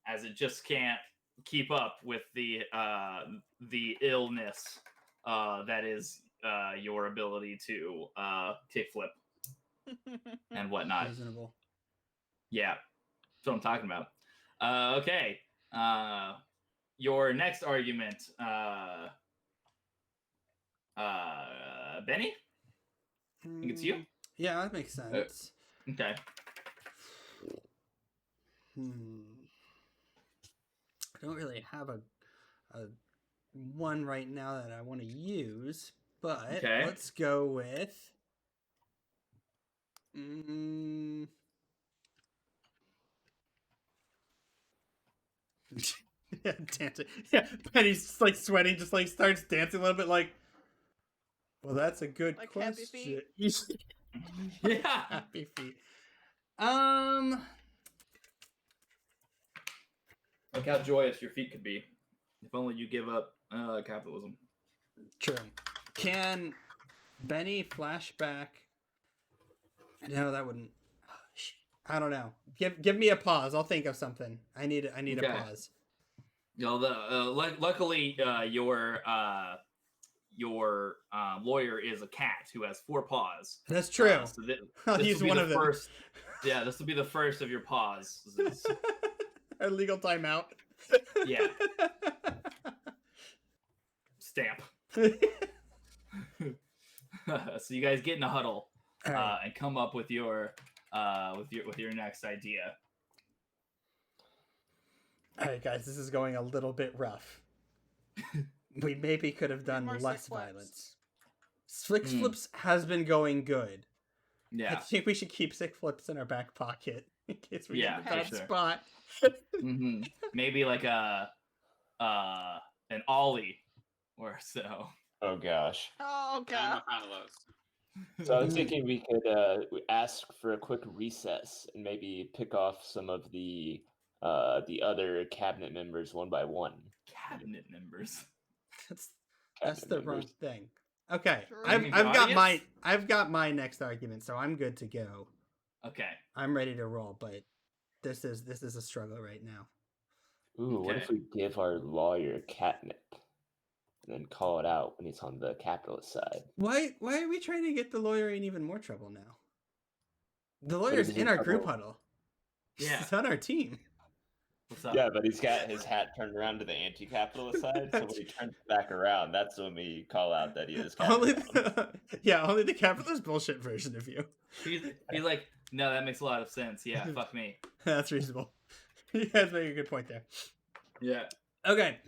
as it just can't keep up with the illness that is your ability to kickflip and whatnot. Reasonable. Yeah, that's what I'm talking about. Okay. Your next argument, Benny? I think it's you. Yeah, that makes sense. Okay. I don't really have a one right now that I want to use, but let's go with. Yeah, dancing. Yeah, Penny's like sweating, just like starts dancing a little bit. Like, well, that's a good Like question. happy feet? Yeah. Happy feet. Look how joyous your feet could be. If only you give up capitalism. True. Can Benny flashback? No, that wouldn't. I don't know. Give me a pause. I'll think of something. I need a pause. You know, luckily your lawyer is a cat who has 4 paws. That's true. So I'll use one of them. First, yeah, this will be the first of your paws. A legal timeout. Yeah. Stamp. So you guys get in a huddle and come up with your next idea. All right, guys, this is going a little bit rough. We maybe could have done less violence. Sick flips has been going good. Yeah. I think we should keep sick flips in our back pocket in case we get a bad spot. Mm-hmm. Maybe like an ollie or so. Oh gosh. Oh god. I'm a fan of those. So I was thinking we could ask for a quick recess and maybe pick off some of the other cabinet members one by one. Cabinet members. That's the wrong thing. Okay, Sure. I've got my next argument, so I'm good to go. Okay. I'm ready to roll, but this is a struggle right now. Ooh, what if we give our lawyer catnip and then call it out when he's on the capitalist side? Why are we trying to get the lawyer in even more trouble now? The lawyer's in our group huddle. Yeah. He's on our team. What's up? Yeah, but he's got his hat turned around to the anti-capitalist side, so when he turns it back around, that's when we call out that he is only the capitalist bullshit version of you. He's like, no, that makes a lot of sense. Yeah, fuck me. That's reasonable. You guys make a good point there. Yeah. Okay.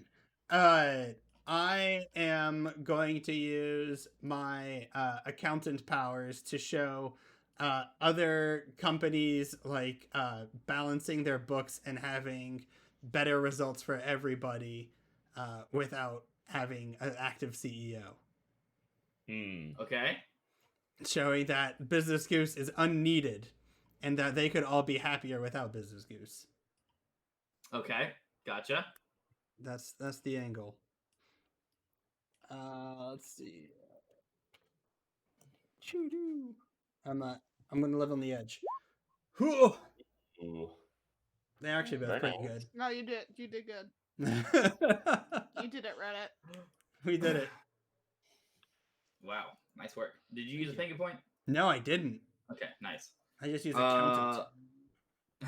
I am going to use my accountant powers to show other companies like balancing their books and having better results for everybody without having an active CEO. Okay. Showing that Business Goose is unneeded and that they could all be happier without Business Goose. Okay. Gotcha. That's the angle. Let's see. Choo-doo. I'm gonna live on the edge. Whew. Ooh. They actually both pretty good. No, you did good. You did it, Reddit. We did it. Wow, nice work. Did you use a thinking point? No, I didn't. Okay, nice. I just used accountant.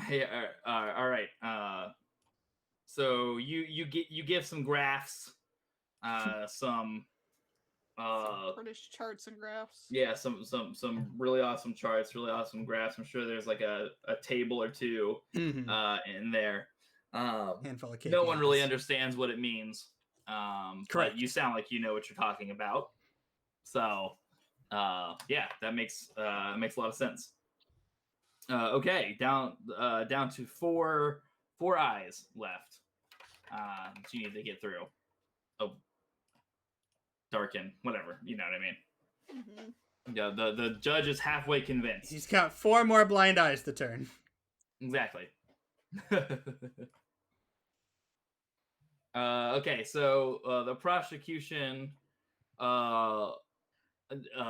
Yeah, all right. So you give some graphs, some British charts and graphs. yeah, some really awesome charts, really awesome graphs. I'm sure there's like a table or two Mm-hmm. in there. Handful of KPIs. No one really understands what it means. Correct. But you sound like you know what you're talking about. So, yeah, that makes a lot of sense. Okay, down to four eyes left. That you need to get through. Oh, darken, whatever. You know what I mean. Mm-hmm. Yeah, the judge is halfway convinced. He's got 4 more blind eyes to turn. Exactly. Okay, so the prosecution,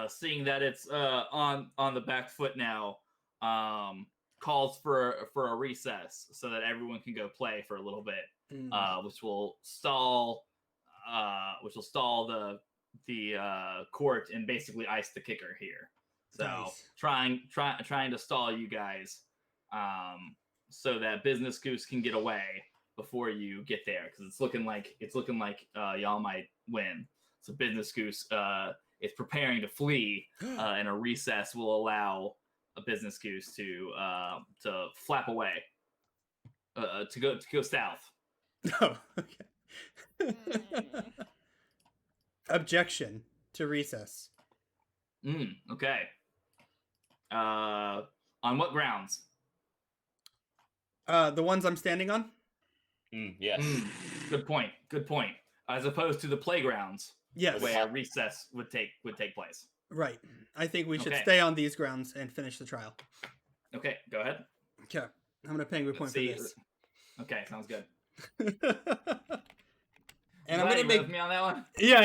seeing that it's on the back foot now, calls for a recess so that everyone can go play for a little bit, which will stall the court and basically ice the kicker here. So Nice. trying to stall you guys, so that Business Goose can get away before you get there, because it's looking like y'all might win. So Business Goose is preparing to flee, and a recess will allow a Business Goose to flap away, to go south. Oh, okay. Objection to recess. Okay. On what grounds? The ones I'm standing on? Yes. Good point. As opposed to the playgrounds, Yes. where recess would take place. Right. I think we should Okay. stay on these grounds and finish the trial. Okay, go ahead. Okay. I'm going to penguin point for this. Okay, sounds good. And I'm going to make me on that one. Yeah.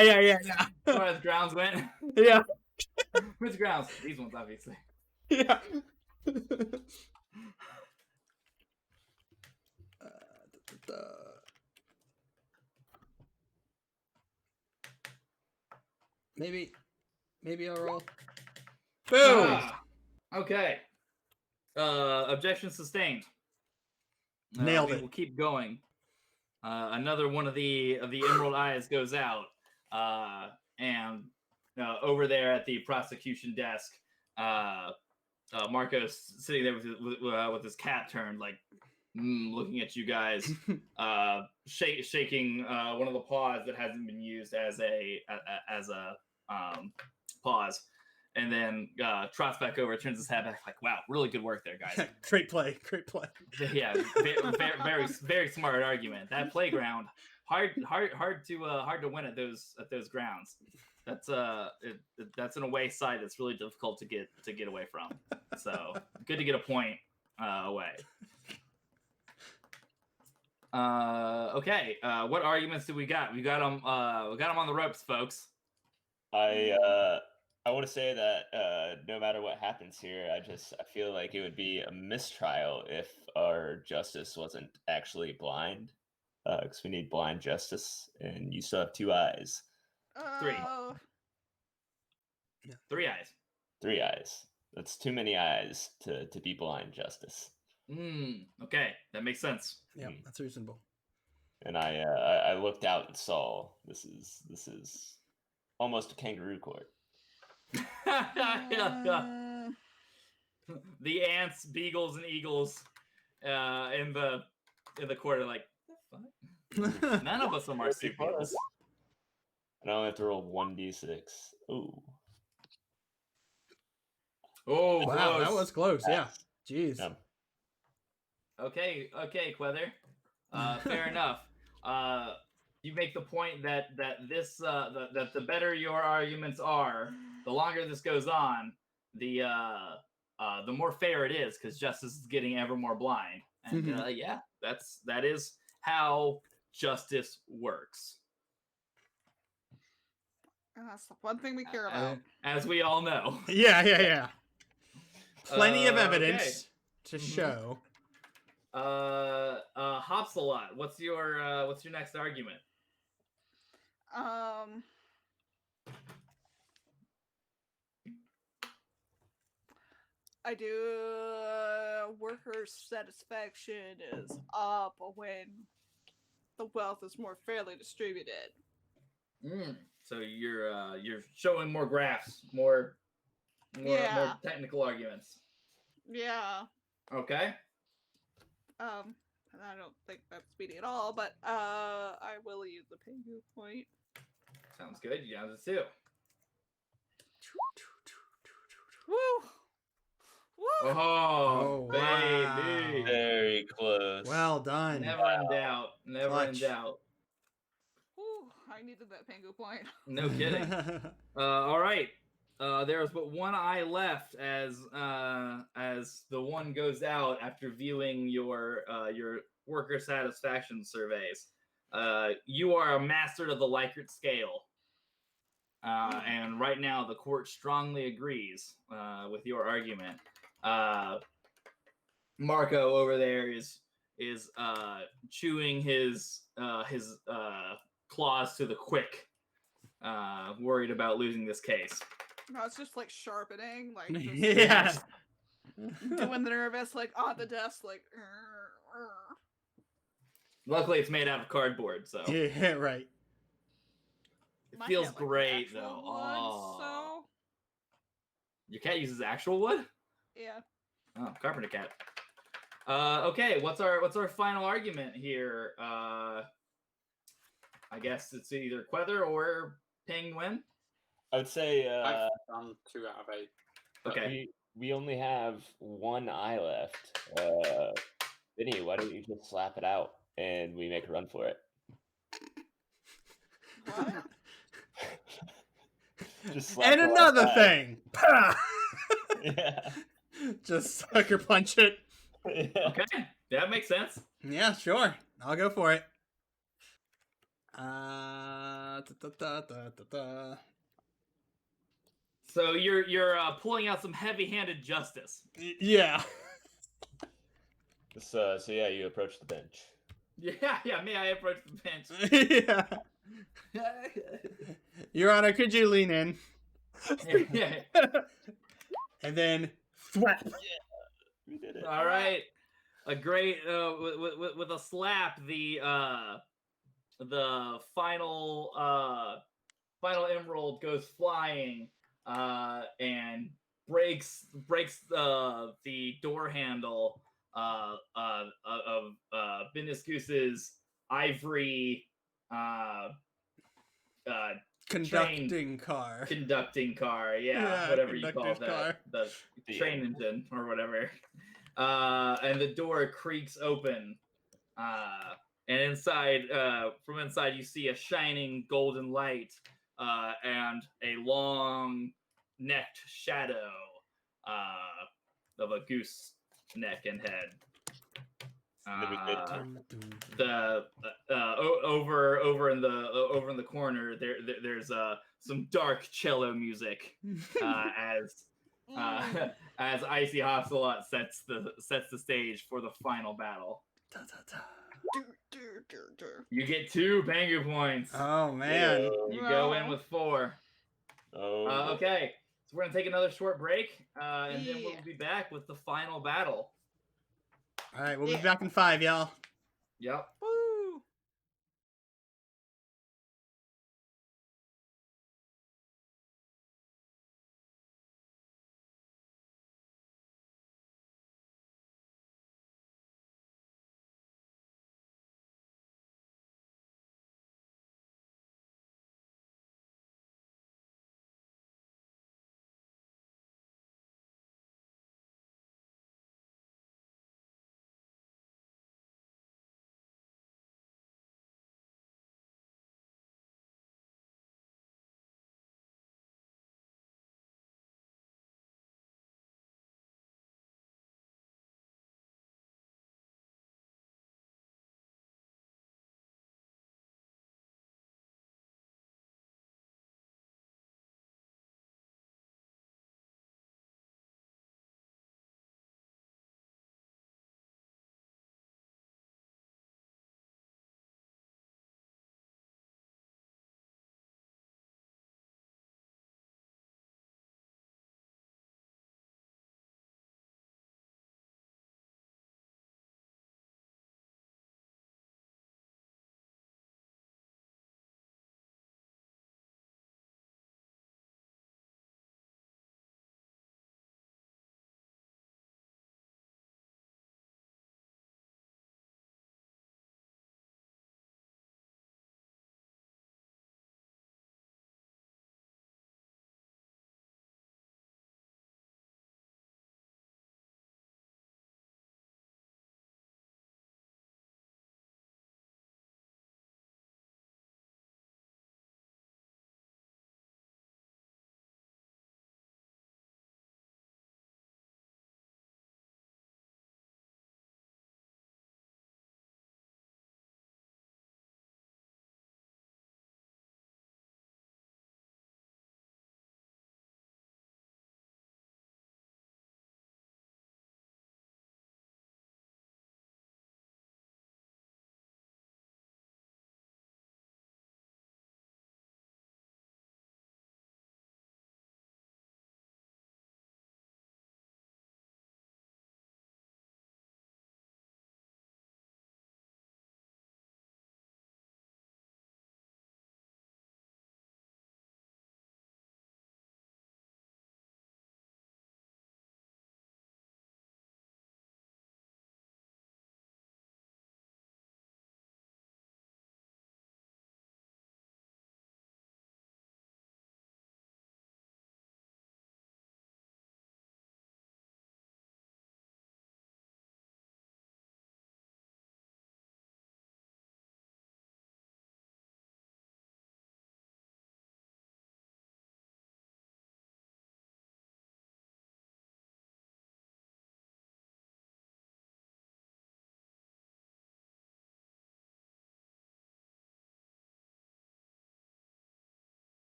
Where the grounds went? Yeah. Which grounds? These ones, obviously. Yeah. Maybe I'll roll. Boom! Okay. Objection sustained. Nailed it. We'll keep going. Another one of the emerald eyes goes out, and over there at the prosecution desk, Marco's sitting there with his cap turned, like looking at you guys, shaking one of the paws that hasn't been used as a pause, and then trots back over, turns his head back, like, "Wow, really good work there, guys." Great play. Yeah, very smart argument. That playground, hard to win at those grounds. That's that's an away side that's really difficult to get away from. So good to get a point away. Okay. What arguments do we got? We got them on the ropes, folks. I want to say that no matter what happens here, I feel like it would be a mistrial if our justice wasn't actually blind, because we need blind justice, and you still have 2 eyes. 3. 3 eyes. 3 eyes. That's too many eyes to be blind justice. Okay, that makes sense. Yeah, that's reasonable. And I looked out and saw this is almost a kangaroo court. The ants, beagles, and eagles in the court are like, the fuck? None of us are marsupials. And I only have to roll 1d6. Ooh. Oh, wow, close. that was close. Yeah. Jeez. Yeah. Okay, Quether. Fair enough. You make the point that this that the better your arguments are, the longer this goes on, the more fair it is, because justice is getting ever more blind. And yeah, that is how justice works. And that's the one thing we care about. As we all know. Yeah. Plenty of evidence Okay. to show. Hopsalot, what's your next argument? I do worker satisfaction is up when the wealth is more fairly distributed. So you're showing more graphs, more technical arguments. Yeah. Okay. And I don't think that's speedy at all, but I will use the Pengu point. Sounds good. You have it too. Woo! Woo! Oh, wow. baby. Very close. Well done. Never in doubt. Never Clutch. in doubt. Woo! I needed that Pengu point. No kidding. All right. There's but one eye left as the one goes out after viewing your worker satisfaction surveys. You are a master of the Likert scale. And right now, the court strongly agrees with your argument. Marco over there is chewing his claws to the quick, worried about losing this case. No, it's just like sharpening, like just Yeah. doing the nervous, like on the desk, like. Luckily, it's made out of cardboard, so Yeah, right. it My feels cat, like, great actual though. wood, Oh. so Your cat uses actual wood? yeah. Oh, carpenter cat. Okay, what's our final argument here? I guess it's either Quether or Penguin. I would say I've done 2 out of 8. Okay. we only have one eye left. Vinny, why don't you just slap it out and we make a run for it? What? Just slap And the left another eye. thing. Pah! Yeah. Just sucker punch it. Yeah. Okay, that makes sense. Yeah, sure. I'll go for it. So you're pulling out some heavy-handed justice. Yeah. So yeah, you approach the bench. Yeah. May I approach the bench? Yeah. Your Honor, could you lean in? Yeah. And then thwap. We did it. All right. A great with a slap. The final emerald goes flying and breaks the door handle of Business Goose's Ivory Conducting car. conducting car. Yeah, whatever you call that. The train engine or whatever. And the door creaks open. And inside, from inside, you see a shining golden light and a long-necked shadow of a goose neck and head. Over in the corner, there's some dark cello music as Icy Hopsalot sets the stage for the final battle. You get 2 Pengu points. Oh man. You go in with 4. Oh. Okay, so we're gonna take another short break, and then we'll be back with the final battle. All right, we'll be back in 5, y'all. Yep.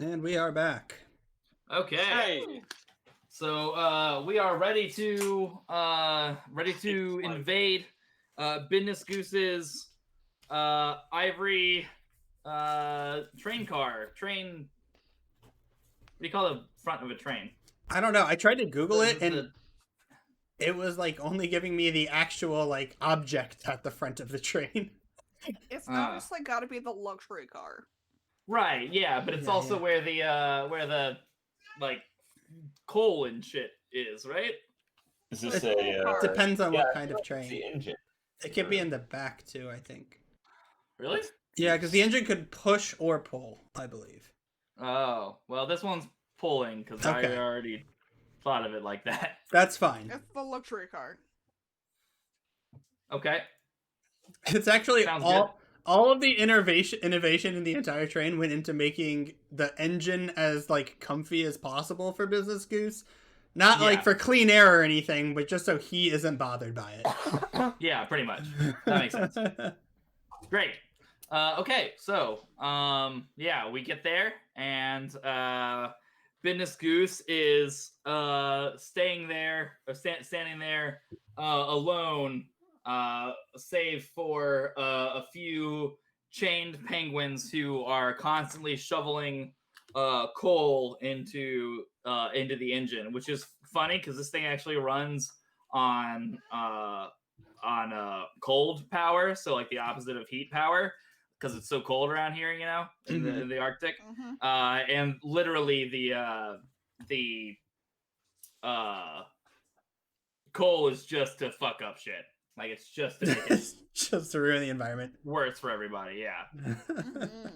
And we are back. Okay. Hey. So we are ready to invade Business Goose's Ivory train car. Train. What do you call the front of a train? I don't know. I tried to Google it, and The- it was like only giving me the actual like object at the front of the train. It's obviously got to be the luxury car. Right, yeah, but it's Yeah, also yeah. where the like coal and shit is, right? Is this The coal car. Depends on yeah, what I kind feel of like it's train. the engine. It could be in the back too, I think. Really? Yeah, because the engine could push or pull, I believe. Oh, well, this one's pulling because Okay. I already thought of it like that. That's fine. It's the luxury car. Okay. It's actually Sounds all of the innovation in the entire train went into making the engine as like comfy as possible for Business Goose. Not Yeah. like for clean air or anything, but just so he isn't bothered by it. Yeah, pretty much. That makes sense. Great. Okay, so yeah, we get there, and Business Goose is standing there alone, save for a few chained penguins who are constantly shoveling coal into the engine, which is funny because this thing actually runs on cold power, so like the opposite of heat power, because it's so cold around here, you know, in the Arctic. Mm-hmm. And literally the coal is just to fuck up shit. Like it's just to make it Just to ruin the environment. worse for everybody. Yeah. Mm-hmm.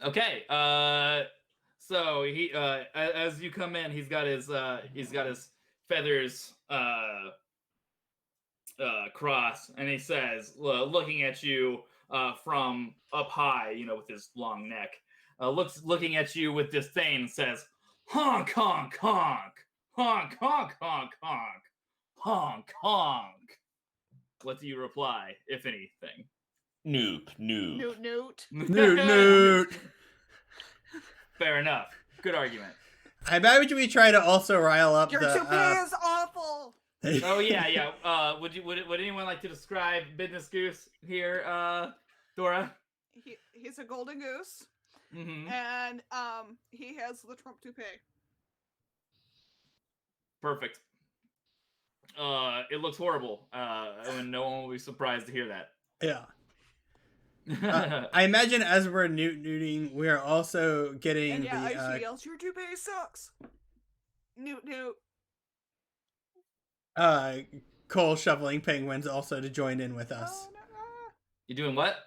Okay. So he as you come in, he's got his feathers crossed, and he says, looking at you from up high, you know, with his long neck, looking at you with disdain, and says, "Honk, honk, honk, honk, honk, honk, honk, honk, honk." What do you reply, if anything? Noop, noop. Newt, newt. Newt, newt. Fair enough. Good argument. I bet we try to also rile up Your the. toupee is awful. Oh yeah. Would anyone like to describe Business Goose here, Dora? He's a golden goose, Mm-hmm. and he has the Trump toupee. Perfect. It looks horrible, and no one will be surprised to hear that. Yeah. I imagine as we're newting, we're also getting And yeah, the. she yells, "Your toupee sucks." Newt, newt. Coal shoveling penguins also to join in with us. Oh, no, no. You doing what?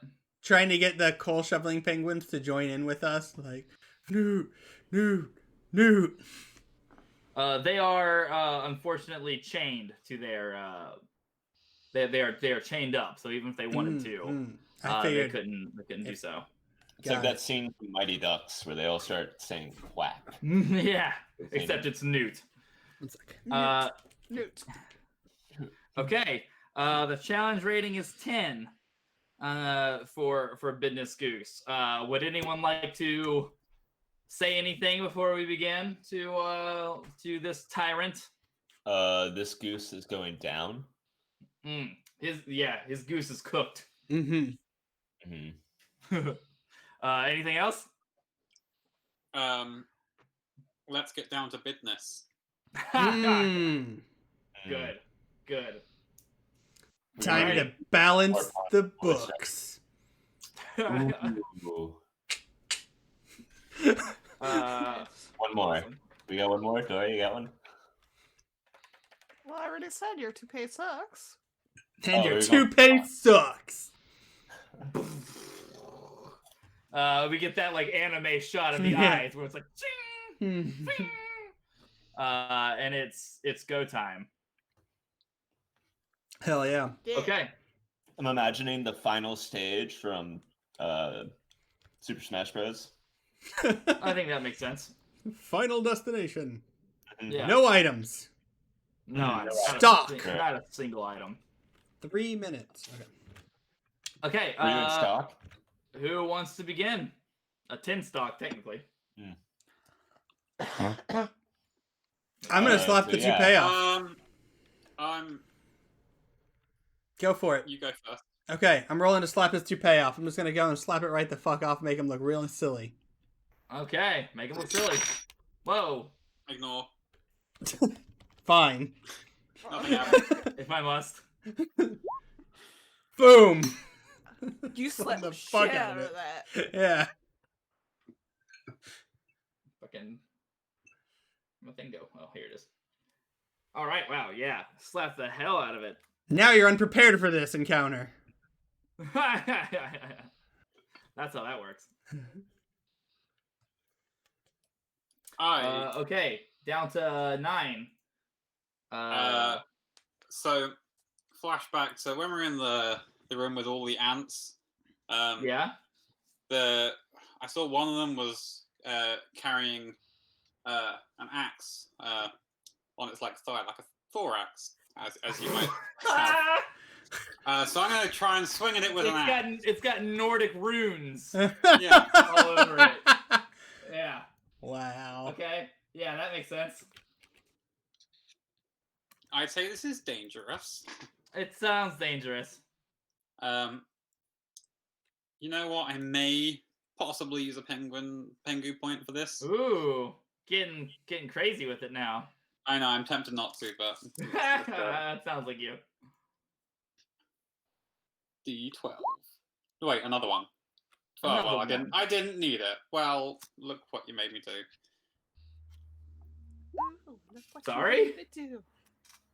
Trying to get the coal shoveling penguins to join in with us, like Newt, Newt, Newt. They are unfortunately chained to their. They are chained up, so even if they wanted to, I they figured. couldn't do so. It's like Got that it. scene from Mighty Ducks where they all start saying quack. Yeah, except it's Newt. It's like, Newt. Okay. The challenge rating is 10 for Business Goose. Would anyone like to say anything before we begin to this tyrant? This goose is going down. His goose is cooked. Mm-hmm. Anything else? Let's get down to business. Good. time Alright. to balance the books. Ooh. One more. Awesome. We got one more. Dory, you got one? Well, I already said your toupee sucks. And your there you go. toupee sucks. We get that like anime shot of the Yeah. eyes where it's like, ching, ching. And it's go time. Hell yeah. Yeah. Okay. I'm imagining the final stage from Super Smash Bros. I think that makes sense. Final destination. Yeah. No items. No, Mm, not stock. not a single item. 3 minutes. Okay. Okay. Are you in stock? Who wants to begin? A 10 stock, technically. I'm gonna slap so the yeah. toupee off. Go for it. You go first. Okay, I'm rolling to slap his toupee off. I'm just gonna go and slap it right the fuck off, make him look really silly. Okay, make him look silly. Whoa. Ignore. Fine. Nothing happened. If I must. Boom. You slapped the the fuck shit out out of of that. Yeah. Fucking. My thing go. Oh, here it is. All right. Wow. Yeah. Slap the hell out of it. Now you're unprepared for this encounter. That's how that works. I Okay. Down to 9. so flashback. So when we're in the room with all the ants, Yeah. I saw one of them was carrying an axe on its like thigh, like a thorax, as you might have. So I'm gonna try and swing at it with an axe. It's got Nordic runes Yeah. all over it. Yeah. Wow. Okay. Yeah, that makes sense. I'd say this is dangerous. It sounds dangerous. You know what? I may possibly use a pengu point for this. Ooh, getting crazy with it now. I know, I'm tempted not to, but That sounds like you. D12. Wait, another one. Oh Another well, one. I didn't need it. Well, look what you made me do. Ooh, look what you Sorry? made me do.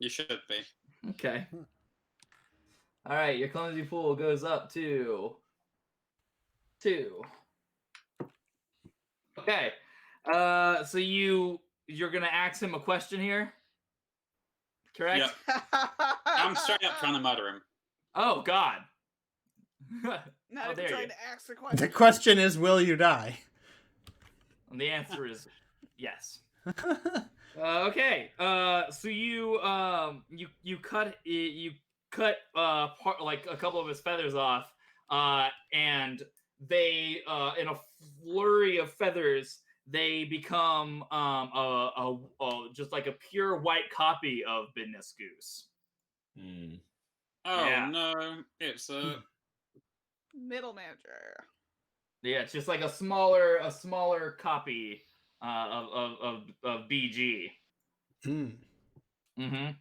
You should be. Okay. All right, your clumsy fool goes up to 2. Okay. So you're gonna ask him a question here, correct? Yep. I'm straight up trying to murder him. Oh God. Not How even dare trying you. to ask the question. The question is, will you die? And the answer is yes. Okay. So you cut part, like a couple of his feathers off, and they in a flurry of feathers they become just like a pure white copy of Business Goose. Oh Yeah. no, it's a Middle manager. Yeah, it's just like a smaller copy of BG.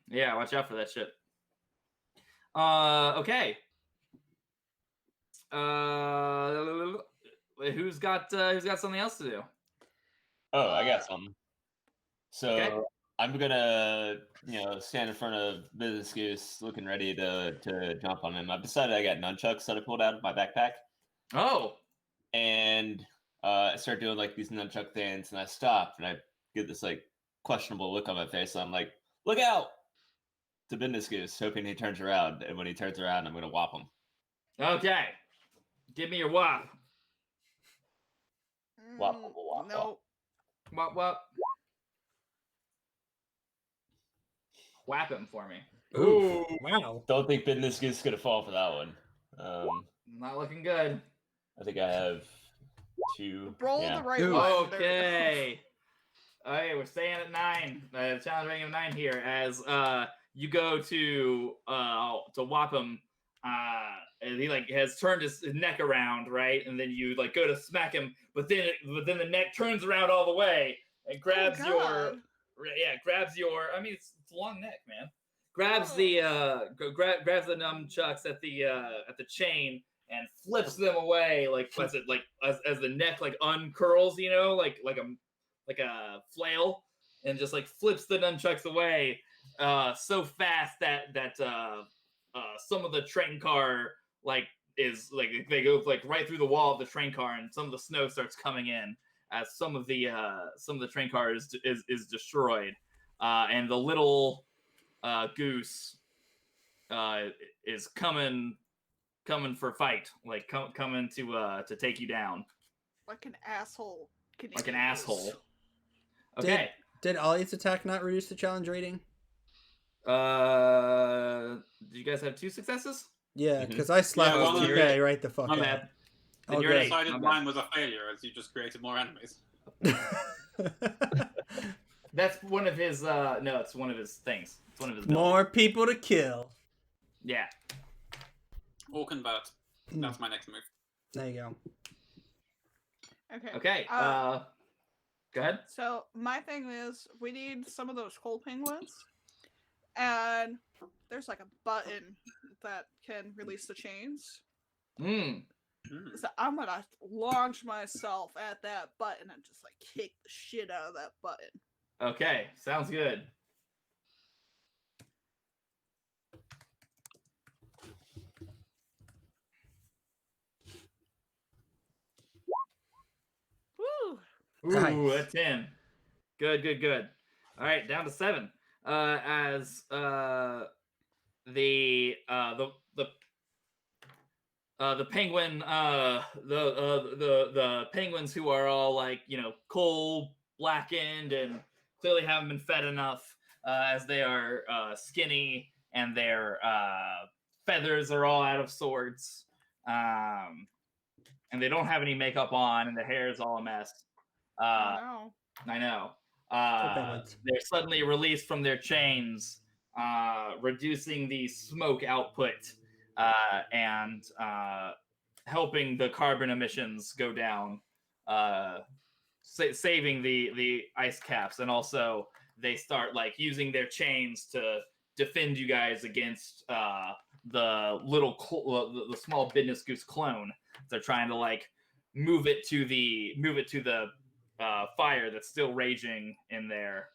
Yeah, watch out for that shit. Okay. Who's got something else to do? Oh, I got something. So Okay. I'm gonna, stand in front of Business Goose, looking ready to jump on him. I've decided I got nunchucks that I pulled out of my backpack, Oh. and I start doing like these nunchuck things, and I stop, and I get this like questionable look on my face. So I'm like, "Look out!" to Business Goose, hoping he turns around, and when he turns around, I'm gonna whop him. Okay. Give me your whop. Whop, whop, whop, No. Whop whop. Whap him for me. Ooh, wow. Don't think Business Goose is gonna fall for that one. Not looking good. I think I have 2. Roll yeah. the right Ooh. one. Okay. All right, we're staying at 9. Challenge rating of 9 here as you go to whop him. And he like has turned his neck around, right? And then you like go to smack him, but then the neck turns around all the way and grabs grabs your. I mean, it's a long neck, man. Grabs the grabs the nunchucks at the chain and flips them away like as the neck like uncurls, like a flail, and just like flips the nunchucks away so fast that some of the train car like is like they go like right through the wall of the train car, and some of the snow starts coming in as some of the train car is destroyed, and the little goose is coming for fight, like coming to take you down Like an asshole. like an asshole. Okay. Did Ollie's attack not reduce the challenge rating? Do you guys have 2 successes? Yeah, because I slapped Yeah, his well, toupee right the fuck My out. bad. Then Oh, you're good. an 8. Decided My bad. mine was a failure as you just created more enemies. That's one of his. No, it's one of his things. It's one of his. More people to kill. Yeah. Or convert. That's my next move. There you go. Okay. Okay. Go ahead. So my thing is, we need some of those coal penguins, and there's like a button that can release the chains. Mm. So I'm gonna launch myself at that button and just like kick the shit out of that button. Okay. Sounds good. Woo! Ooh, Nice. a 10. Good. All right, down to 7. As the penguin, the penguins who are all like, coal blackened and clearly haven't been fed enough, as they are skinny and their feathers are all out of sorts, and they don't have any makeup on, and their hair is all a mess. Oh no. I know. penguins. They're suddenly released from their chains, reducing the smoke output and helping the carbon emissions go down, saving the ice caps, and also they start like using their chains to defend you guys against the the small Business Goose clone. They're trying to like move it to the fire that's still raging in there,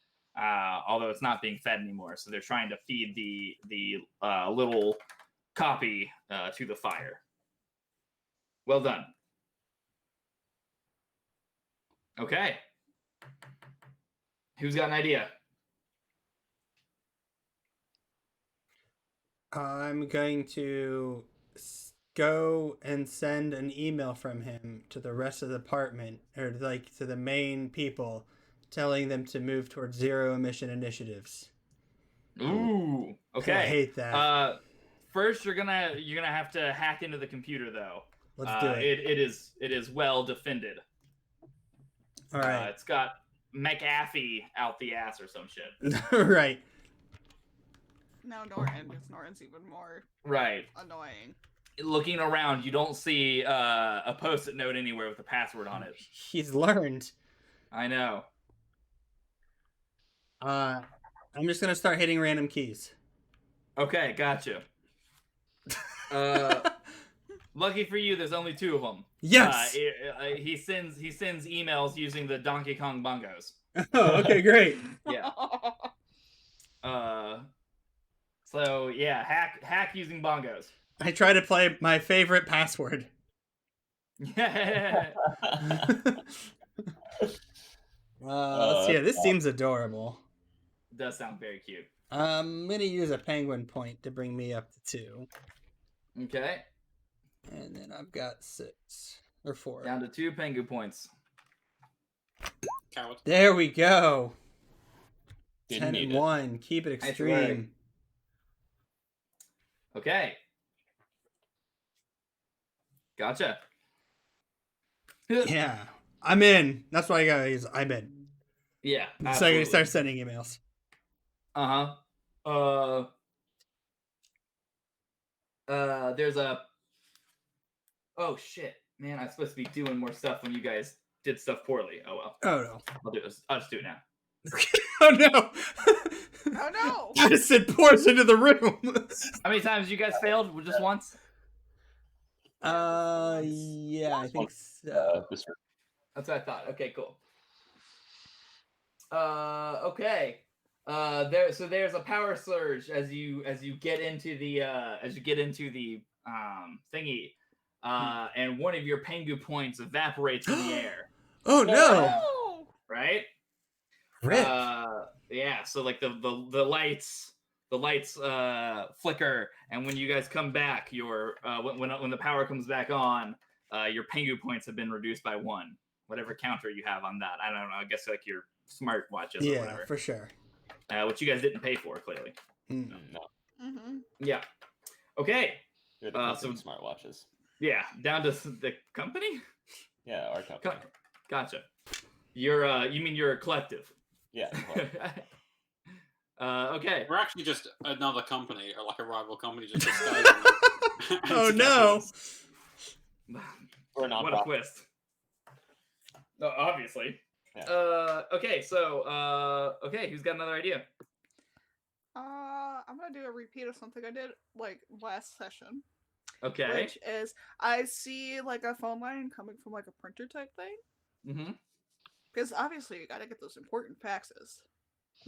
although it's not being fed anymore. So they're trying to feed the little copy to the fire. Well done. Okay. Who's got an idea? I'm going to go and send an email from him to the rest of the department, or like to the main people, telling them to move towards zero emission initiatives. Ooh. Okay. I hate that. First, you're gonna have to hack into the computer though. Let's do it. It is well defended. All right. It's got McAfee out the ass or some shit. Right. Now Norton, because Norton's even more Right. annoying. Looking around, you don't see a post-it note anywhere with a password on it. He's learned. I know. I'm just gonna start hitting random keys. Okay, gotcha. Lucky for you, there's only 2 of them. Yes. He sends emails using the Donkey Kong bongos. Oh, okay, great. Yeah. So yeah, hack using bongos. I try to play my favorite password. Yeah. Let's see. This seems adorable. Does sound very cute. I'm gonna use a penguin point to bring me up to 2. Okay. And then I've got 6 or 4. Down to 2 pengu points. Coward. There we go. Didn't 10 need and it. 1. Keep it Nice extreme. Okay. Gotcha. Yeah. I'm in. That's why I gotta use I'm in. Yeah. So I Absolutely. can start sending emails. There's a. Oh shit, man! I'm supposed to be doing more stuff when you guys did stuff poorly. Oh well. Oh no. I'll do this. I'll just do it now. Oh no. Oh no! Acid pours into the room. How many times you guys failed? Just once? Yeah, I think so. This room. That's what I thought. Okay, cool. Okay. There's a power surge as you get into the thingy, and one of your pengu points evaporates in the air. Oh no. Oh! Right? Rip. Yeah. So like the lights flicker, and when you guys come back, your when the power comes back on, your pengu points have been reduced by 1. Whatever counter you have on that, I don't know. I guess like your smart watches or Yeah, whatever. for sure. Which you guys didn't pay for, clearly. Mm. No. Mm-hmm. Yeah. Okay. Good So- smartwatches. Yeah, down to the company? Yeah, our company. Gotcha. You're you mean you're a collective? Yeah. Okay. We're actually just another company, or like a rival company, just disguising. Oh no! We're not. What a twist. No, obviously. Yeah. Okay, so okay, who's got another idea? I'm gonna do a repeat of something I did like last session. Okay. Which is I see like a phone line coming from like a printer type thing. Mm-hmm. Because obviously you gotta get those important faxes.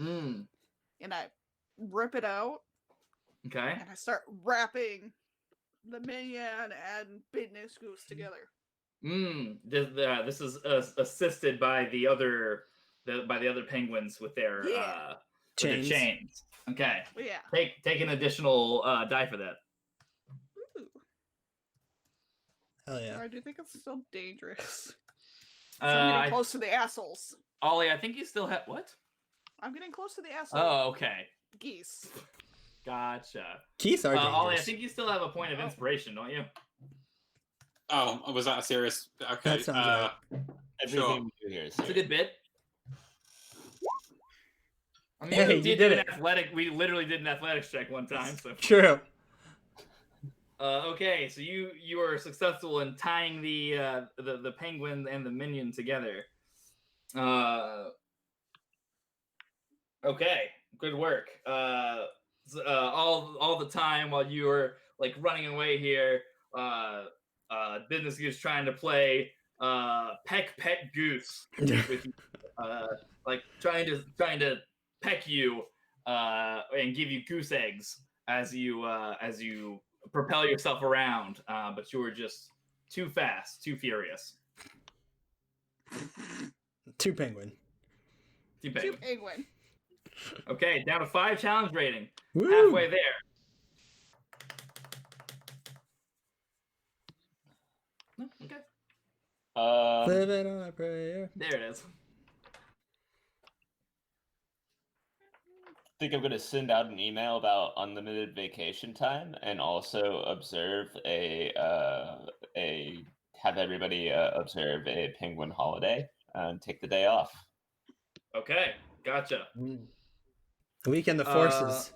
Mm. And I rip it out. Okay. And I start wrapping the minion and Business Goose together. This is assisted by the other penguins with their chains. Okay. Yeah. Take an additional die for that. Ooh. Hell yeah. I do think it's still dangerous. So I'm getting close to the assholes. Ollie, I think you still have what? I'm getting close to the assholes. Oh, okay. Geese. Gotcha. Geese are dangerous. Ollie, I think you still have a point of inspiration, don't you? Oh, was that a serious? Okay. That sounds right. Everything we do here is It's a good bit. I mean, Hey, you did it. We literally did an athletics check one time. So True. Okay, so you are successful in tying the penguin and the minion together. Okay, good work. All the time while you were like running away here, Business Goose trying to play peck goose with you, like trying to peck you and give you goose eggs as you propel yourself around, but you were just too fast, too furious. Two penguin. Two penguin. Two penguin. Okay, down to 5 challenge rating. Woo! Halfway there. Okay. Living on a prayer. There it is. I think I'm going to send out an email about unlimited vacation time and also observe have everybody observe a penguin holiday and take the day off. Okay, gotcha. Weaken the forces.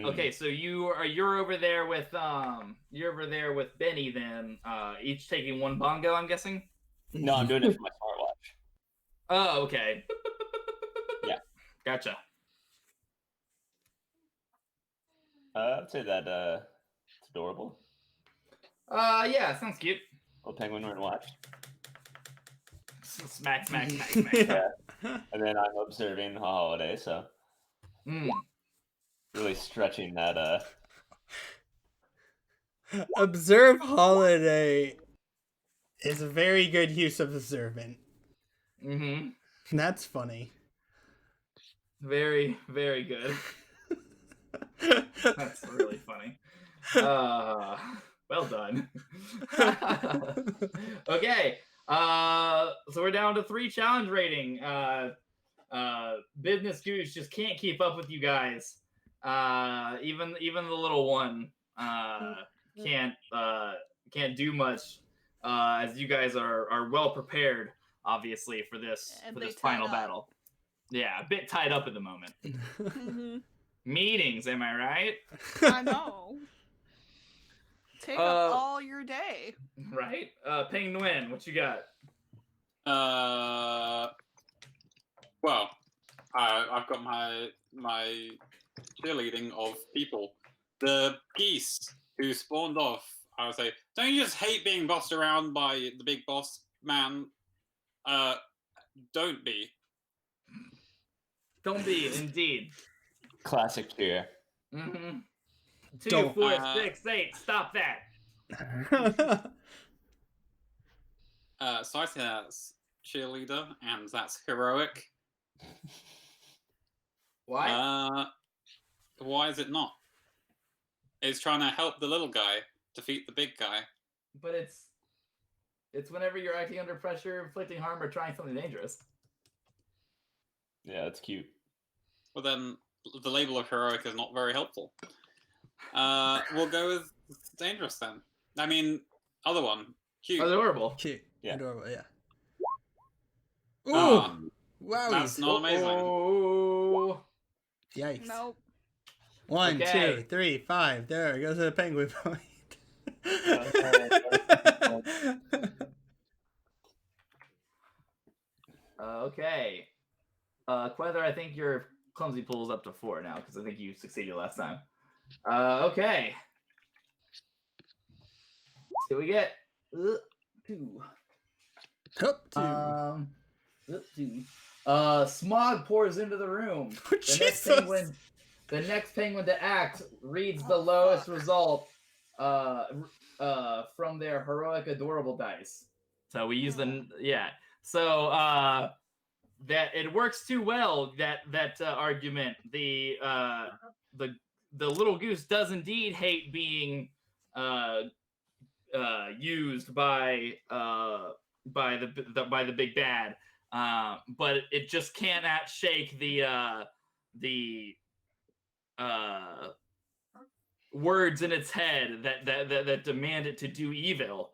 Okay, so you're over there with Benny then, each taking one bongo, I'm guessing? No, I'm doing it for my smartwatch. Oh, okay. Yeah. Gotcha. I'd say that it's adorable. Yeah, sounds cute. Little penguin wearing watch. Smack. Yeah. And then I'm observing a holiday, so really stretching that. Observe holiday is a very good use of observant. Mm-hmm. That's funny. Very, very good. That's really funny. Well done. Okay. So we're down to 3 challenge rating. Business Goose just can't keep up with you guys. Even the little one can't do much. As you guys are well prepared, obviously, for this final battle. Yeah, a bit tied up at the moment. Mm-hmm. Meetings, am I right? I know. Take up all your day. Right? Penguin, what you got? Well, I've got my cheerleading of people. The geese who spawned off, I would say, don't you just hate being bossed around by the big boss man? Don't be. Don't be, indeed. Classic cheer. Mm-hmm. 2, 4, 6, 8. Stop that. So I say that's cheerleader, and that's heroic. Why? Why is it not? It's trying to help the little guy defeat the big guy. But it's whenever you're acting under pressure, inflicting harm, or trying something dangerous. Yeah, that's cute. Well, then the label of heroic is not very helpful. We'll go with dangerous then. I mean, Other one. Cute. Adorable. Cute. Yeah. Adorable, yeah. Ooh! Ah, Wowies! that's not amazing. Oh. Yikes. Nope. 1, Okay. 2, 3, 5. There goes the penguin point. Okay. Quether, I think your clumsy pulls up to 4 now because I think you succeeded last time. Okay. So we get 2. Up to. 2. Smog pours into the room. Jesus. The next penguin to act reads the lowest result from their heroic adorable dice. So we use So that it works too well, that argument. The little goose does indeed hate being used by the big bad, but it just cannot shake the words in its head that demand it to do evil.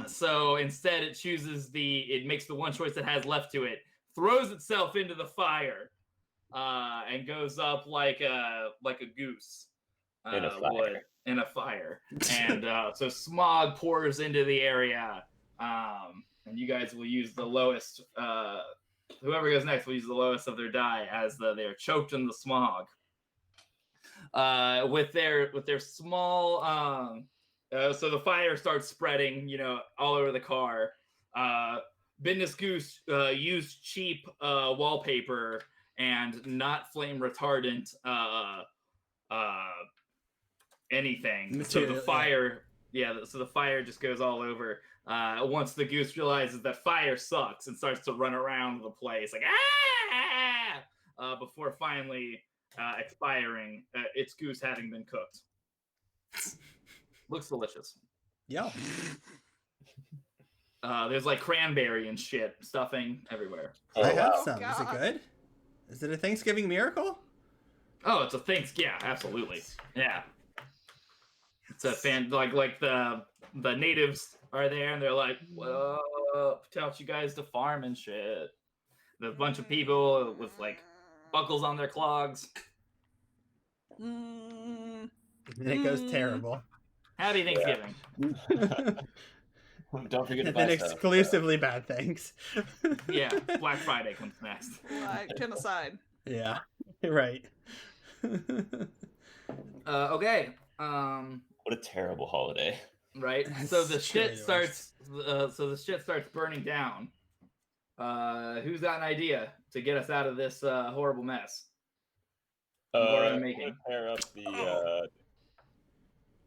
So instead, it chooses it makes the one choice it has left to it, throws itself into the fire, and goes up like a goose In a fire. would in a fire. And so smog pours into the area, and you guys will use the lowest. Whoever goes next will use the lowest of their die as they're choked in the smog. With their small. So the fire starts spreading, all over the car. Business Goose used cheap wallpaper and not flame retardant anything. Material, so the fire, so the fire just goes all over. Once the goose realizes that fire sucks and starts to run around the place like before finally expiring, its goose having been cooked. Looks delicious. Yeah. There's like cranberry and shit stuffing everywhere. I have wow. some. Is it God. good? Is it a Thanksgiving miracle? Oh, it's a Thanksgiving. Yeah, absolutely. Yeah. It's a fan like the natives are there and they're like, "Whoa, taught you guys to farm and shit." There's a bunch of people with like buckles on their clogs. And it goes terrible. Happy Thanksgiving. Don't forget to And buy then stuff. exclusively bad things. Yeah, Black Friday comes next. Like genocide. Yeah. Right. Okay. What a terrible holiday. Right. That's So the truly shit the starts. So the shit starts burning down. Who's got an idea to get us out of this horrible mess? What are we I'm making? gonna pair up the.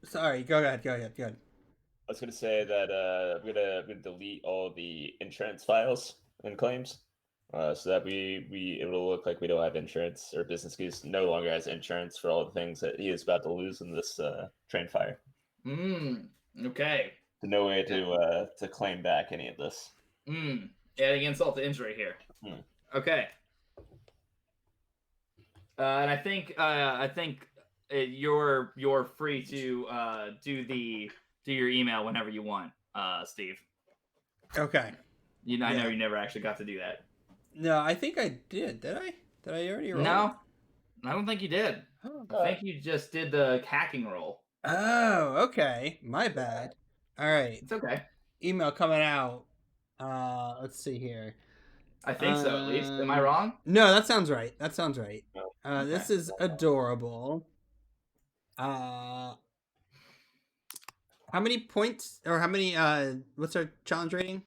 Sorry, go ahead. I was gonna say that I'm gonna delete all the insurance files and claims, so that it'll look like we don't have insurance, or Business Goose no longer has insurance for all the things that he is about to lose in this train fire. Okay. No way to claim back any of this. Adding insult to injury here. Okay. And I think you're free to do your email whenever you want, Steve. Okay. I know you never actually got to do that. No, I think I did. Did I? Did I already roll? No, I don't think you did. Oh. I think you just did the hacking roll. Oh, okay. My bad. All right. It's okay. Email coming out. Let's see here. I think so, at least. Am I wrong? No, that sounds right. Okay. This is adorable. How many points or how many? What's our challenge rating?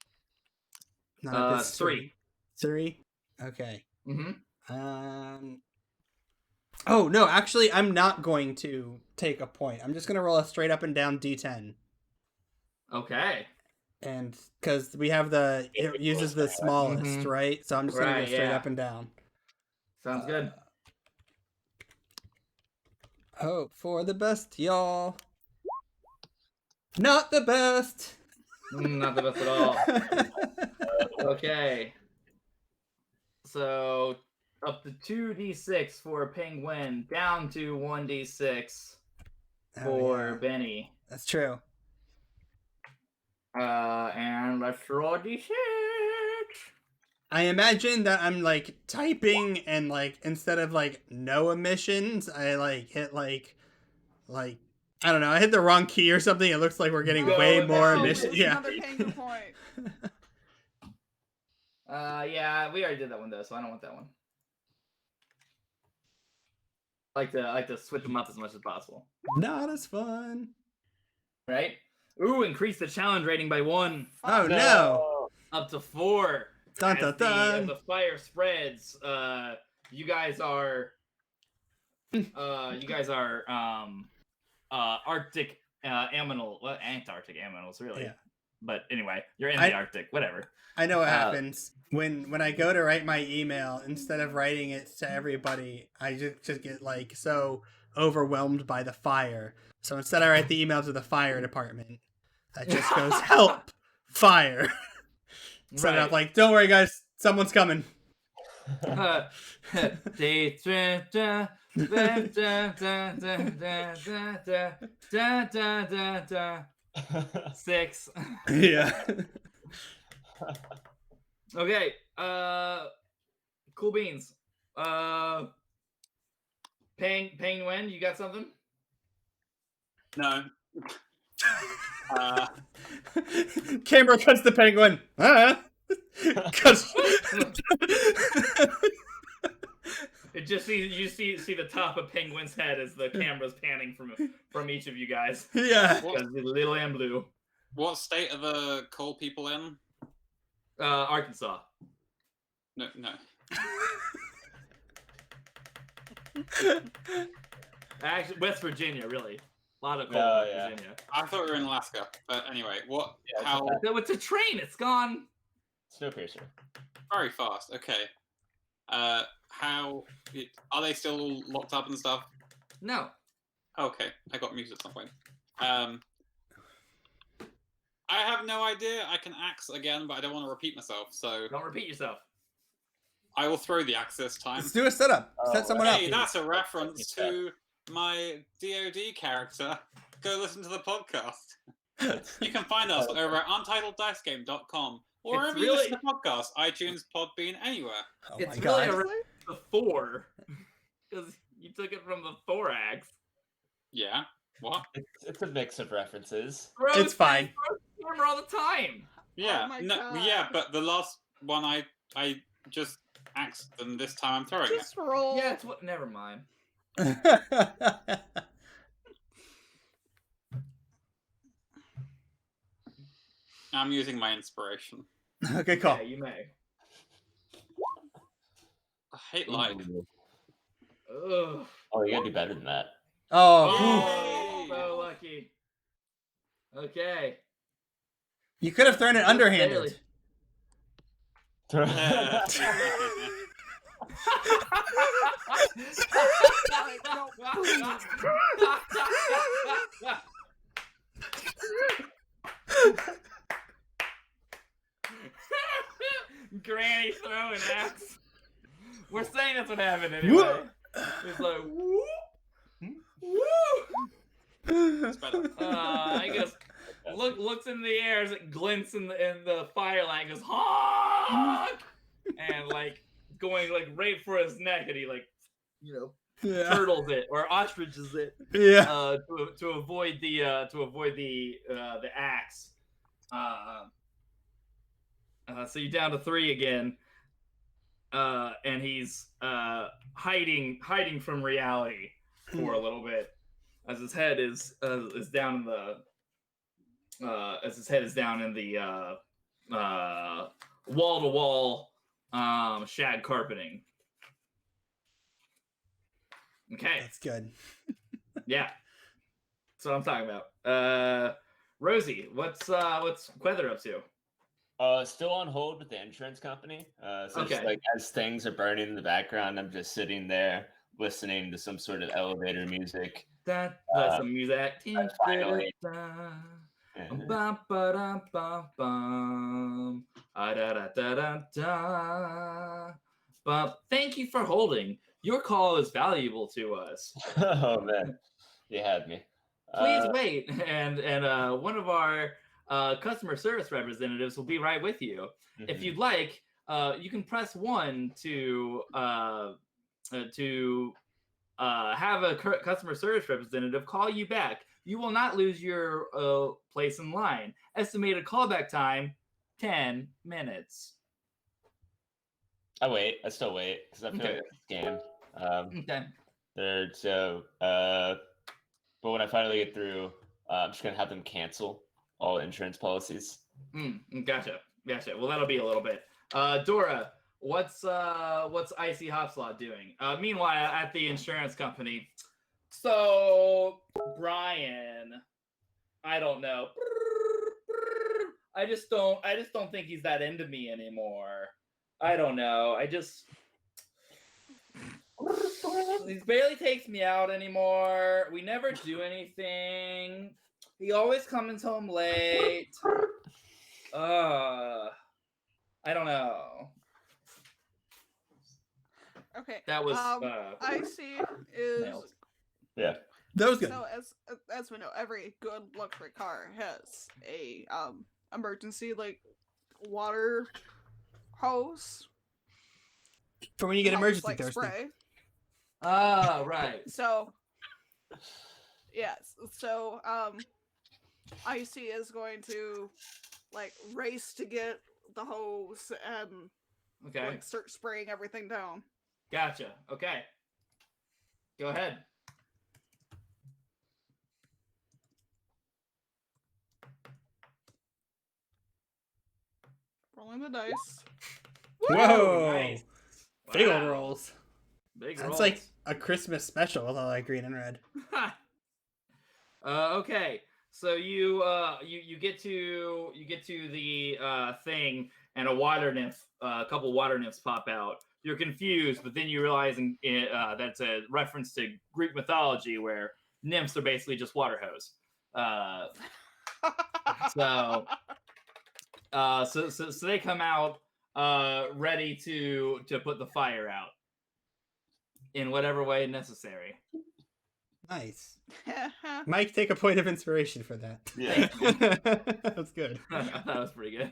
No, it's 3. 3. Okay. Mm-hmm. Oh no, actually, I'm not going to take a point. I'm just gonna roll a straight up and down D10. Okay. And because we have it uses the smallest, right? So I'm just gonna go straight up and down. Sounds good. Hope for the best, y'all. Not the best. Not the best at all. Okay. So up to 2d6 for Penguin, down to 1d6 for Benny. That's true. And let's roll d6. I imagine that I'm like typing and like instead of like no emissions, I like hit like I don't know, I hit the wrong key or something. It looks like we're getting Go way more no, emissions. lose Yeah. another penguin point. Yeah, we already did that one though, so I don't want that one. I like to switch them up as much as possible. Not as fun. Right? Ooh, increase the challenge rating by 1. Oh no. Up to 4. Dun, As dun, dun. the fire spreads, you guys are Arctic Antarctic aminals, really. Yeah. But anyway, you're in the Arctic, whatever. I know what happens when I go to write my email. Instead of writing it to everybody, I just get like so overwhelmed by the fire. So instead, I write the email to the fire department. That just goes help fire. Instead of like, don't worry, guys, someone's coming. 6. Yeah. Okay. Cool beans. Penguin, you got something? No. Camera cuts the penguin. Cause It just you see the top of Penguin's head as the camera's panning from each of you guys. yeah. Because it's little and blue. What state are the coal people in? Arkansas. No. Actually, West Virginia, really. A lot of coal Oh, in yeah. Virginia. I thought we were in Alaska. But anyway, what? Yeah, How? No, it's a train. It's gone. Snowpiercer. Very fast. Okay. How? Are they still locked up and stuff? No. Okay, I got muted at some point. I have no idea. I can axe again, but I don't want to repeat myself, so Don't repeat yourself. I will throw the axe this time. Let's do a setup. Set someone up. Hey, that's a reference to my DoD character. Go listen to the podcast. You can find us over at UntitledDiceGame.com or It's wherever you really- listen to podcasts, iTunes, Podbean, anywhere. Oh It's my really god. a the Thor. Because you took it from the thorax. Yeah. What? It's a mix of references. Bro, It's fine. throws the camera all the time. Yeah. my no. God. Yeah, but the last one I just axed, and this time I'm throwing it. Just roll. Yeah, it's what. Never mind. I'm using my inspiration. Okay, cool. Yeah, you may. I hate light. Ugh. Oh, you gotta do better than that. Oh, Oh, so lucky. Okay. you could have thrown it underhanded. Barely. Granny throwing axe. We're saying that's what happened anyway. It's like whoop, whoop. It's better. I guess looks in the air as it glints in the firelight. Goes honk, and like going like right for his neck, and he like Yeah. turtles it or ostriches it Yeah. to avoid the axe. So you're down to 3 again, and he's hiding from reality for a little bit as his head is down in the wall to wall shag carpeting. Okay. That's good. Yeah. That's what I'm talking about. Rosie, what's Quether up to? Still on hold with the insurance company. So Okay. just like as things are burning in the background, I'm just sitting there listening to some sort of elevator music. That's some music. finally. Bum, ba-dum, bum, bum. Ah-da-da-da-da-da. But thank you for holding. Your call is valuable to us. Oh man, you had me. Please wait, and one of our customer service representatives will be right with you. If you'd like, you can press 1 to have a customer service representative call you back. You will not lose your place in line. Estimated callback time, 10 minutes. I still wait because I feel like it's a scam. But when I finally get through, I'm just gonna have them cancel all insurance policies. Gotcha. Well, that'll be a little bit. Dora, what's Icy Hopslot doing? Meanwhile, at the insurance company. So Brian, I don't know. I just don't think he's that into me anymore. I don't know. He barely takes me out anymore. We never do anything. He always comes home late. I don't know. Okay. That was Icy is nails. Yeah. That was good. So as we know, every good luxury car has a emergency like water hose For when you get emergency like thirsty. spray. Oh, right. So yes, so Icy is going to like race to get the hose and like start spraying everything down. Gotcha. Okay. Go ahead. Rolling the dice. Whoa! Nice. Big Wow. old rolls. Big That's rolls. like a Christmas special with all that green and red. Okay. So you get to the thing, and a couple water nymphs pop out. You're confused, but then you realize that's a reference to Greek mythology, where nymphs are basically just water hose. So they come out ready to put the fire out in whatever way necessary. Nice. Mike, take a point of inspiration for that. Yeah. That's good. That was pretty good.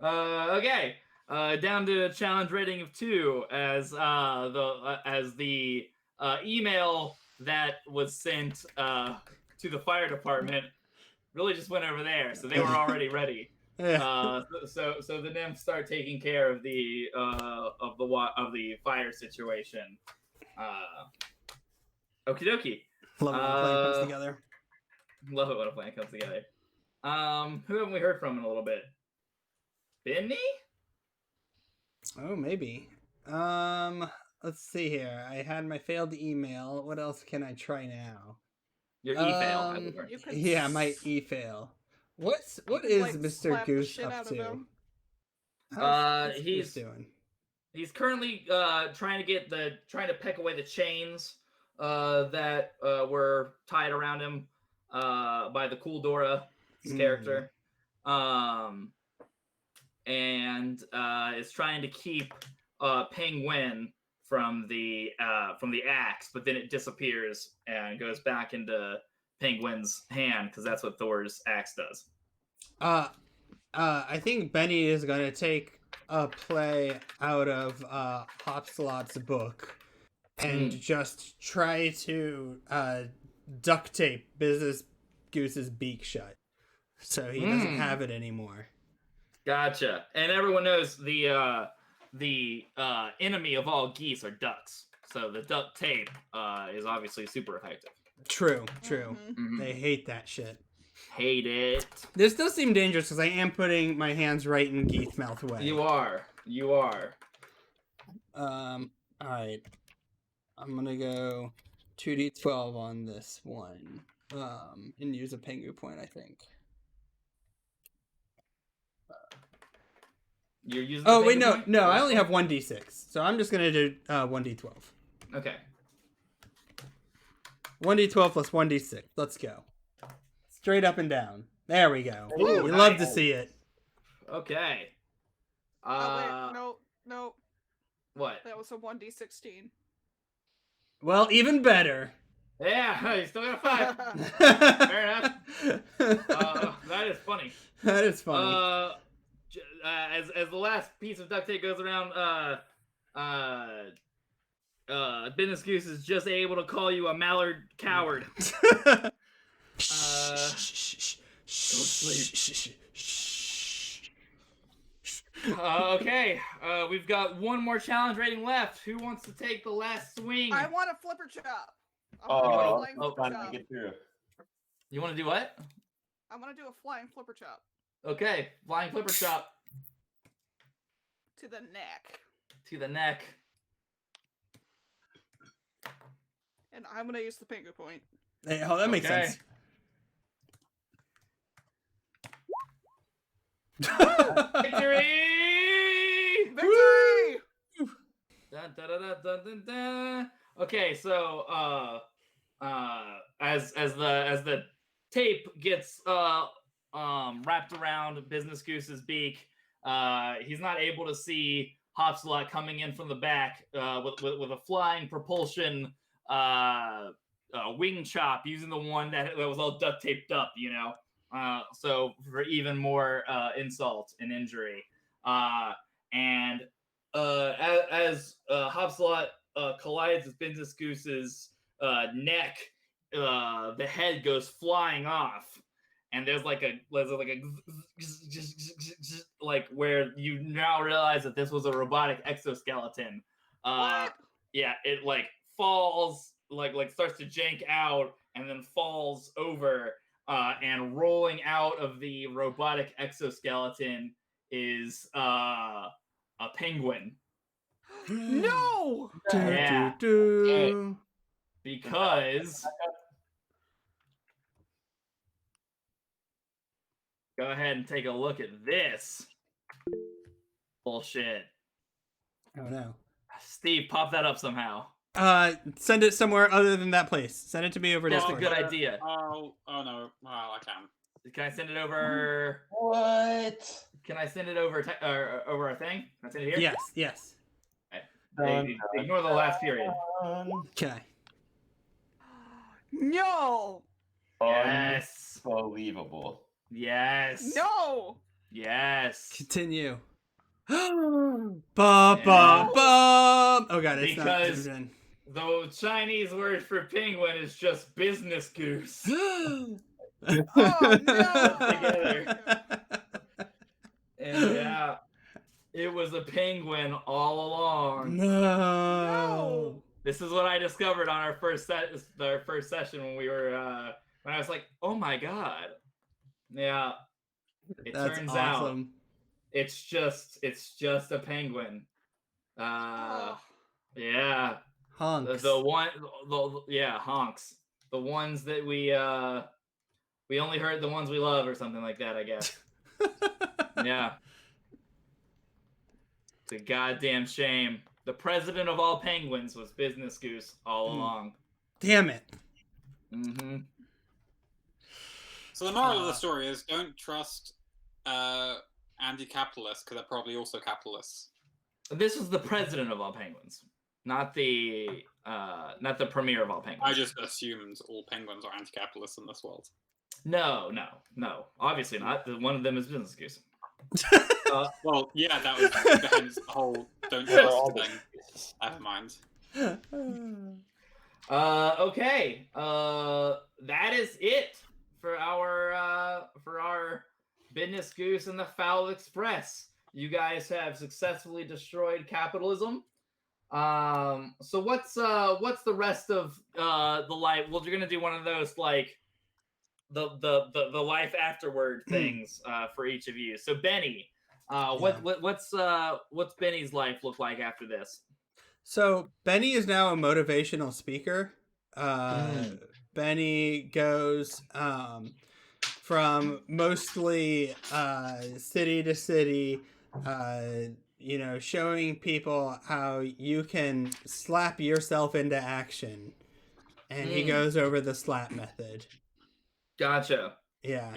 Okay. Down to a challenge rating of 2 as the email that was sent to the fire department really just went over there, so they were already ready. Yeah. So the nymphs start taking care of the fire situation. Okie dokie. Love it when a plan comes together. Love it when a plan comes together. Who haven't we heard from in a little bit? Benny? Oh, maybe. Let's see here. I had my failed email. What else can I try now? Your e-fail. Yeah, my e-fail. What is Mr. Goose up to? How's He's doing? He's currently trying to peck away the chains that were tied around him by the cool Dora's character, and is trying to keep Penguin from the axe, but then it disappears and goes back into Penguin's hand because that's what Thor's axe does. I think Benny is gonna take a play out of Hopslot's book and just try to duct tape Business Goose's beak shut so he doesn't have it anymore. Gotcha. And everyone knows the enemy of all geese are ducks, so the duct tape is obviously super effective. True. They hate that shit. Hate it. This does seem dangerous because I am putting my hands right in Geeth's mouth way. You are. Alright. I'm gonna go 2d12 on this one. And use a Pengu point, I think. You're using Oh, wait, no, I only have 1d6. So I'm just gonna do 1d12. Okay. 1d12 plus 1d6. Let's go. Straight up and down. There we go. Ooh, you love to see it. Okay. Wait, no. What? That was a 1d16. Well, even better. Yeah, you still got a 5. Fair enough. That is funny. That is funny. As the last piece of duct tape goes around, Business Goose is just able to call you a mallard coward. Okay, we've got one more challenge rating left. Who wants to take the last swing? I want a flipper chop. Get through. You want to do what? I want to do a flying flipper chop. Okay, flying flipper chop. To the neck. To the neck. And I'm going to use the finger point. Hey, oh, that makes sense. Victory! Victory! Dun, dun, dun, dun, dun, dun. Okay, so as the tape gets wrapped around Business Goose's beak, he's not able to see Hopsalot coming in from the back with a flying propulsion wing chop, using the one that was all duct taped up, you know. So for even more insult and injury, and as Hopsalot collides with Business Goose's neck, the head goes flying off, and there's like a like where you now realize that this was a robotic exoskeleton. What? Yeah, it like falls, like starts to jank out, and then falls over. And rolling out of the robotic exoskeleton is a penguin. No! Yeah. Because go ahead and take a look at this bullshit. Oh no. Steve, pop that up somehow. Send it somewhere other than that place. Send it to me over That's a Discord. good idea. Oh no. Well, I can. Can I send it over? What? Can I send it over over a thing? Can I send it here? Yes, yes. Ignore the last period. Okay. No! Yes. Unbelievable. Yes. No! Yes. Continue. Bum, bum, bum. Oh god, it's Because not. the Chinese word for penguin is just business goose. Oh no! Together. And yeah, it was a penguin all along. No. This is what I discovered on our first session when we were when I was like, oh my god. Yeah. It That's turns awesome. out it's just a penguin. Yeah. Honks. Yeah, honks. The ones that we only heard the ones we love or something like that, I guess. Yeah. It's a goddamn shame. The president of all penguins was Business Goose all along. Damn it. Mm-hmm. So the moral of the story is don't trust anti-capitalists because they're probably also capitalists. This was the president of all penguins, not the premier of all penguins. I just assumed all penguins are anti-capitalists in this world. No. Obviously not. One of them is Business Goose. Well, yeah, that was behind the whole don't trust thing. Never mind. Okay. That is it for our Business Goose and the FOW-L Express. You guys have successfully destroyed capitalism. So what's the rest of the life? Well, you're gonna do one of those like the life afterward things for each of you. So Benny, what's Benny's life look like after this? So Benny is now a motivational speaker. Benny goes from mostly city to city, showing people how you can slap yourself into action. And he goes over the slap method. Gotcha. Yeah.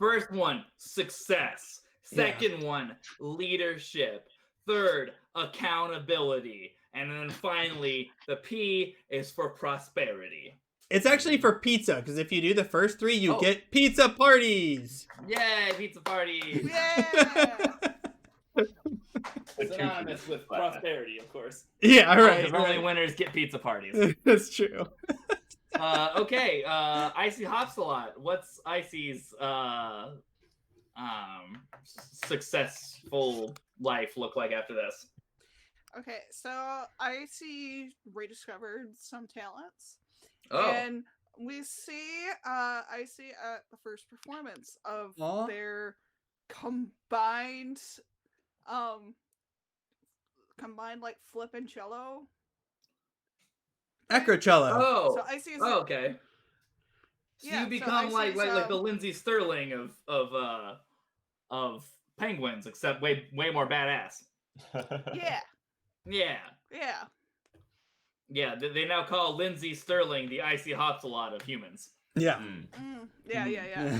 First one, success. Second one, leadership. Third, accountability. And then finally, the P is for prosperity. It's actually for pizza, because if you do the first 3, you Oh. get pizza parties. Yay, pizza party! Yeah. Synonymous with prosperity, of course. Yeah, right. Because only winners get pizza parties. That's true. Okay, Icy hops a lot. What's Icy's successful life look like after this? Okay, so Icy rediscovered some talents. Oh, And we see Icy at the first performance of Aw. their combined like flip and cello. Acrocello. oh, So Icy is okay. So Yeah, you so become like Icy's, the Lindsay Sterling of penguins, except way more badass. yeah, Yeah, yeah. yeah. They now call Lindsay Sterling the Icy Hopsalot of humans. Yeah. Yeah.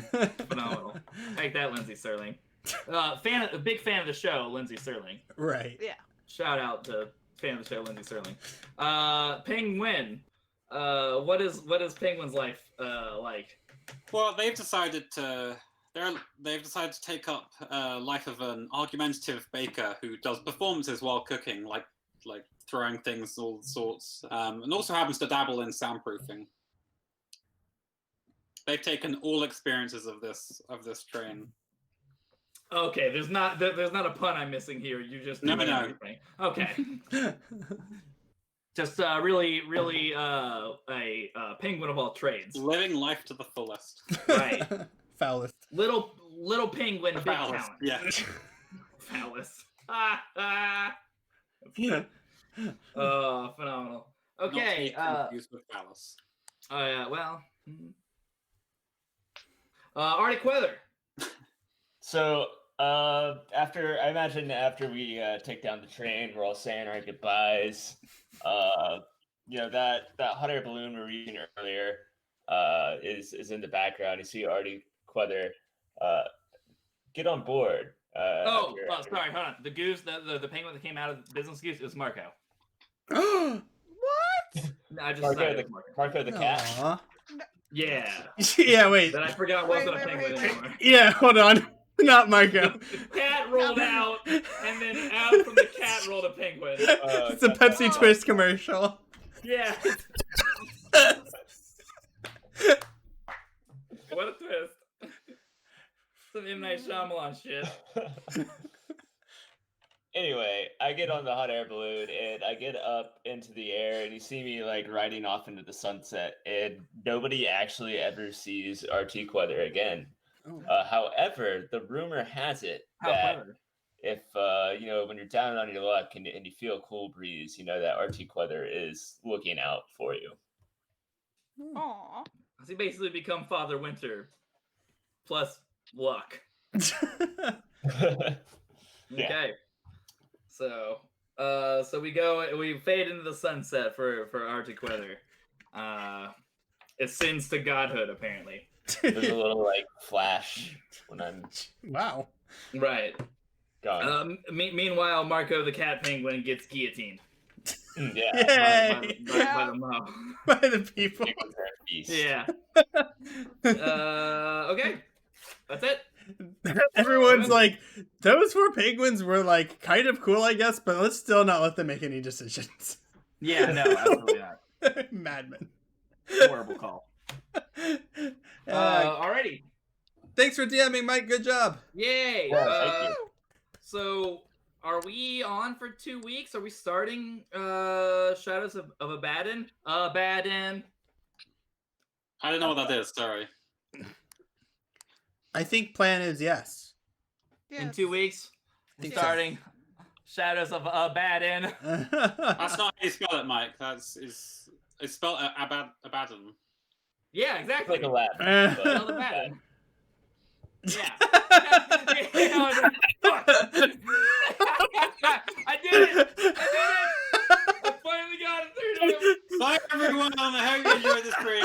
Phenomenal. Take that, Lindsay Sterling. A big fan of the show, Lindsay Sterling. Right. Yeah. Shout out to fan of the show, Lindsay Sterling. Penguin. What is Penguin's life like? Well, they've decided to take up life of an argumentative baker who does performances while cooking, like throwing things, all sorts, and also happens to dabble in soundproofing. They've taken all experiences of this train. Okay, there's not a pun I'm missing here. You just No. everything. Okay, just really a penguin of all trades. Living life to the fullest. Right. Foulest. Little penguin, big Phallus, talent. yeah. Phallus. Phenomenal. Not to Okay. be confused with phallus. Well. Arctic weather. So after we take down the train, we're all saying our goodbyes. That hot air balloon we were reading earlier is in the background. You see Artie Quether get on board. Sorry, hold on. The goose, the penguin that came out of Business Goose, it was Marco. What? No, I just Marco decided the, it was Marco. Marco the cat. Aw. Yeah. Yeah, wait. That I forgot Wait, wasn't a wait, penguin wait, wait. anymore. Yeah, hold on. Not Marco. The cat rolled out, and then out from the cat rolled a penguin. It's a Pepsi Twist commercial. Yeah. What a twist. Some M. Night Shyamalan shit. Anyway, I get on the hot air balloon and I get up into the air and you see me like riding off into the sunset and nobody actually ever sees RT Quether again. Oh. However, the rumor has it How that clever. if when you're down on your luck and you feel a cool breeze, you know that RT Quether is looking out for you. Aw. So you basically become Father Winter plus luck. Yeah. Okay. So we fade into the sunset for Arctic weather. It sins to godhood, apparently. There's a little like flash when I'm Wow. Right. gone. Meanwhile, Marco the cat penguin gets guillotined Yeah. Yay! by the mob. By the people. Penguins are at peace. Yeah. Okay. That's it. Everyone's like, those 4 penguins were like kind of cool, I guess, but let's still not let them make any decisions. Yeah. No, absolutely not. Madmen. Horrible call. Alrighty. Thanks for DMing, Mike. Good job. Yay. Yeah, thank you. So, are we on for 2 weeks? Are we starting Shadows of Abaddon? Abaddon. I don't know what that is. Sorry. I think plan is yes. In 2 weeks, Think so. starting Shadows of Abaddon. That's not how you spell it, Mike. It's spelled Abaddon. Yeah, It's exactly. like a lab. Spelled Abaddon. Yeah. Fuck. I did it! I finally got it through. Bye, everyone. I hope you enjoyed this stream.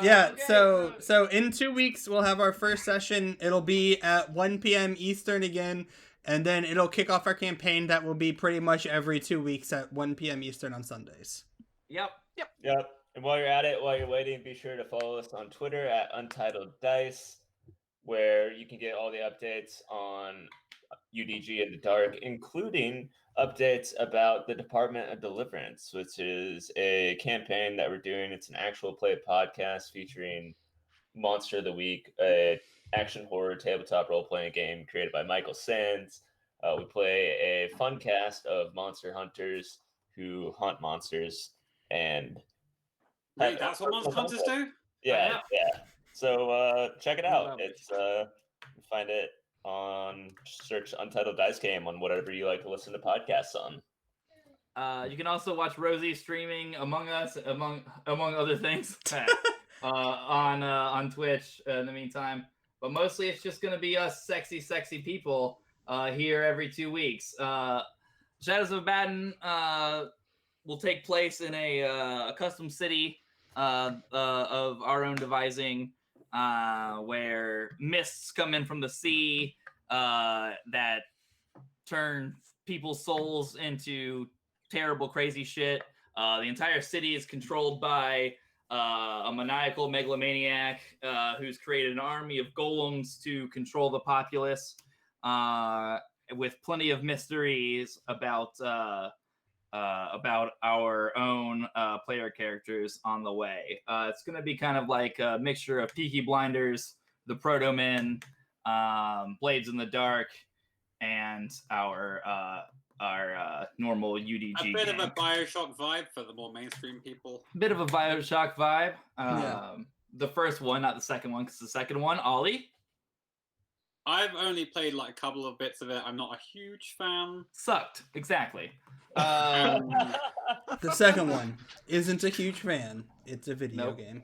Yeah, Okay, so in 2 weeks we'll have our first session. It'll be at 1 p.m. Eastern again, and then it'll kick off our campaign that will be pretty much every 2 weeks at 1 p.m. Eastern on Sundays. Yep. Yep. And while you're at it, while you're waiting, be sure to follow us on Twitter at Untitled Dice, where you can get all the updates on UDG in the dark, including updates about the Department of Deliverance, which is a campaign that we're doing. It's an actual play podcast featuring Monster of the Week, a action horror tabletop role-playing game created by Michael Sands. We play a fun cast of monster hunters who hunt monsters and Wait, that's what Monster Hunters do? yeah. So check it out. Lovely. It's you find it on search Untitled Dice Game on whatever you like to listen to podcasts on. You can also watch Rosie streaming Among Us, among other things, on Twitch in the meantime. But mostly it's just gonna be us sexy people here every 2 weeks. Shadows of Abaddon will take place in a custom city of our own devising, where mists come in from the sea that turn people's souls into terrible, crazy shit. The entire city is controlled by a maniacal megalomaniac who's created an army of golems to control the populace, with plenty of mysteries about our own player characters on the way. It's going to be kind of like a mixture of Peaky Blinders, The Proto-Men, Blades in the Dark, and our normal UDG. A bit gang. of a Bioshock vibe for the more mainstream people. Bit of a Bioshock vibe. Yeah. The first one, not the second one, because the second one, Ollie, I've only played like a couple of bits of it. I'm not a huge fan. sucked. Exactly. The second one isn't a huge fan. It's a video Nope. game.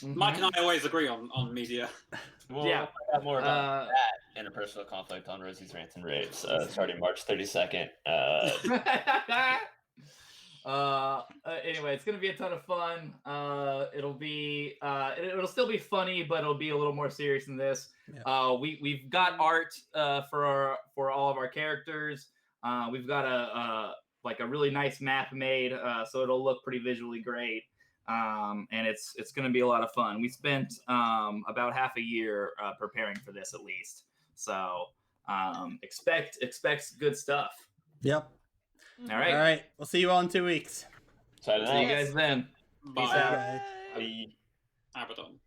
Mike and I always agree on media. We'll Yeah. find out more about that in a personal conflict on Rosie's Rants and Raves, starting March 32nd. Anyway, it's gonna be a ton of fun. It'll still be funny, but it'll be a little more serious than this. Yeah. We've got art for all of our characters. We've got a really nice map made, so it'll look pretty visually great. And it's going to be a lot of fun. We spent about half a year preparing for this, at least. So expect good stuff. Yep. All right. All right. We'll see you all in 2 weeks. Try to See you guys then. Peace Bye. out. Bye. Bye. Abaddon.